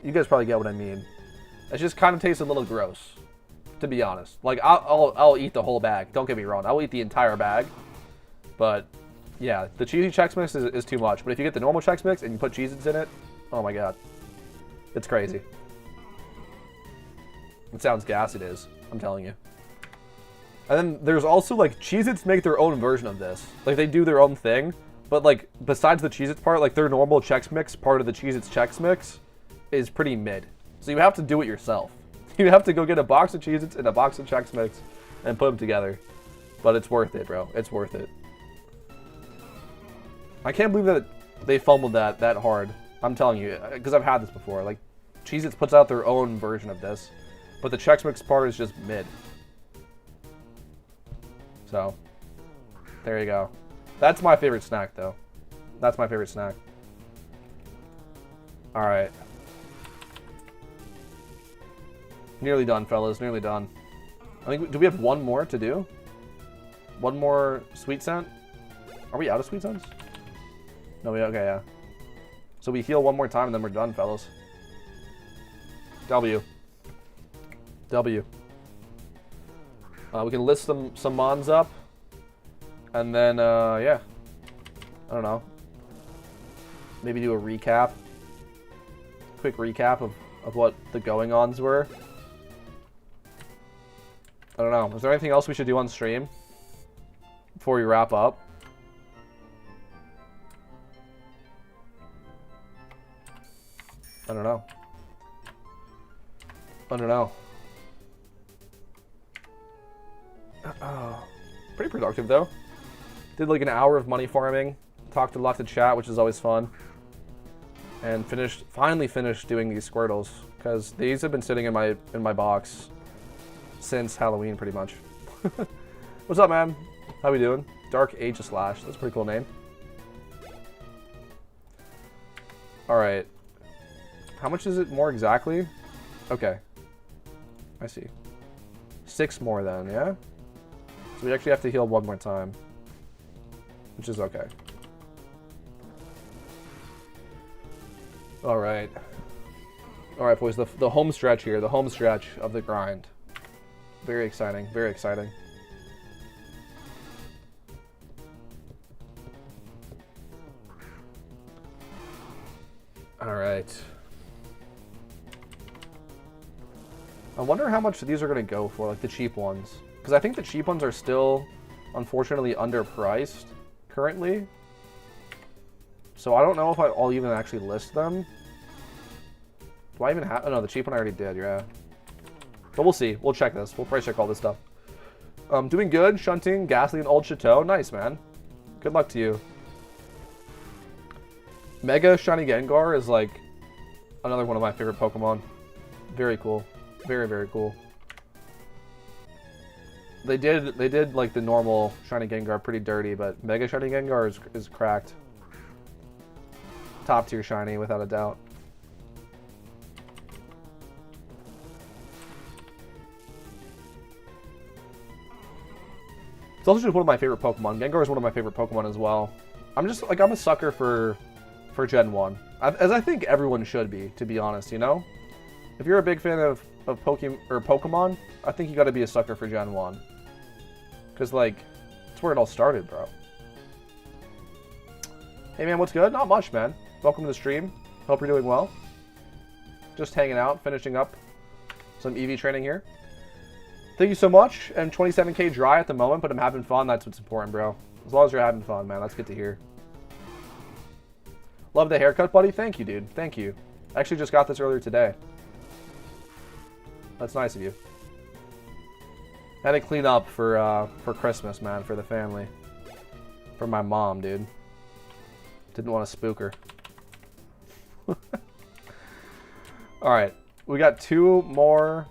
You guys probably get what I mean. It just kind of tastes a little gross, to be honest. Like, I'll eat the whole bag. Don't get me wrong. I'll eat the entire bag. But... yeah, the cheesy Chex Mix is too much. But if you get the normal Chex Mix and you put Cheez-Its in it, oh my god. It's crazy. It sounds gas, it is. I'm telling you. And then there's also, like, Cheez-Its make their own version of this. Like, they do their own thing. But, like, besides the Cheez-Its part, like, their normal Chex Mix part of the Cheez-Its Chex Mix is pretty mid. So you have to do it yourself. You have to go get a box of Cheez-Its and a box of Chex Mix and put them together. But it's worth it, bro. It's worth it. I can't believe that they fumbled that hard. I'm telling you, because I've had this before. Like, Cheez-Its puts out their own version of this, but the Chex Mix part is just mid. So, there you go. That's my favorite snack, though. That's my favorite snack. All right. Nearly done, fellas. Nearly done. I think. Do we have one more to do? One more sweet scent? Are we out of sweet scents? No, okay, yeah. So we heal one more time and then we're done, fellas. W. W. We can list some mons up. And then, yeah. I don't know. Maybe do a recap. Quick recap of what the going-ons were. I don't know. Is there anything else we should do on stream before we wrap up? I don't know. I don't know. Pretty productive, though. Did like an hour of money farming. Talked a lot to chat, which is always fun. and finally finished doing these Squirtles, because these have been sitting in my box since Halloween, pretty much. What's up, man? How we doing? Dark Aegis Slash. That's a pretty cool name. Alright. How much is it more exactly? Okay. I see. 6 more then, yeah? So we actually have to heal 1 more time. Which is okay. Alright. Alright, boys. The home stretch here. The home stretch of the grind. Very exciting. Very exciting. Alright. I wonder how much these are going to go for, like the cheap ones. Because I think the cheap ones are still, unfortunately, underpriced currently. So I don't know if I'll even actually list them. Do I even have... Oh, no, the cheap one I already did, yeah. But we'll see. We'll check this. We'll price check all this stuff. Doing good. Shunting, Ghastly, and Old Chateau. Nice, man. Good luck to you. Mega Shiny Gengar is, like, another one of my favorite Pokemon. Very cool. Very, very cool. They did like the normal Shiny Gengar pretty dirty, but Mega Shiny Gengar is cracked. Top tier shiny, without a doubt. It's also just one of my favorite Pokemon. Gengar is one of my favorite Pokemon as well. I'm just, like, I'm a sucker for Gen 1. As I think everyone should be, to be honest, you know? If you're a big fan of Pokemon, I think you gotta be a sucker for Gen 1. Because, like, that's where it all started, bro. Hey, man, what's good? Not much, man. Welcome to the stream. Hope you're doing well. Just hanging out, finishing up some EV training here. Thank you so much. I'm 27k dry at the moment, but I'm having fun. That's what's important, bro. As long as you're having fun, man. That's good to hear. Love the haircut, buddy. Thank you, dude. Thank you. I actually just got this earlier today. That's nice of you. Had to clean up for Christmas, man, for the family. For my mom, dude. Didn't want to spook her. Alright. We got 2 more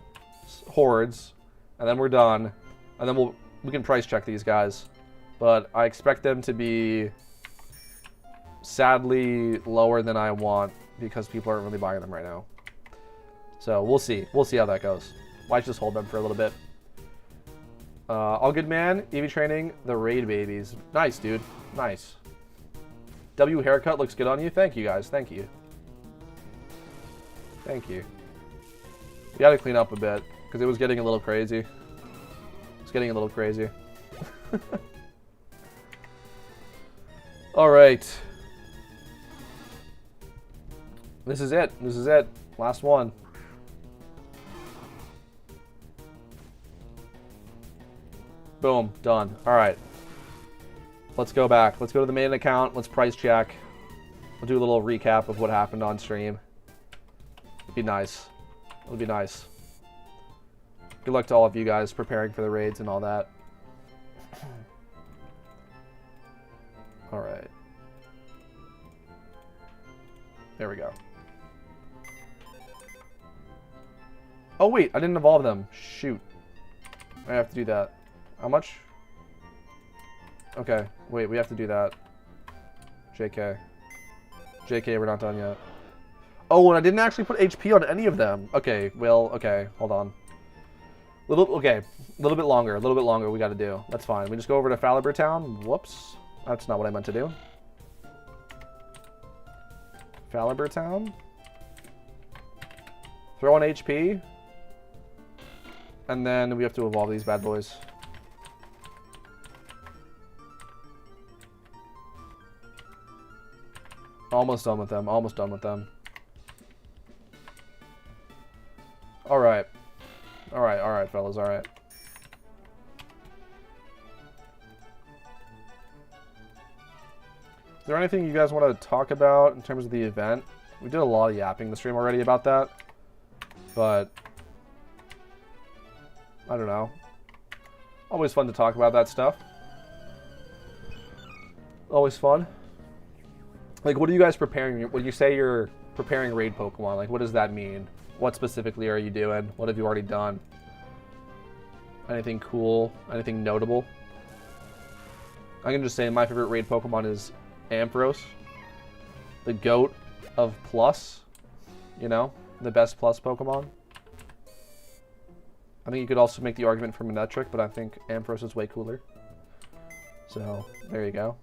hordes, and then we're done. And then we can price check these guys. But I expect them to be sadly lower than I want because people aren't really buying them right now. So we'll see. We'll see how that goes. Might just hold them for a little bit. All good, man. EV training, the raid babies. Nice, dude. Nice. W haircut looks good on you. Thank you, guys. Thank you. Thank you. We gotta clean up a bit because it was getting a little crazy. It's getting a little crazy. All right. This is it. This is it. Last one. Boom. Done. All right. Let's go back. Let's go to the main account. Let's price check. We'll do a little recap of what happened on stream. It'd be nice. It'll be nice. Good luck to all of you guys preparing for the raids and all that. All right. There we go. Oh, wait. I didn't evolve them. Shoot. I have to do that. How much? Okay. Wait, we have to do that. JK. JK, we're not done yet. Oh, and I didn't actually put HP on any of them. Okay, well, okay. Hold on. Okay. A little bit longer. A little bit longer we got to do. That's fine. We just go over to Falibur Town. Whoops. That's not what I meant to do. Falibur Town. Throw on HP. And then we have to evolve these bad boys. Almost done with them. Almost done with them. Alright. Alright, alright, fellas. Alright. Is there anything you guys want to talk about in terms of the event? We did a lot of yapping in the stream already about that. But I don't know. Always fun to talk about that stuff. Always fun. Like, what are you guys preparing? When you say you're preparing raid Pokemon, like, what does that mean? What specifically are you doing? What have you already done? Anything cool? Anything notable? I can just say my favorite raid Pokemon is Ampharos, the GOAT of Plus, you know, the best Plus Pokemon. I think you could also make the argument for Manectric, but I think Ampharos is way cooler. So, there you go.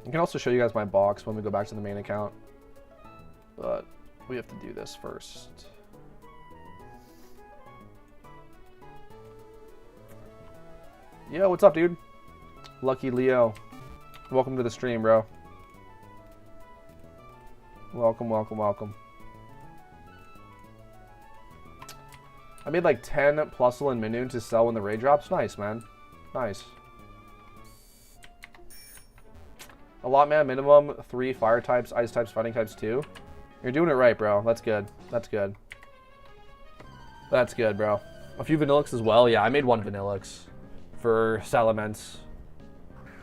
I can also show you guys my box when we go back to the main account. But we have to do this first. Yo, what's up, dude? Lucky Leo. Welcome to the stream, bro. Welcome, welcome, welcome. I made like 10 Plusle and Minoon to sell when the raid drops. Nice, man. Nice. A lot, man. Minimum 3 fire types, ice types, fighting types 2. You're doing it right, bro. That's good. That's good. That's good, bro. A few Vanillix as well. Yeah, I made 1 Vanillix for Salamence.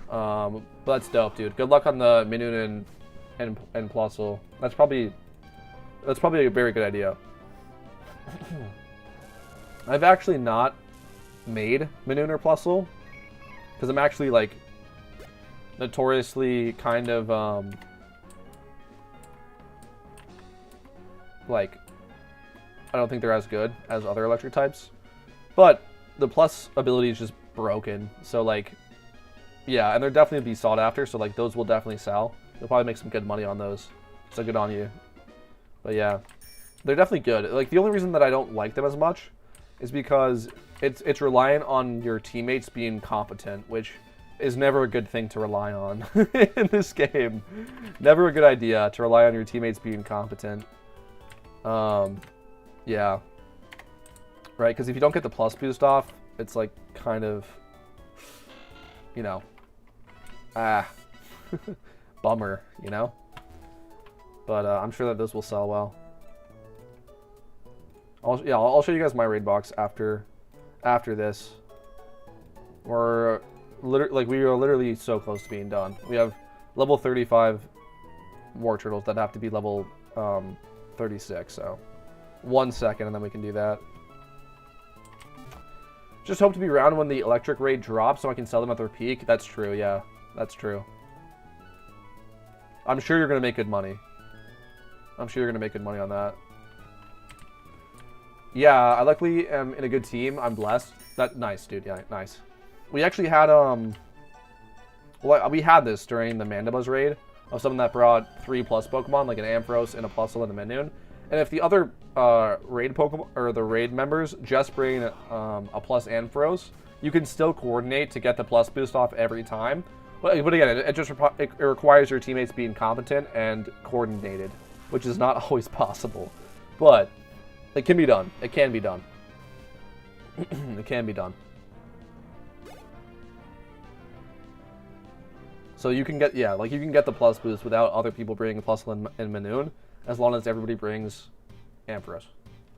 But that's dope, dude. Good luck on the Minoon and Plusle. That's probably a very good idea. I've actually not made Minoon or Plusle because I'm actually like notoriously kind of like I don't think they're as good as other electric types, but the plus ability is just broken, so like yeah, and they're definitely be sought after, so like those will definitely sell. You'll probably make some good money on those, so good on you. But yeah, they're definitely good. Like the only reason that I don't like them as much is because it's reliant on your teammates being competent, which is never a good thing to rely on in this game. Never a good idea to rely on your teammates being competent. Yeah. Right, because if you don't get the plus boost off, it's like kind of, you know, bummer, you know? But I'm sure that those will sell well. I'll show you guys my raid box after this. We're we are literally so close to being done. We have level 35 war turtles that have to be level 36. So 1 second, and then we can do that. Just hope to be around when the electric raid drops, so I can sell them at their peak. That's true. Yeah, that's true. I'm sure you're gonna make good money. I'm sure you're gonna make good money on that. Yeah, I luckily am in a good team. I'm blessed. Nice, dude. Yeah, nice. We actually had well, we had this during the Mandibuzz raid of someone that brought 3+ Pokemon, like an Ampharos and a Plusle and a Minoon. And if the other raid Pokemon or the raid members just bring a plus Ampharos, you can still coordinate to get the plus boost off every time. But again, it requires your teammates being competent and coordinated, which is not always possible. But it can be done. It can be done. It can be done. So you can get, yeah, like you can get the plus boost without other people bringing Plusle and Minoon, as long as everybody brings Ampharos,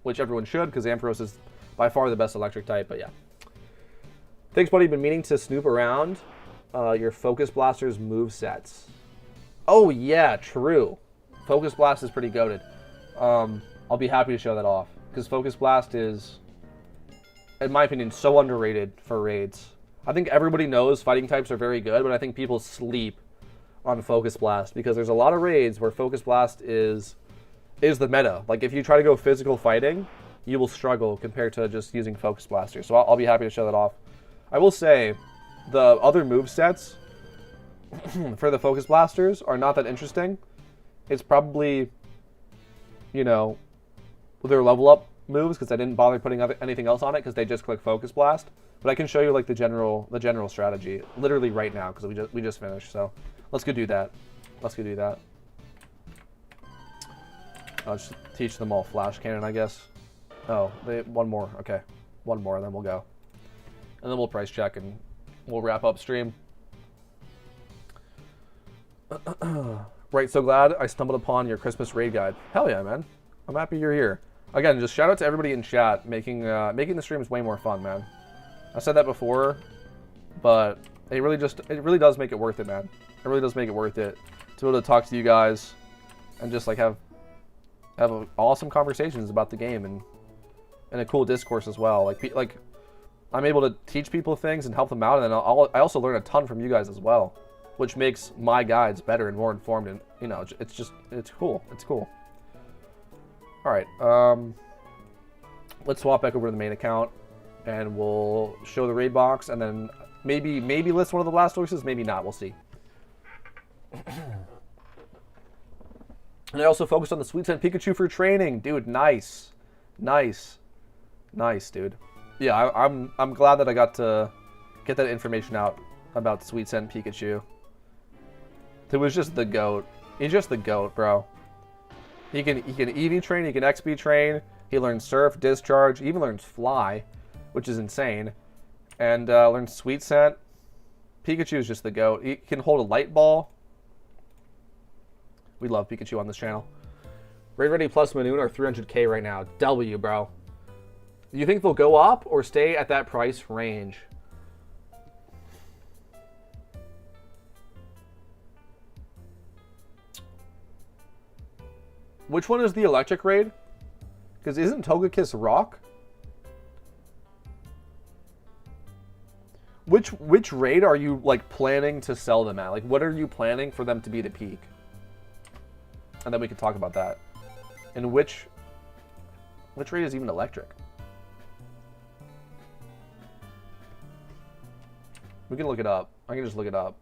which everyone should, because Ampharos is by far the best electric type. But yeah, thanks, buddy. Been meaning to snoop around your Focus Blaster's move sets. Oh yeah, true. Focus Blast is pretty goated. I'll be happy to show that off, because Focus Blast is, in my opinion, so underrated for raids. I think everybody knows fighting types are very good, but I think people sleep on Focus Blast, because there's a lot of raids where Focus Blast is the meta. Like, if you try to go physical fighting, you will struggle compared to just using Focus Blaster. So I'll be happy to show that off. I will say, the other movesets for the Focus Blasters are not that interesting. It's probably, you know, their level up moves, because I didn't bother putting anything else on it because they just click Focus Blast. But I can show you like the general strategy literally right now, because we just finished. So let's go do that. Let's go do that. I'll just teach them all Flash Cannon, I guess. Oh, one more. Okay, one more, and then we'll go. And then we'll price check and we'll wrap up stream. Right, so glad I stumbled upon your Christmas raid guide. Hell yeah, man. I'm happy you're here. Again, just shout out to everybody in chat making the streams way more fun, man. I said that before, but It really does make it worth it, man. It really does make it worth it to be able to talk to you guys and just like have awesome conversations about the game and a cool discourse as well. Like I'm able to teach people things and help them out, and then I also learn a ton from you guys as well, which makes my guides better and more informed. And you know, it's cool. It's cool. All right, let's swap back over to the main account, and we'll show the raid box, and then maybe list one of the Blastoises, maybe not. We'll see. And I also focused on the Sweet Scent Pikachu for training, dude. Nice, dude. Yeah, I'm glad that I got to get that information out about Sweet Scent Pikachu. It was just the GOAT. He's just the GOAT, bro. He can EV train, he can XP train, he learns Surf, Discharge, he even learns Fly, which is insane. And learns Sweet Scent. Pikachu is just the GOAT. He can hold a Light Ball. We love Pikachu on this channel. Raid Ready plus Manoon are 300k right now. W, bro. Do you think they'll go up or stay at that price range? Which one is the electric raid? Because isn't Togekiss rock? Which raid are you like planning to sell them at? Like, what are you planning for them to be the peak? And then we can talk about that. And which raid is even electric? We can look it up. I can just look it up.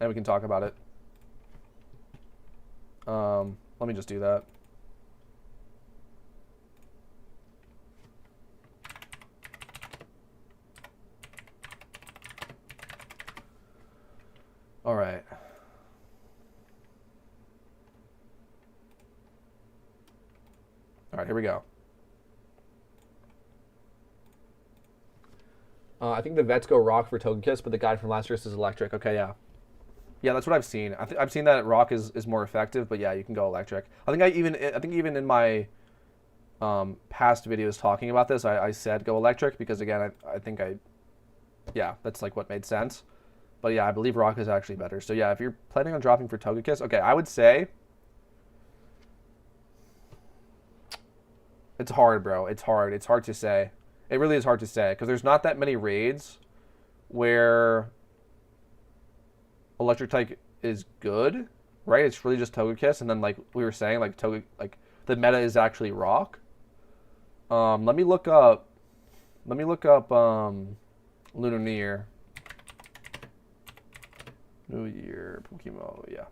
And we can talk about it. Let me just do that. All right. All right, here we go. I think the vets go rock for Togekiss, but the guy from last year is electric. Okay, yeah. Yeah, that's what I've seen. I've seen that rock is more effective, but yeah, you can go electric. I think even in my past videos talking about this, I said go electric because again, yeah, that's like what made sense. But yeah, I believe rock is actually better. So yeah, if you're planning on dropping for Togekiss, okay, I would say it's hard, bro. It's hard. It's hard to say. It really is hard to say because there's not that many raids where electric type is good, right? It's really just Togekiss, and then like we were saying, like the meta is actually rock. Let me look up Lunar New Year. New Year pokemmo, yeah.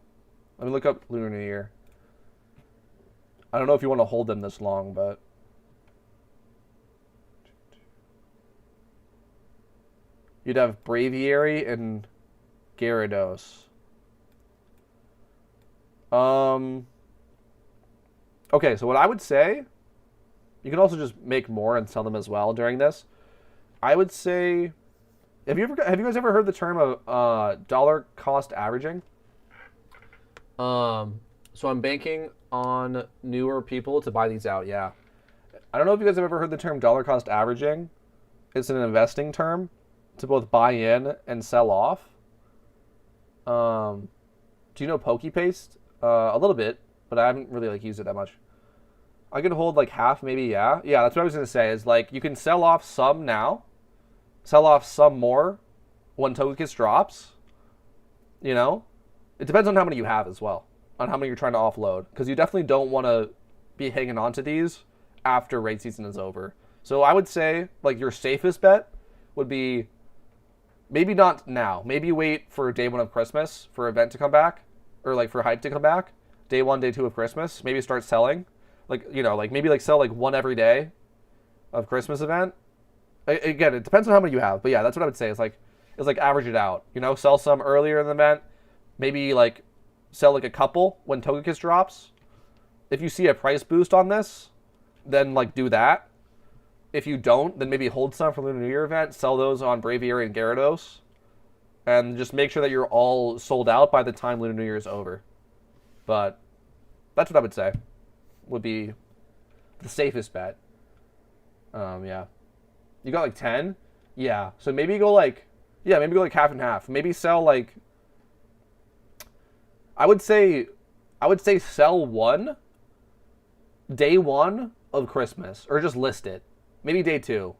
Let me look up Lunar New Year. I don't know if you want to hold them this long, but you'd have Braviary and Gyarados. Okay, so what I would say, you can also just make more and sell them as well during this. I would say, have you guys ever heard the term of dollar cost averaging? So I'm banking on newer people to buy these out. Yeah, I don't know if you guys have ever heard the term dollar cost averaging. It's an investing term to both buy in and sell off. Do you know PokePaste? A little bit, but I haven't really like used it that much. I could hold like half, maybe. Yeah, that's what I was gonna say. Is like you can sell off some now, sell off some more when Togekiss drops. You know, it depends on how many you have as well, on how many you're trying to offload, because you definitely don't want to be hanging on to these after raid season is over. So I would say like your safest bet would be maybe not now. Maybe wait for day one of Christmas for event to come back, or like for hype to come back. Day 1, day 2 of Christmas. Maybe start selling, like maybe like sell like one every day of Christmas event. Again, it depends on how many you have, but yeah, that's what I would say. It's like average it out. Sell some earlier in the event. Maybe like sell like a couple when Togekiss drops. If you see a price boost on this, then like do that. If you don't, then maybe hold some for the New Year event, sell those on Braviary and Gyarados, and just make sure that you're all sold out by the time Lunar New Year is over. But that's what I would say would be the safest bet. Yeah. You got like 10? Yeah. So maybe go like Yeah, maybe go like half and half. Maybe sell like I would say sell one day one of Christmas or just list it. Maybe day 2.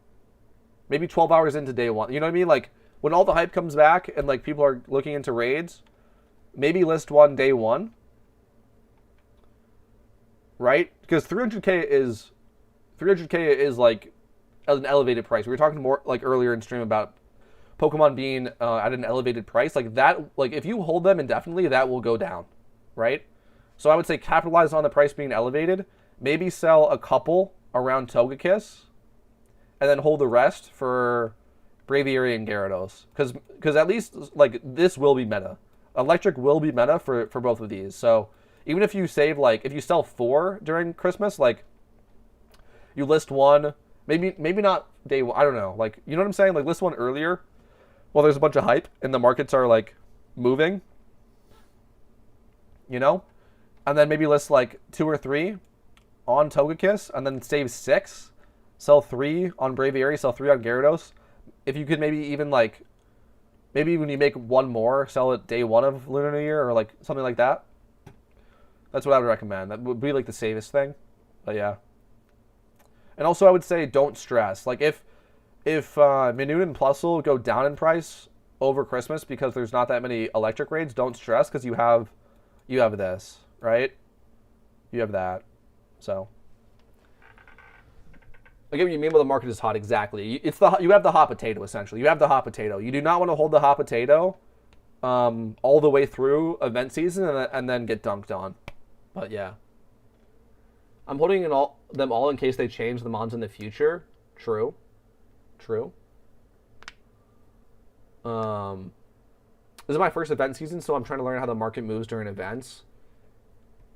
Maybe 12 hours into day 1. You know what I mean? Like when all the hype comes back and like people are looking into raids, maybe list one day 1. Right? Because 300k is like an elevated price. We were talking more like earlier in stream about Pokemon being at an elevated price. Like that, like if you hold them indefinitely, that will go down, right? So I would say capitalize on the price being elevated. Maybe sell a couple around Togekiss, and then hold the rest for Braviary and Gyarados. Because at least like this will be meta. Electric will be meta for both of these. So even if you save like if you sell 4 during Christmas, like you list one, maybe not day 1. I don't know. Like you know what I'm saying? Like list one earlier. Well, there's a bunch of hype and the markets are like moving. You know, and then maybe list like 2 or 3 on Togekiss, and then save 6. Sell 3 on Braviary, sell 3 on Gyarados. If you could maybe even like, maybe when you make one more, sell it day 1 of Lunar New Year or like something like that. That's what I would recommend. That would be like the safest thing. But yeah. And also I would say don't stress. Like if Minun and Plusle go down in price over Christmas because there's not that many electric raids, don't stress because you have this, right? You have that. So I get what you mean by the market is hot. Exactly. You have the hot potato essentially. You have the hot potato. You do not want to hold the hot potato all the way through event season and then get dunked on. But yeah, I'm holding them all in case they change the mons in the future. True. This is my first event season, so I'm trying to learn how the market moves during events.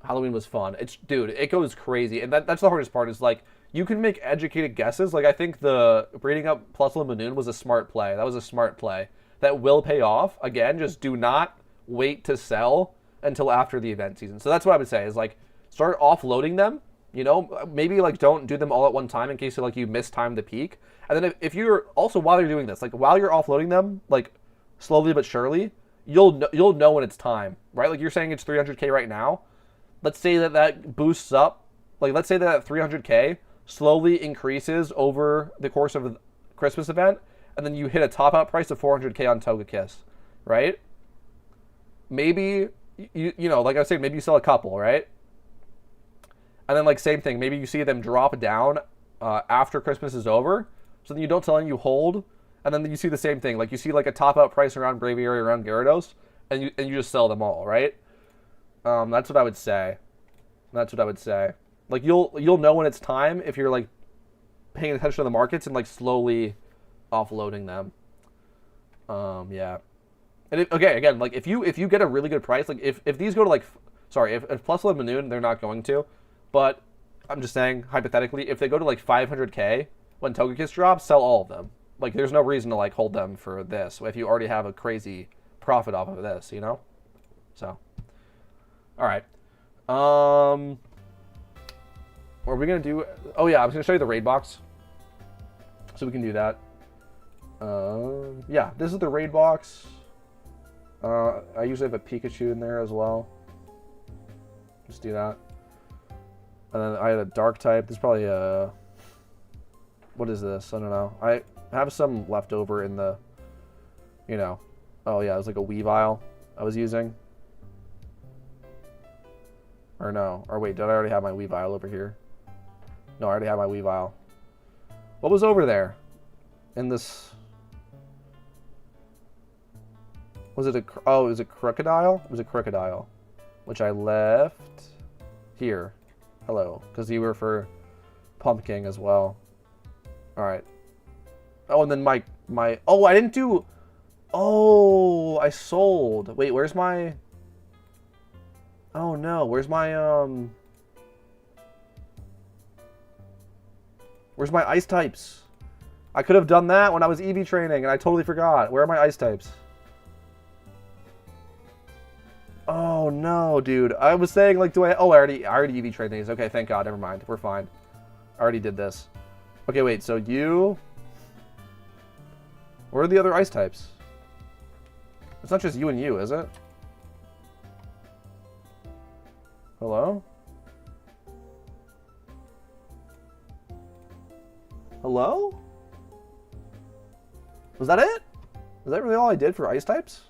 Halloween was fun. Dude, it goes crazy, and that's the hardest part. Is like you can make educated guesses. Like I think the breeding up Plusle and Manoon was a smart play. That was a smart play that will pay off. Again, just do not wait to sell until after the event season. So that's what I would say is like start offloading them. You know, maybe like don't do them all at one time in case you mistime the peak. And then if you're also while you're doing this, like while you're offloading them, like slowly but surely, you'll know when it's time, right? Like you're saying it's 300k right now. Let's say that boosts up. Like let's say that 300k slowly increases over the course of the Christmas event, and then you hit a top out price of 400k on Togekiss, right? Maybe you know, like I was saying, maybe you sell a couple, right? And then like same thing, maybe you see them drop down after Christmas is over. So then you don't sell and you hold, and then you see the same thing. Like you see like a top out price around Braviary, around Gyarados, and you just sell them all, right? That's what I would say. Like you'll know when it's time if you're like paying attention to the markets and like slowly offloading them. Yeah. And again, like if you get a really good price, like if these go to like, sorry, if Plusle and Manoon, they're not going to, but I'm just saying hypothetically, if they go to like 500k when Togekiss drops, sell all of them. Like there's no reason to like hold them for this if you already have a crazy profit off of this, you know? So, all right. What are we gonna do? Oh yeah, I was gonna show you the raid box, so we can do that. Yeah, this is the raid box. I usually have a Pikachu in there as well. Just do that. And then I had a dark type. There's probably a... What is this? I don't know. I have some left over in the... You know. Oh yeah, it was like a Weavile I was using. Or no. Or wait, did I already have my Weavile over here? No, I already have my Weavile. What was over there? In this... Was it a... Oh, it was a Crocodile? It was a Crocodile. Which I left... Here. Hello. Because you were for Pumpkin as well. Alright. Oh, and then my... Oh, I didn't do... Oh, I sold. Wait, where's my... Oh, no. Where's my, Where's my ice types? I could have done that when I was EV training, and I totally forgot. Where are my ice types? Oh, no, dude. I was saying, like, do I... Oh, I already EV trained these. Okay, thank God. Never mind. We're fine. I already did this. Okay, wait. So you... Where are the other ice types? It's not just you and you, is it? Hello? Hello? Was that it? Is that really all I did for ice types?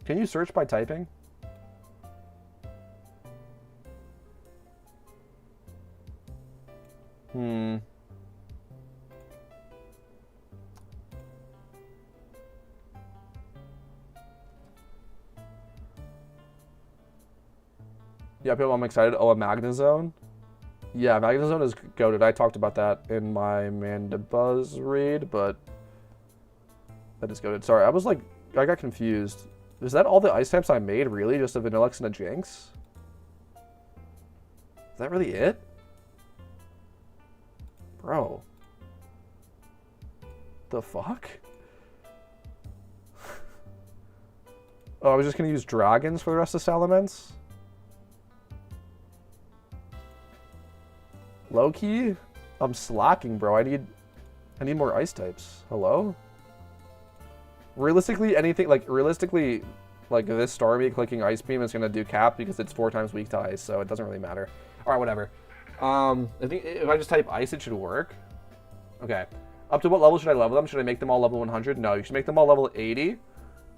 Can you search by typing? Yeah, people, I'm excited. Oh, a Magnezone? Yeah, Magnezone is goated. I talked about that in my Mandibuzz read, but that is goated. Sorry, I got confused. Is that all the ice types I made, really? Just a Vanillix and a Jinx? Is that really it? Bro. The fuck? Oh, I was just gonna use dragons for the rest of Salamence? Low key? I'm slacking, bro. I need more ice types. Hello? Realistically, this Starmie clicking Ice Beam is gonna do cap because it's 4 times weak to ice, so it doesn't really matter. Alright, whatever. I think if I just type ice, it should work. Okay. Up to what level should I level them? Should I make them all level 100? No, you should make them all level 80.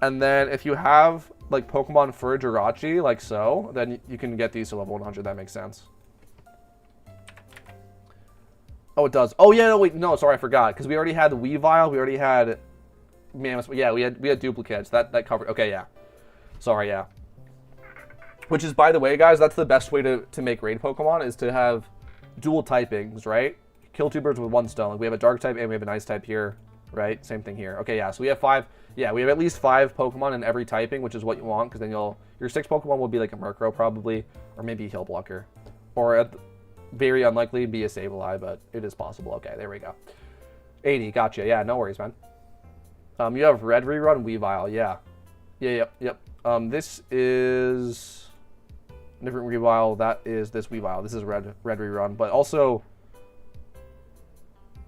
And then if you have, like, Pokemon for Jirachi, like so, then you can get these to level 100. That makes sense. Oh, it does. Oh, yeah, no, wait. No, sorry, I forgot. Because we already had the Weavile. We already had... Mammoth. Yeah, we had duplicates. That covered... Okay, yeah. Sorry, yeah. Which is, by the way, guys, that's the best way to make raid Pokemon, is to have dual typings, right? Kill 2 birds with 1 stone. Like, we have a dark type and we have an ice type here, right? Same thing here. Okay, yeah, so we have 5... Yeah, we have at least 5 Pokemon in every typing, which is what you want, because then your 6th Pokemon will be like a Murkrow, probably, or maybe a Heal Blocker. Or, very unlikely, be a Sableye, but it is possible. Okay, there we go. 80, gotcha. Yeah, no worries, man. You have Red Rerun, Weavile, yeah. Yeah, yep. This is a different Weavile. That is this Weavile. This is Red Rerun, but also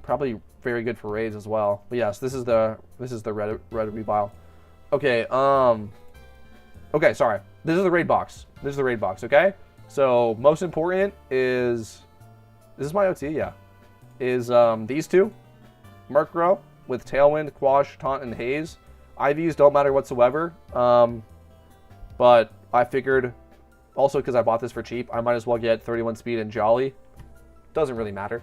probably very good for raids as well. But yes, this is the red Weavile. Okay, okay, sorry. This is the raid box. Okay? So, most important is this is my OT, yeah. Is these 2. Murkrow with Tailwind, Quash, Taunt, and Haze. IVs don't matter whatsoever. But I figured, also because I bought this for cheap, I might as well get 31 speed and Jolly. Doesn't really matter.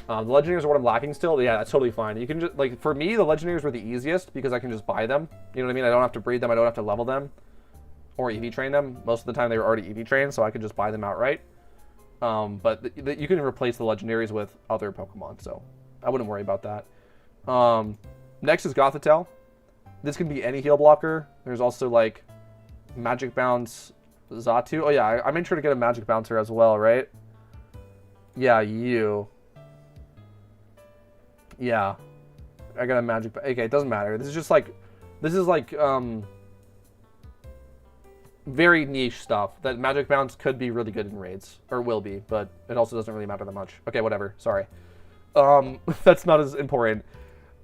The Legendaries are what I'm lacking still. Yeah, that's totally fine. You can just, like, for me, the Legendaries were the easiest because I can just buy them. You know what I mean? I don't have to breed them. I don't have to level them or EV train them. Most of the time they were already EV trained, so I could just buy them outright. But you can replace the Legendaries with other Pokemon, so I wouldn't worry about that. Next is Gothitelle. This can be any heal blocker. There's also, like, Magic Bounce Xatu. Oh, yeah, I made sure to get a Magic Bouncer as well, right? Yeah, you. Yeah. I got a Magic... Okay, it doesn't matter. This is like, very niche stuff. That Magic Bounce could be really good in raids. Or will be, but it also doesn't really matter that much. Okay, whatever. Sorry. That's not as important.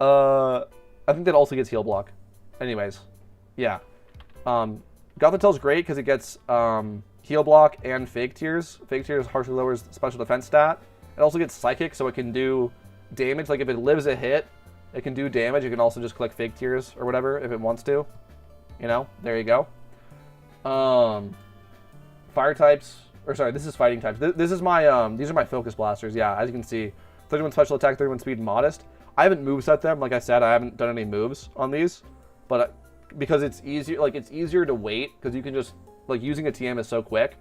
I think that also gets Heal Block. Anyways. Yeah. Gothitelle's great because it gets Heal Block and Fake Tears. Fake Tears harshly lowers special defense stat. It also gets Psychic, so it can do damage. Like, if it lives a hit, it can do damage. It can also just click Fake Tears or whatever if it wants to. You know? There you go. Fire types. Or, sorry, this is fighting types. This is my, these are my Focus Blasters. Yeah, as you can see. 31 special attack, 31 speed, modest. I haven't moveset them. Like I said, I haven't done any moves on these. But because it's easier, like, it's easier to wait. Because you can just, like, using a TM is so quick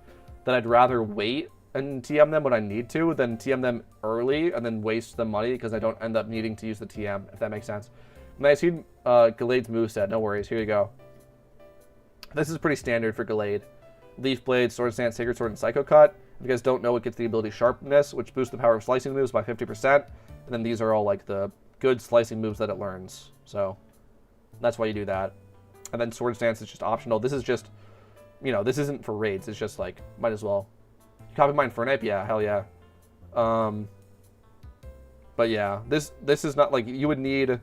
that I'd rather wait and TM them when I need to than TM them early and then waste the money because I don't end up needing to use the TM, if that makes sense. And I see Gallade's moveset. No worries. Here you go. This is pretty standard for Gallade. Leaf Blade, Sword Stance, Sacred Sword, and Psycho Cut. If you guys don't know, it gets the ability Sharpness, which boosts the power of slicing moves by 50%. And then these are all, like, the good slicing moves that it learns. So that's why you do that. And then Sword Stance is just optional. This is just, you know, this isn't for raids. It's just, like, might as well. You copy my Infernape? Yeah, hell yeah. But yeah, this is not, like, you would need...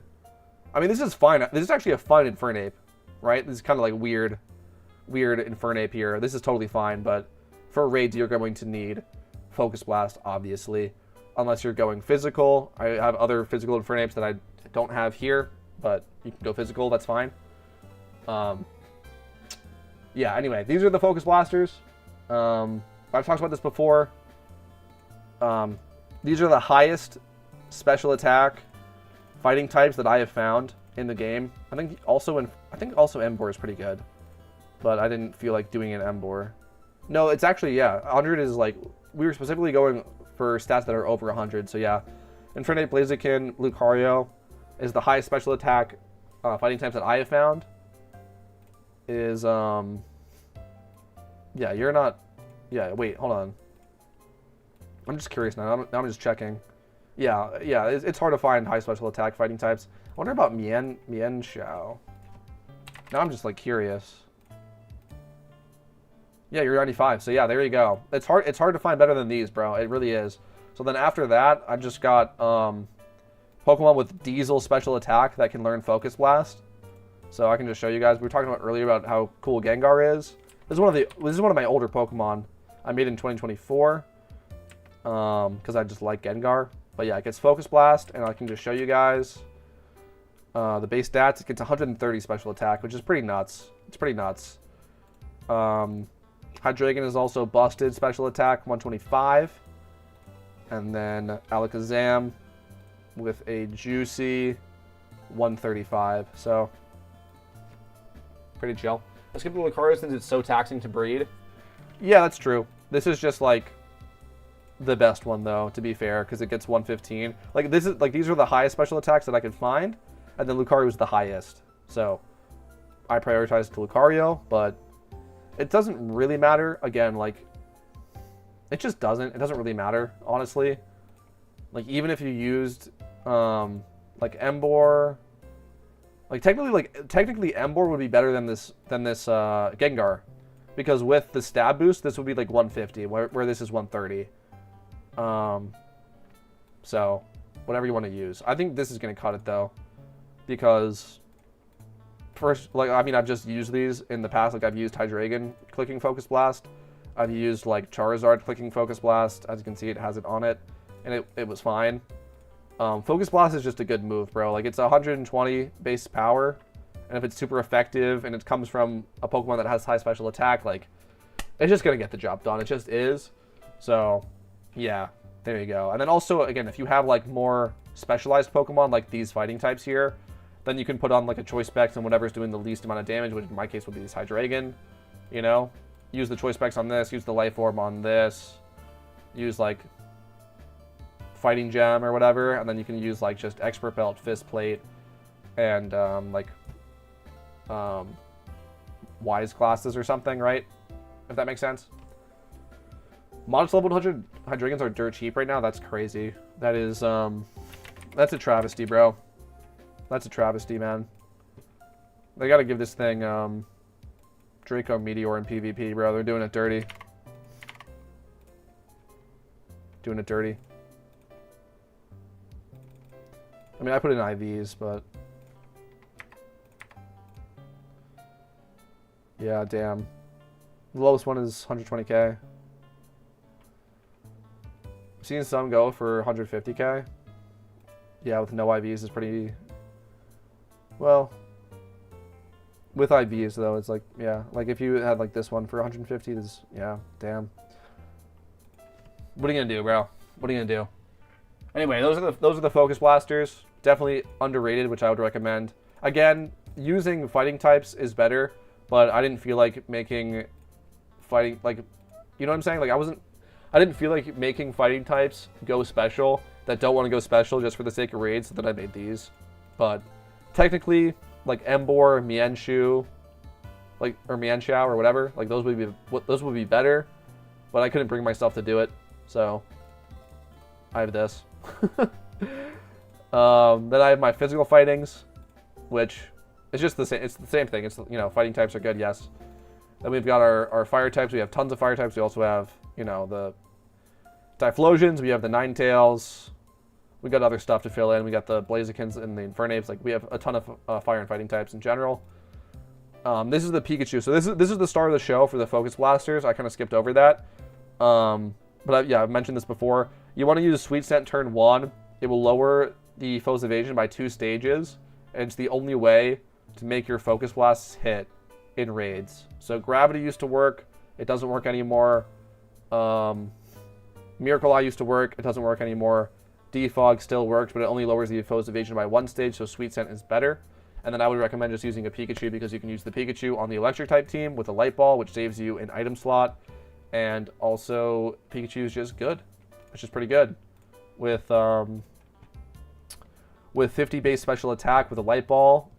I mean, this is fine. This is actually a fun Infernape, right? This is kind of like weird Infernape here. This is totally fine, but for raids, you're going to need Focus Blast, obviously. Unless you're going physical. I have other physical Infernapes that I don't have here, but you can go physical, that's fine. Yeah, anyway, these are the Focus Blasters. I've talked about this before. These are the highest special attack fighting types that I have found in the game. I think also Emboar is pretty good, but I didn't feel like doing an Emboar. No, it's actually, yeah, 100 is like, we were specifically going for stats that are over 100, so yeah. Infernape, Blaziken, Lucario is the highest special attack fighting types that I have found. Is, yeah, you're not, yeah, wait, hold on. I'm just curious now, I'm just checking. Yeah, it's hard to find high special attack fighting types. I wonder about Mian Xiao. Now I'm just like curious. Yeah, you're 95. So yeah, there you go. It's hard to find better than these, bro. It really is. So then after that, I just got Pokemon with Diesel special attack that can learn Focus Blast. So I can just show you guys. We were talking about earlier about how cool Gengar is. This is one of my older Pokemon I made in 2024. Because I just like Gengar. But yeah, it gets Focus Blast, and I can just show you guys the base stats. It gets 130 special attack, which is pretty nuts. It's pretty nuts. Hydreigon is also busted special attack, 125. And then Alakazam with a juicy 135. So, pretty chill. Let's skip the Lucario since it's so taxing to breed. Yeah, that's true. This is just like the best one though, to be fair, because it gets 115. Like this is like these are the highest special attacks that I could find, and then Lucario is the highest. So I prioritized to Lucario, but it doesn't really matter. Again, like it just doesn't. It doesn't really matter, honestly. Like even if you used like Emboar, like technically Emboar would be better than this Gengar, because with the stab boost, this would be like 150, where this is 130. So whatever you want to use. I think this is going to cut it though, because first, like, I mean, I've just used these in the past. Like I've used Hydreigon clicking Focus Blast. I've used like Charizard clicking Focus Blast. As you can see, it has it on it, and it was fine. Focus Blast is just a good move, bro. Like it's 120 base power, and if it's super effective and it comes from a Pokemon that has high special attack, like it's just going to get the job done. It just is. So yeah, there you go. And then also, again, if you have like more specialized Pokemon like these fighting types here, then you can put on like a Choice Specs and whatever's doing the least amount of damage, which in my case would be this Hydreigon. You know, use the Choice Specs on this, use the Life Orb on this, use like Fighting Gem or whatever, and then you can use like just Expert Belt, Fist Plate, and Wise Glasses or something, right? If that makes sense. Mods level 100 Hydreigons are dirt cheap right now. That's crazy. That is, that's a travesty, bro. That's a travesty, man. They gotta give this thing, Draco Meteor in PvP, bro. They're doing it dirty. Doing it dirty. I mean, I put in IVs, but yeah, damn. The lowest one is 120k. I've seen some go for 150k. Yeah, with no IVs is pretty... Well, with IVs though, it's like, yeah, like if you had like this one for 150, this, yeah, damn. What are you gonna do, bro? What are you gonna do? Anyway, those are the Focus Blasters. Definitely underrated, which I would recommend. Again, using fighting types is better, but I didn't feel like making fighting, like, you know what I'm saying? Like I didn't feel like making fighting types go special that don't want to go special just for the sake of raids, so that I made these. But technically, like Emboar, Mienshao, like, or Mienshao or whatever, like those would be better, but I couldn't bring myself to do it, so I have this. Then I have my physical fightings, which is just the same. It's the same thing. It's, you know, fighting types are good, yes. Then we've got our fire types. We have tons of fire types. We also have, you know, the Typhlosions. We have the Ninetales. We got other stuff to fill in. We got the Blazikins and the Infernape. Like, we have a ton of fire and fighting types in general. This is the Pikachu. So this is the start of the show for the Focus Blasters. I kind of skipped over that. Yeah, I've mentioned this before. You want to use Sweet Scent turn 1. It will lower the foe's evasion by 2 stages. And it's the only way to make your Focus Blasts hit in raids. So Gravity used to work. It doesn't work anymore. Miracle Eye used to work. It doesn't work anymore. Defog still works, but it only lowers the foe's evasion by 1 stage, so Sweet Scent is better. And then I would recommend just using a Pikachu because you can use the Pikachu on the electric type team with a Light Ball, which saves you an item slot. And also, Pikachu is just good. It's just pretty good. With 50 base special attack with a Light Ball,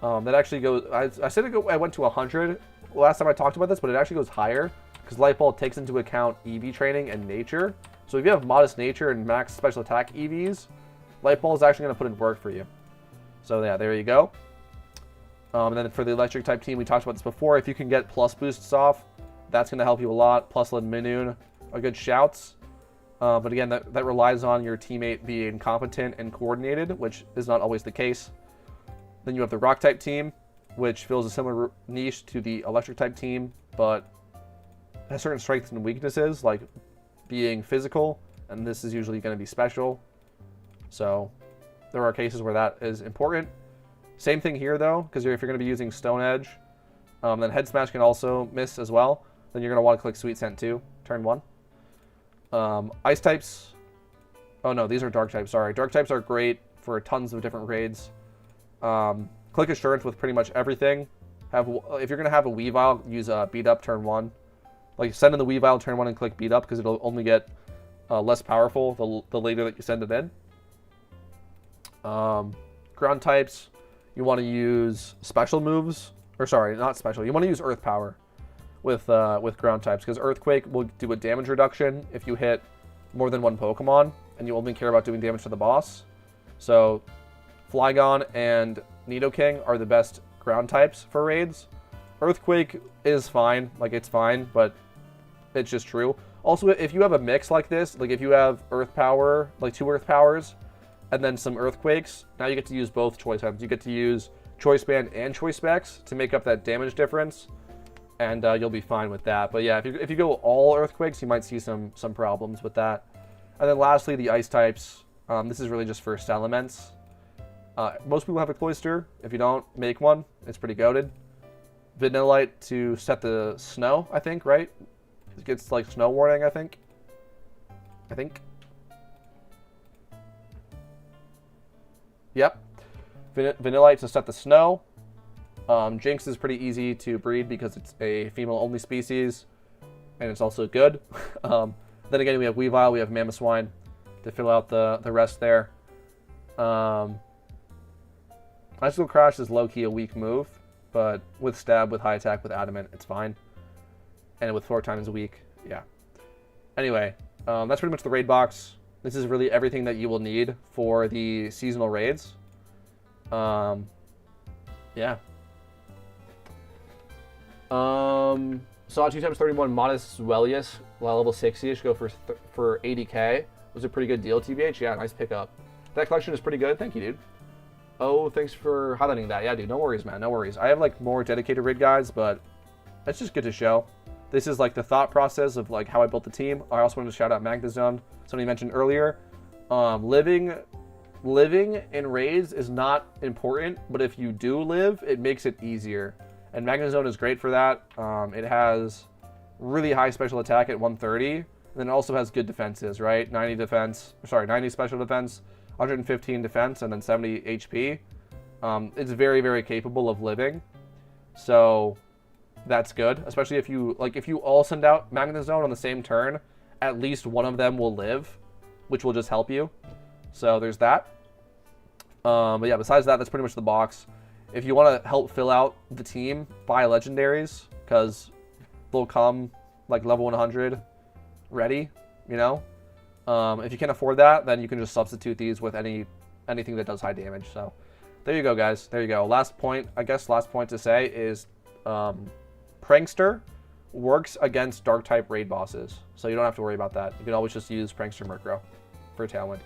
that actually goes... I said I went to 100 last time I talked about this, but it actually goes higher because Light Ball takes into account EV training and nature. So if you have modest nature and max special attack EVs, Light Ball is actually going to put in work for you. So yeah, there you go. And then for the electric type team, we talked about this before. If you can get plus boosts off, that's going to help you a lot. Plus Lin Minoon are good shouts. But again, that relies on your teammate being competent and coordinated, which is not always the case. Then you have the rock type team, which fills a similar niche to the electric type team, but has certain strengths and weaknesses, like being physical, and this is usually going to be special. So there are cases where that is important. Same thing here, though, because if you're going to be using Stone Edge, then Head Smash can also miss as well. Then you're going to want to click Sweet Scent too, turn 1. Ice types. Oh no, these are dark types. Sorry, dark types are great for tons of different raids. Click Assurance with pretty much everything. If you're going to have a Weavile, use Beat Up turn 1. Like, send in the Weavile turn 1 and click Beat Up because it'll only get less powerful the later that you send it in. Ground types, you want to use special moves, or sorry, not special. You want to use Earth Power with ground types because Earthquake will do a damage reduction if you hit more than 1 Pokemon, and you only care about doing damage to the boss. So Flygon and Nidoking are the best ground types for raids. Earthquake is fine, like it's fine, but it's just true. Also, if you have a mix like this, like if you have Earth Power, like 2 Earth Powers, and then some Earthquakes, now you get to use both choice items. You get to use Choice Band and Choice Specs to make up that damage difference, and you'll be fine with that. But yeah, if you go all Earthquakes, you might see some problems with that. And then lastly, the Ice types. This is really just for Salamence. Most people have a Cloyster. If you don't, make one. It's pretty goated. Vanillite to set the snow, I think, right? It gets like snow warning, I think. Yep. Vanillite to set the snow. Jinx is pretty easy to breed because it's a female-only species, and it's also good. Then again, we have Weavile, we have Mamoswine to fill out the rest there. Icicle Crash is low-key a weak move, but with Stab, with High Attack, with Adamant, it's fine. And with 4 times a week, yeah. Anyway, that's pretty much the raid box. This is really everything that you will need for the seasonal raids. Yeah. Saw 2 times 31 Modest Zwellius, level 60-ish, go for 80k. It was a pretty good deal, TBH. Yeah, nice pickup. That collection is pretty good. Thank you, dude. Oh, thanks for highlighting that. Yeah, dude, no worries, man. No worries. I have, like, more dedicated raid guides, but that's just good to show. This is, like, the thought process of, like, how I built the team. I also wanted to shout out Magnezone. Somebody mentioned earlier. Living in raids is not important, but if you do live, it makes it easier. And Magnezone is great for that. It has really high special attack at 130, and then it also has good defenses, right? 90 special defense, 115 defense, and then 70 HP. It's very, very capable of living. So that's good, especially if you all send out Magnezone on the same turn, at least one of them will live, which will just help you. So there's that. But yeah, besides that, that's pretty much the box. If you want to help fill out the team, buy legendaries, because they'll come like level 100 ready, you know? If you can't afford that, then you can just substitute these with anything that does high damage. So there you go, guys. There you go. Last point to say is Prankster works against Dark-type raid bosses, so you don't have to worry about that. You can always just use Prankster Murkrow for Tailwind.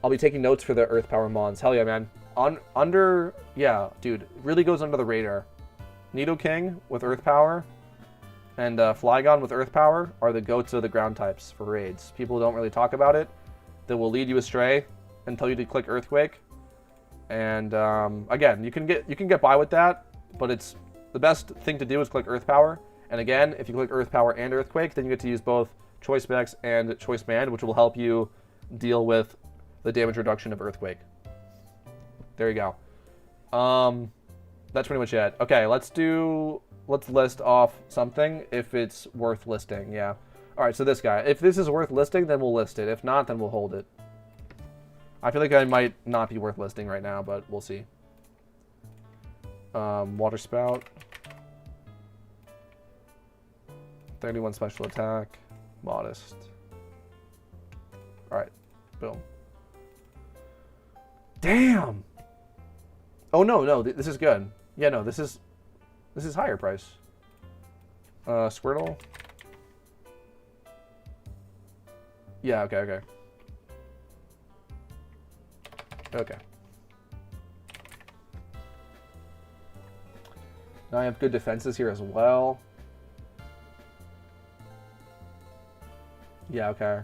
I'll be taking notes for the Earth Power Mons. Hell yeah, man. Yeah, dude, it really goes under the radar. Nidoking with Earth Power and Flygon with Earth Power are the goats of the ground types for raids. People don't really talk about it. That will lead you astray and tell you to click Earthquake. And again, you can get by with that, but it's the best thing to do is click Earth Power. And again, if you click Earth Power and Earthquake, then you get to use both Choice Specs and Choice Band, which will help you deal with the damage reduction of Earthquake. There you go. That's pretty much it. Okay, let's list off something if it's worth listing. Yeah. All right, so this guy. If this is worth listing, then we'll list it. If not, then we'll hold it. I feel like I might not be worth listing right now, but we'll see. Water Spout. 31 special attack. Modest. All right. Boom. Damn! Oh, no. This is good. Yeah, no, this is higher price. Squirtle. Yeah, okay. Okay. Now I have good defenses here as well. Yeah, okay.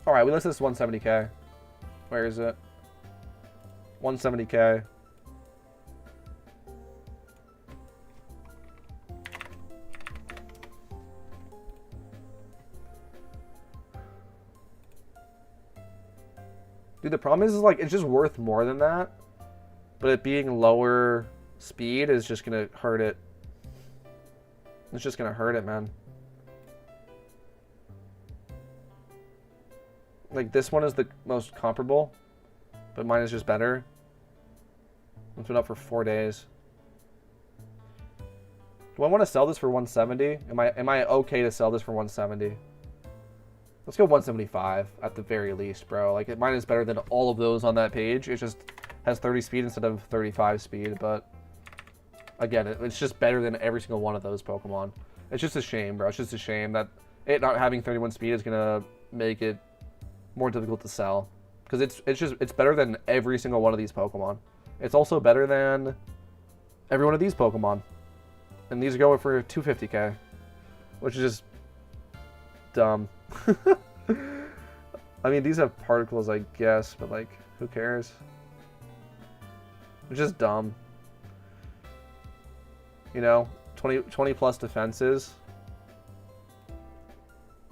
Alright, we list this 170k. Where is it? 170k. Dude, the problem is like, it's just worth more than that. But it being lower speed is just going to hurt it. It's just going to hurt it, man. Like, this one is the most comparable. But mine is just better. It's been up for 4 days. Do I want to sell this for 170? Am I okay to sell this for 170? Let's go 175 at the very least, bro. Like, mine is better than all of those on that page. It just has 30 speed instead of 35 speed, but again, it's just better than every single one of those Pokemon. It's just a shame, bro. It's just a shame that it not having 31 speed is gonna make it more difficult to sell, because it's better than every single one of these Pokemon. It's also better than every one of these Pokemon, and these are going for 250k, which is just dumb. I mean, these have particles, I guess, but like, who cares? It's just dumb. You know, 20 plus defenses.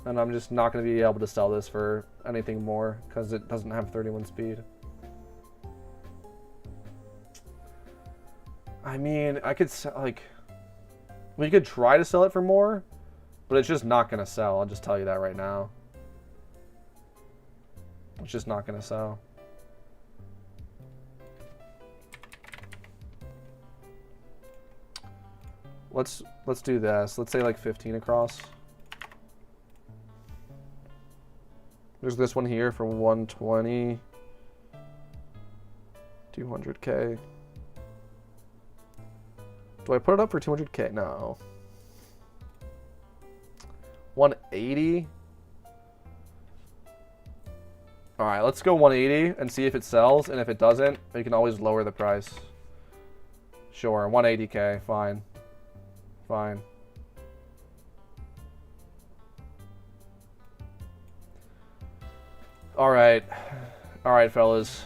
And I'm just not going to be able to sell this for anything more because it doesn't have 31 speed. I mean, I could like, we could try to sell it for more, but it's just not going to sell. I'll just tell you that right now. It's just not going to sell. Let's do this. Let's say like 15 across. There's this one here for 120. 200k. Do I put it up for 200k? No. 180. All right, let's go 180 and see if it sells, and if it doesn't, we can always lower the price. Sure, 180k, fine. Fine. All right, fellas.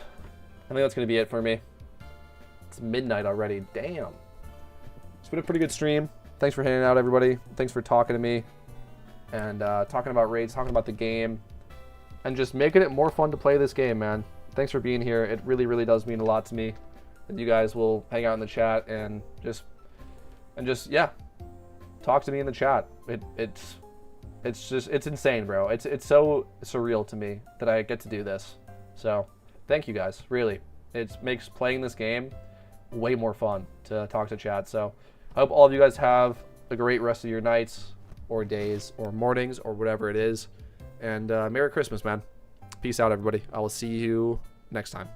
I think that's gonna be it for me. It's midnight already. Damn. It's been a pretty good stream. Thanks for hanging out, everybody. Thanks for talking to me and talking about raids, talking about the game, and just making it more fun to play this game, man. Thanks for being here. It really, really does mean a lot to me. And you guys will hang out in the chat and just yeah, talk to me in the chat. It's insane, bro. It's so surreal to me that I get to do this. So thank you guys, really. It makes playing this game way more fun to talk to chat. So I hope all of you guys have a great rest of your nights or days or mornings or whatever it is. And Merry Christmas, man. Peace out, everybody. I will see you next time.